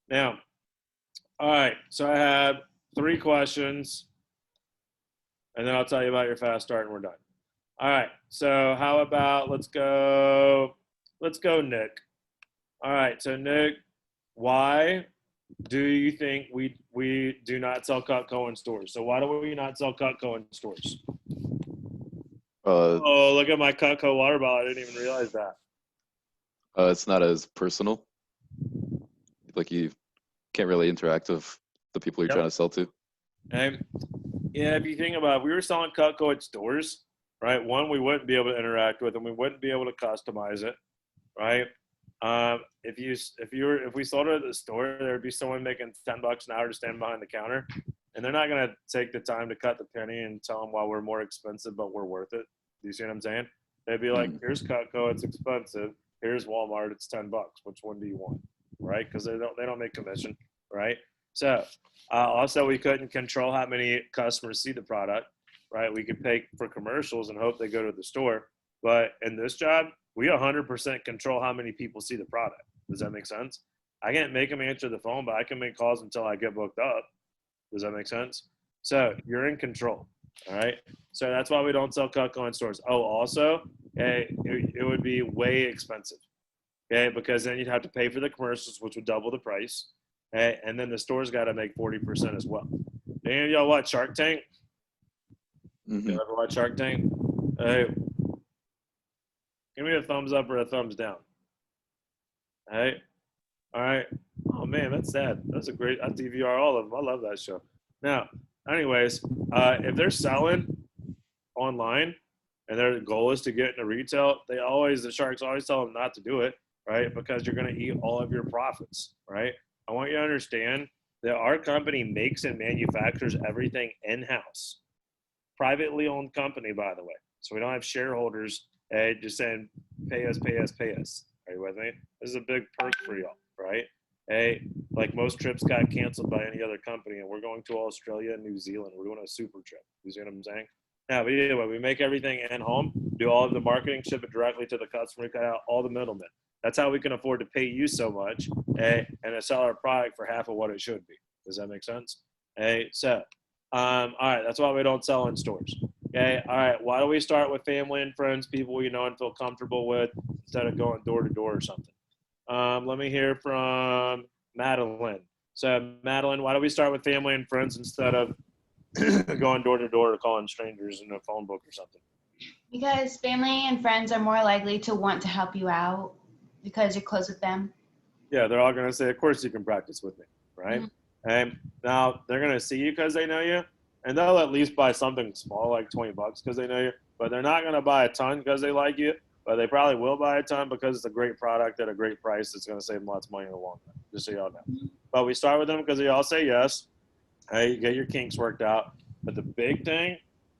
Now, all right, so I have 3 questions, and then I'll tell you about your fast start and we're done. All right, so how about let's go Nick. All right, so Nick, why do you think we do not sell Cutco in stores? So why do we not sell Cutco in stores? Oh, look at my Cutco water bottle. I didn't even realize that. It's not as personal. Like you can't really interact with the people you're trying to sell to. Yeah, if you think about it, if we were selling Cutco at stores, right? One, we wouldn't be able to interact with them. We wouldn't be able to customize it, right? If we sold it at the store, there'd be someone making $10 an hour to stand behind the counter, and they're not gonna take the time to cut the penny and tell them why we're more expensive, but we're worth it. Do you see what I'm saying? They'd be like, "Here's Cutco, it's expensive. Here's Walmart, it's $10. Which one do you want?" Right? Because they don't make commission, right? So also we couldn't control how many customers see the product, right? We could pay for commercials and hope they go to the store, but in this job, we 100% control how many people see the product. Does that make sense? I can't make them answer the phone, but I can make calls until I get booked up. Does that make sense? So you're in control. All right. So that's why we don't sell Cutco in stores. Oh, also, it would be way expensive. Okay, because then you'd have to pay for the commercials, which would double the price. Okay, and then the store's got to make 40% as well. Any of y'all watch Shark Tank? Mm-hmm. You ever watch Shark Tank? Hey, give me a thumbs up or a thumbs down. Hey, all right. Oh man, that's sad. That's a great. I DVR all of them. I love that show. Now, anyways, if they're selling online and their goal is to get into retail, the sharks always tell them not to do it, right? Because you're going to eat all of your profits, right? I want you to understand that our company makes and manufactures everything in-house. Privately owned company, by the way. So we don't have shareholders just saying, pay us, pay us, pay us. Are you with me? This is a big perk for y'all, right? Hey, like most trips got canceled by any other company, and we're going to Australia and New Zealand. We're doing a super trip. You see what I'm saying? Now, but anyway, we make everything at home, do all of the marketing, ship it directly to the customer, cut out all the middlemen. That's how we can afford to pay you so much, and to sell our product for half of what it should be. Does that make sense? Hey, so, all right, that's why we don't sell in stores. Okay, all right, why don't we start with family and friends, people you know and feel comfortable with, instead of going door to door or something? Let me hear from Madeline. So, Madeline, why don't we start with family and friends instead of going door to door or calling strangers in a phone book or something? Because family and friends are more likely to want to help you out because you're close with them. Yeah, they're all going to say, of course you can practice with me, right? Mm-hmm. And now they're going to see you because they know you, and they'll at least buy something small like $20 because they know you, but they're not going to buy a ton because they like you, but they probably will buy a ton because it's a great product at a great price. It's going to save them lots of money in the long run, just so y'all know. But we start with them because they all say yes. Hey, you get your kinks worked out. But the big thing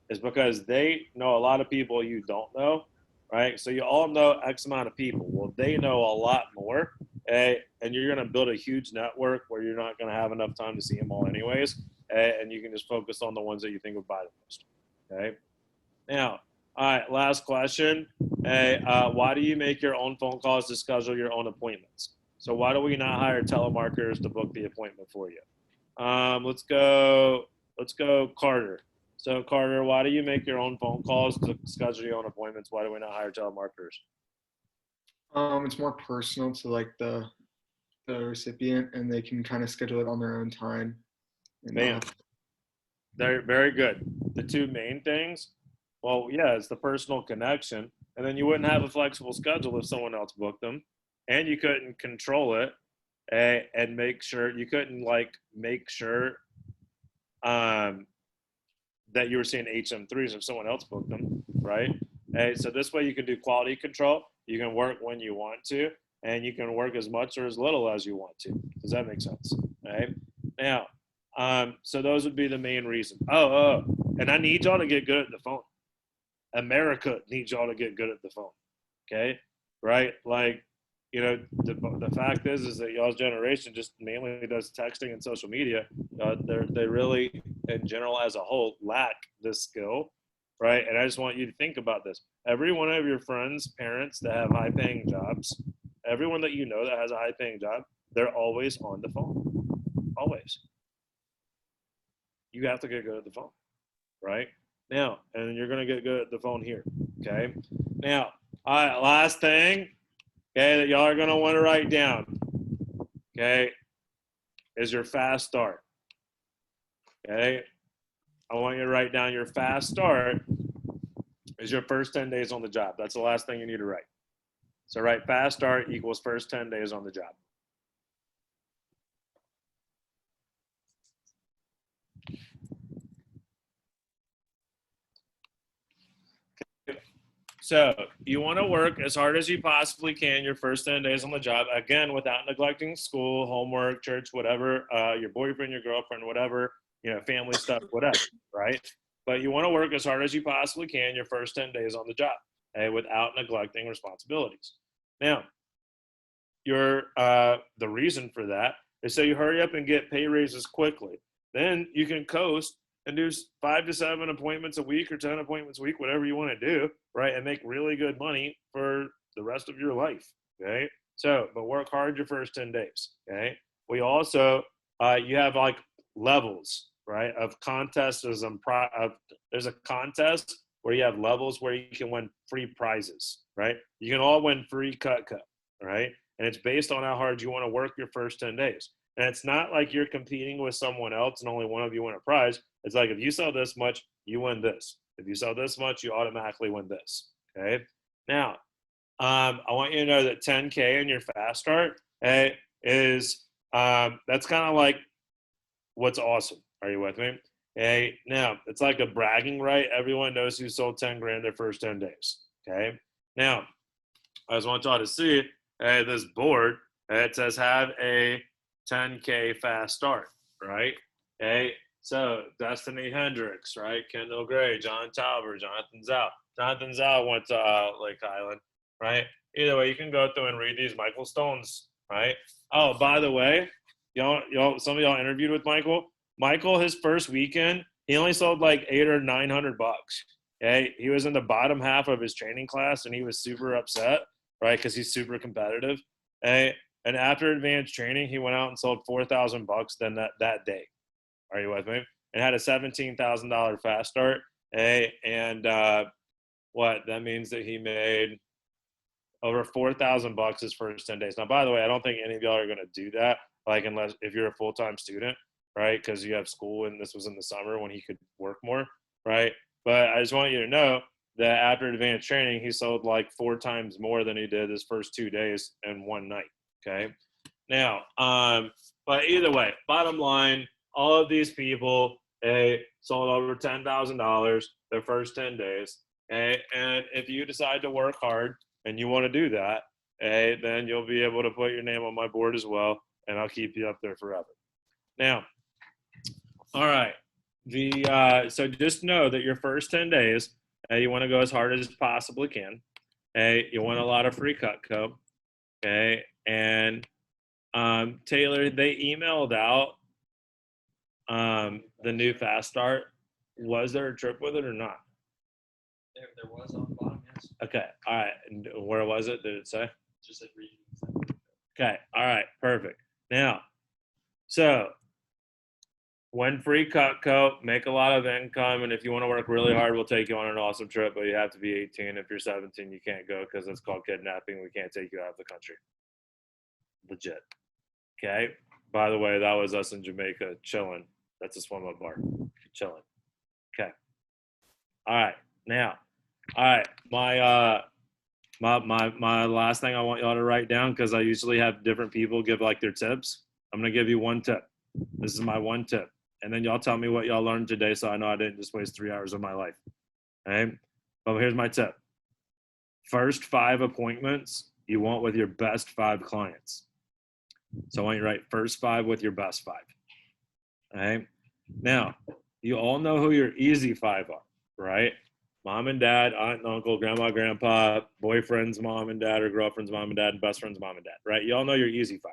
is because they know a lot of people you don't know, right? So you all know X amount of people. Well, they know a lot more, and you're going to build a huge network where you're not going to have enough time to see them all anyways, and you can just focus on the ones that you think would buy the most, okay? Now, all right, last question. Hey, why do you make your own phone calls to schedule your own appointments? So why do we not hire telemarketers to book the appointment for you? Let's go Carter. So Carter, why do you make your own phone calls to schedule your own appointments? Why do we not hire telemarketers? It's more personal to like the recipient, and they can kind of schedule it on their own time. Man, they're very good. The two main things, well, yeah, it's the personal connection, and then you wouldn't have a flexible schedule if someone else booked them, and you couldn't control it. And make sure you couldn't make sure that you were seeing HM3s if someone else booked them, right? So this way you can do quality control. You can work when you want to, and you can work as much or as little as you want to. Does that make sense? Right? Now, so those would be the main reasons. And I need y'all to get good at the phone. America needs y'all to get good at the phone. Okay, right? Like, you know, the fact is that y'all's generation just mainly does texting and social media. They really, in general, as a whole, lack this skill, right? And I just want you to think about this. Every one of your friends' parents that have high-paying jobs, everyone that you know that has a high-paying job, they're always on the phone. Always. You have to get good at the phone, right? Now, and you're going to get good at the phone here, okay? Now, all right, last thing, okay, that y'all are going to want to write down, okay, is your fast start, okay? I want you to write down your fast start is your first 10 days on the job. That's the last thing you need to write. So write fast start equals first 10 days on the job. So you want to work as hard as you possibly can your first 10 days on the job, again, without neglecting school, homework, church, whatever, your boyfriend, your girlfriend, whatever, you know, family stuff, whatever, right? But you want to work as hard as you possibly can your first 10 days on the job, okay, without neglecting responsibilities. Now, the reason for that is so you hurry up and get pay raises quickly. Then you can coast and do 5 to 7 appointments a week or 10 appointments a week, whatever you want to do, right? And make really good money for the rest of your life, okay? So, but work hard your first 10 days. Okay. We also, you have like levels, right? Of contests. There's a contest where you have levels where you can win free prizes, right? You can all win free Cutco, right? And it's based on how hard you want to work your first 10 days. And it's not like you're competing with someone else and only one of you win a prize. It's like if you sell this much, you win this. If you sell this much, you automatically win this. Okay. Now, I want you to know that 10K in your fast start is that's kind of like what's awesome. Are you with me? Okay. Now it's like a bragging right. Everyone knows who sold 10 grand their first 10 days. Okay. Now, I just want y'all to see this board. It says have a 10K fast start, right? Okay. So Destiny Hendricks, right? Kendall Gray, John Talbot, Jonathan Zhao. Jonathan Zhao went to Lake Island, right? Either way, you can go through and read these. Michael Stone's, right? Oh, by the way, y'all, some of y'all interviewed with Michael. Michael, his first weekend, he only sold like $800 or $900. Okay, he was in the bottom half of his training class, and he was super upset, right? Because he's super competitive. Okay? And after advanced training, he went out and sold $4,000 then that day. Are you with me? And had a $17,000 fast start. Okay? And what that means that he made over $4,000 his first 10 days. Now, by the way, I don't think any of y'all are going to do that, like unless if you're a full-time student, right? Because you have school, and this was in the summer when he could work more, right? But I just want you to know that after advanced training, he sold like 4 times more than he did his first 2 days in one night. Okay. Now, but either way, bottom line, all of these people sold over $10,000 their first 10 days. And if you decide to work hard and you want to do that, then you'll be able to put your name on my board as well, and I'll keep you up there forever. Now, all right. So just know that your first 10 days, you want to go as hard as you possibly can. You want a lot of free Cutco. Okay. And Taylor, they emailed out the new fast start. Was there a trip with it or not? There was on the bottom, yes. Okay. All right. And where was it? Did it say? Just said region. Okay. All right. Perfect. Now, so win free Cutco, make a lot of income, and if you want to work really hard, we'll take you on an awesome trip, but you have to be 18. If you're 17, you can't go because it's called kidnapping. We can't take you out of the country. Legit. Okay. By the way, that was us in Jamaica chilling. That's a swim up bar. Chilling. Okay. All right. Now, all right. My last thing I want y'all to write down, because I usually have different people give like their tips. I'm gonna give you one tip. This is my one tip, and then y'all tell me what y'all learned today, so I know I didn't just waste 3 hours of my life. Okay. But here's my tip. First 5 appointments you want with your best 5 clients. So I want you to write first 5 with your best 5. Okay. Now, you all know who your easy 5 are, right? Mom and dad, aunt and uncle, grandma, grandpa, boyfriend's mom and dad, or girlfriend's mom and dad, and best friend's mom and dad, right? You all know your easy 5,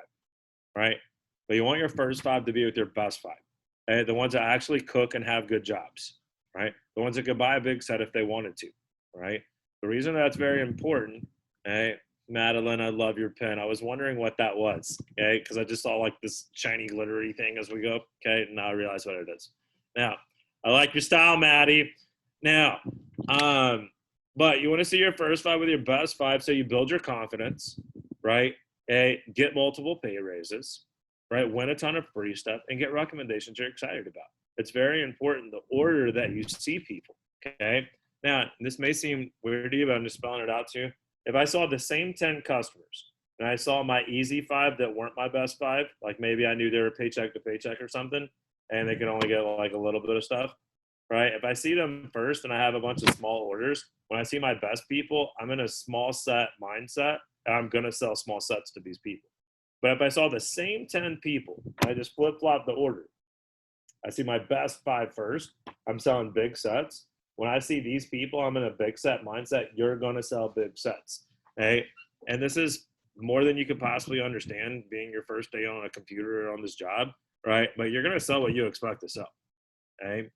right? But you want your first 5 to be with your best 5. Okay? The ones that actually cook and have good jobs, right? The ones that could buy a big set if they wanted to, right? The reason that's very important, okay? Madeline, I love your pen. I was wondering what that was, okay? Because I just saw like this shiny glittery thing as we go, okay? And now I realize what it is. Now, I like your style, Maddie. Now, but you want to see your first 5 with your best 5, so you build your confidence, right? Get multiple pay raises, right? Win a ton of free stuff, and get recommendations you're excited about. It's very important, the order that you see people, okay? Now, this may seem weird to you, but I'm just spelling it out to you. If I saw the same 10 customers, and I saw my easy 5 that weren't my best 5, like maybe I knew they were paycheck to paycheck or something, and they could only get like a little bit of stuff, right? If I see them first and I have a bunch of small orders, when I see my best people, I'm in a small set mindset, and I'm going to sell small sets to these people. But if I saw the same 10 people, I just flip-flop the order. I see my best 5 first, I'm selling big sets. When I see these people, I'm in a big set mindset. You're going to sell big sets, okay? And this is more than you could possibly understand being your first day on a computer or on this job, right? But you're going to sell what you expect to sell, okay?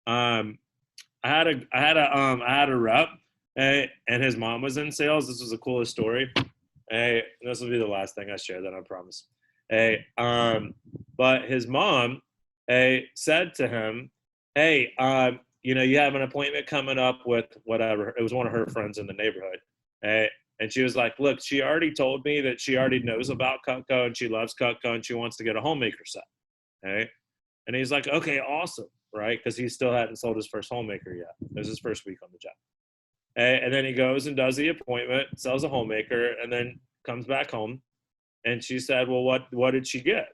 I had a rep, and his mom was in sales. This was the coolest story. Hey, this will be the last thing I share, then I promise. Hey, but his mom, said to him, hey, you have an appointment coming up with whatever. It was one of her friends in the neighborhood. Hey, and she was like, look, she already told me that she already knows about Cutco and she loves Cutco and she wants to get a homemaker set. Hey, and he's like, okay, awesome, right? Because he still hadn't sold his first homemaker yet. It was his first week on the job. And then he goes and does the appointment, sells a homemaker, and then comes back home. And she said, well, what did she get?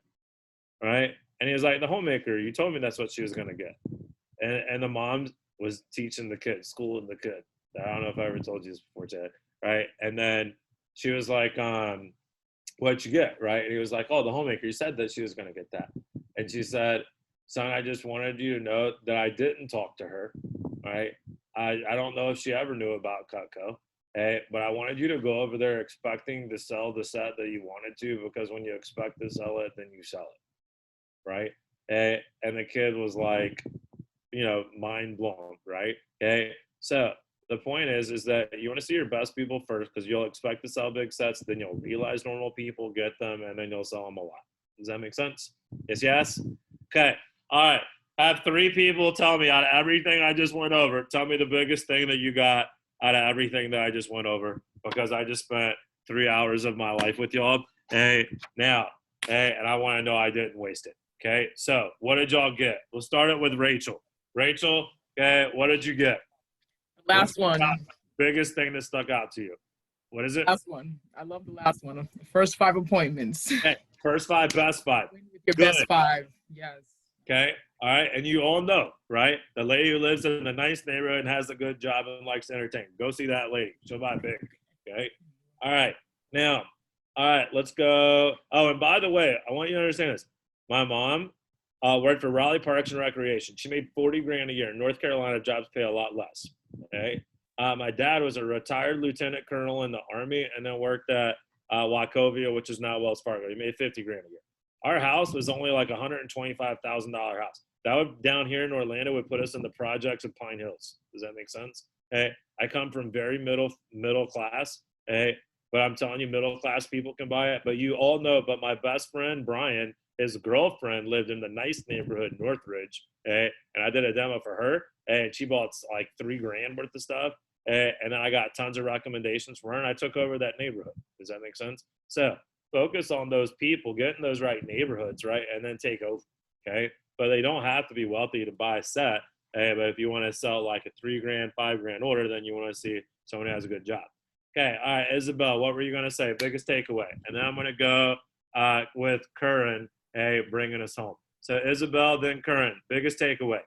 Right? And he was like, the homemaker. You told me that's what she was going to get. And the mom was teaching the kid, schooling the kid. I don't know if I ever told you this before, Chad. Right? And then she was like, what'd you get? Right? And he was like, oh, the homemaker. You said that she was going to get that. And she said, son, I just wanted you to know that I didn't talk to her. Right? I don't know if she ever knew about Cutco. But I wanted you to go over there expecting to sell the set that you wanted to, because when you expect to sell it, then you sell it, right? And the kid was like, mind blown, right? So the point is that you want to see your best people first, because you'll expect to sell big sets, then you'll realize normal people get them, and then you'll sell them a lot. Does that make sense? Yes? Okay. All right. I have 3 people tell me out of everything I just went over, tell me the biggest thing that you got out of everything that I just went over, because I just spent 3 hours of my life with y'all. And I want to know I didn't waste it. Okay, so what did y'all get? We'll start it with Rachel. Rachel, what did you get? Last one. Biggest thing that stuck out to you. What is it? Last one. I love the last one. The first 5 appointments. First 5, best 5. Your best 5. Yes. Okay. All right. And you all know, right? The lady who lives in a nice neighborhood and has a good job and likes to entertain. Go see that lady. She'll buy big. Okay. All right. Now, all right, let's go. Oh, and by the way, I want you to understand this. My mom worked for Raleigh Parks and Recreation. She made $40,000 a year. In North Carolina, jobs pay a lot less. Okay. My dad was a retired lieutenant colonel in the Army and then worked at Wachovia, which is now Wells Fargo. He made $50,000 a year. Our house was only like $125,000 house. That would, down here in Orlando, would put us in the projects of Pine Hills. Does that make sense? I come from very middle class. But I'm telling you, middle class people can buy it. But you all know, but my best friend, Brian, his girlfriend lived in the nice neighborhood, Northridge. And I did a demo for her, and she bought like $3,000 worth of stuff. And then I got tons of recommendations for her, and I took over that neighborhood. Does that make sense? So focus on those people, get in those right neighborhoods, right? And then take over, okay? But they don't have to be wealthy to buy a set. But if you want to sell like a $3,000, $5,000 order, then you want to see someone who has a good job. Okay, all right, Isabel, what were you going to say? Biggest takeaway. And then I'm going to go with Curran, bringing us home. So Isabel, then Curran, biggest takeaway.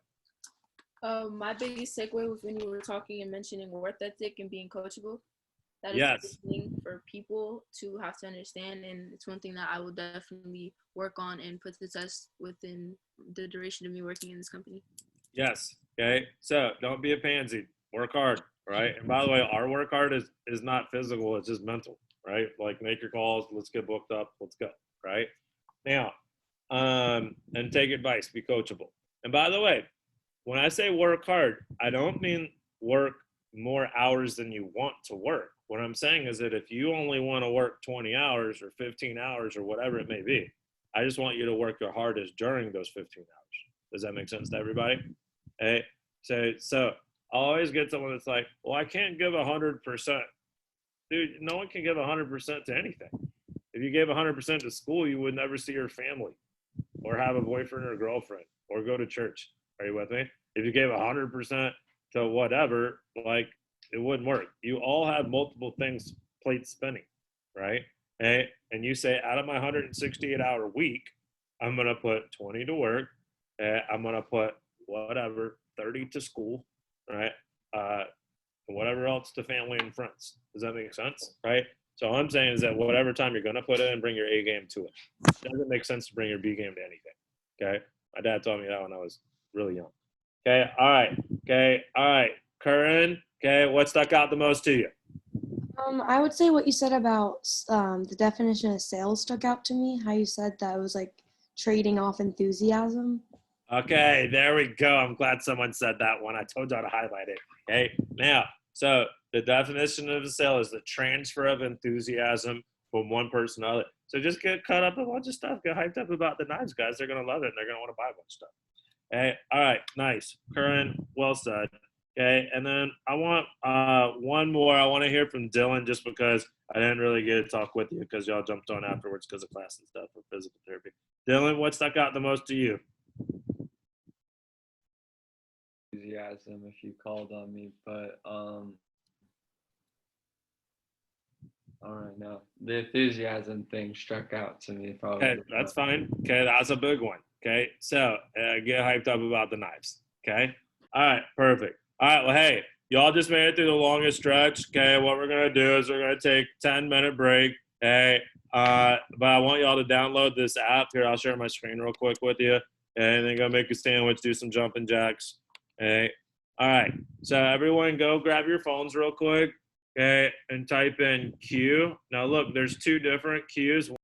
My biggest takeaway was when you were talking and mentioning work ethic and being coachable. That is yes. a big thing for people to have to understand, and it's one thing that I will definitely work on and put to the test within the duration of me working in this company. Yes. Okay. So don't be a pansy. Work hard. Right. And by the way, our work hard is not physical. It's just mental. Right. Like make your calls. Let's get booked up. Let's go. Right. Now, and take advice. Be coachable. And by the way, when I say work hard, I don't mean work more hours than you want to work. What I'm saying is that if you only want to work 20 hours or 15 hours or whatever it may be, I just want you to work your hardest during those 15 hours. Does that make sense to everybody? So I'll always get someone that's like, well, I can't give 100%. Dude, no one can give 100% to anything. If you gave 100% to school, you would never see your family or have a boyfriend or girlfriend or go to church. Are you with me? If you gave 100% to whatever, like, it wouldn't work. You all have multiple things, plates spinning, right? And you say, out of my 168-hour week, I'm going to put 20 to work. I'm going to put whatever, 30 to school, right? Whatever else to family and friends. Does that make sense, right? So all I'm saying is that whatever time you're going to put in, bring your A game to it. It doesn't make sense to bring your B game to anything, okay? My dad taught me that when I was really young. Okay, all right. Okay, all right. Curran, okay, what stuck out the most to you? I would say what you said about the definition of sales stuck out to me. How you said that it was like trading off enthusiasm. Okay, there we go. I'm glad someone said that one. I told y'all to highlight it. Okay, now, so the definition of a sale is the transfer of enthusiasm from one person to other. So just get caught up a bunch of stuff. Get hyped up about the knives, guys. They're gonna love it. And they're gonna want to buy a bunch of stuff. Okay. All right. Nice. Current. Well said. Okay. And then I want one more. I want to hear from Dylan just because I didn't really get to talk with you because y'all jumped on afterwards because of class and stuff for physical therapy. Dylan, what stuck out the most to you? Enthusiasm, if you called on me, but all right, no, the enthusiasm thing struck out to me probably. Okay, that's fine. Okay, that's a big one. Okay, so get hyped up about the knives. Okay, all right, perfect. All right, well, hey, y'all just made it through the longest stretch. Okay, what we're gonna do is we're gonna take 10-minute break. Okay, but I want y'all to download this app here. I'll share my screen real quick with you, and then go make a sandwich, do some jumping jacks. Okay, all right. So everyone, go grab your phones real quick. Okay, and type in Q. Now look, there's two different Qs.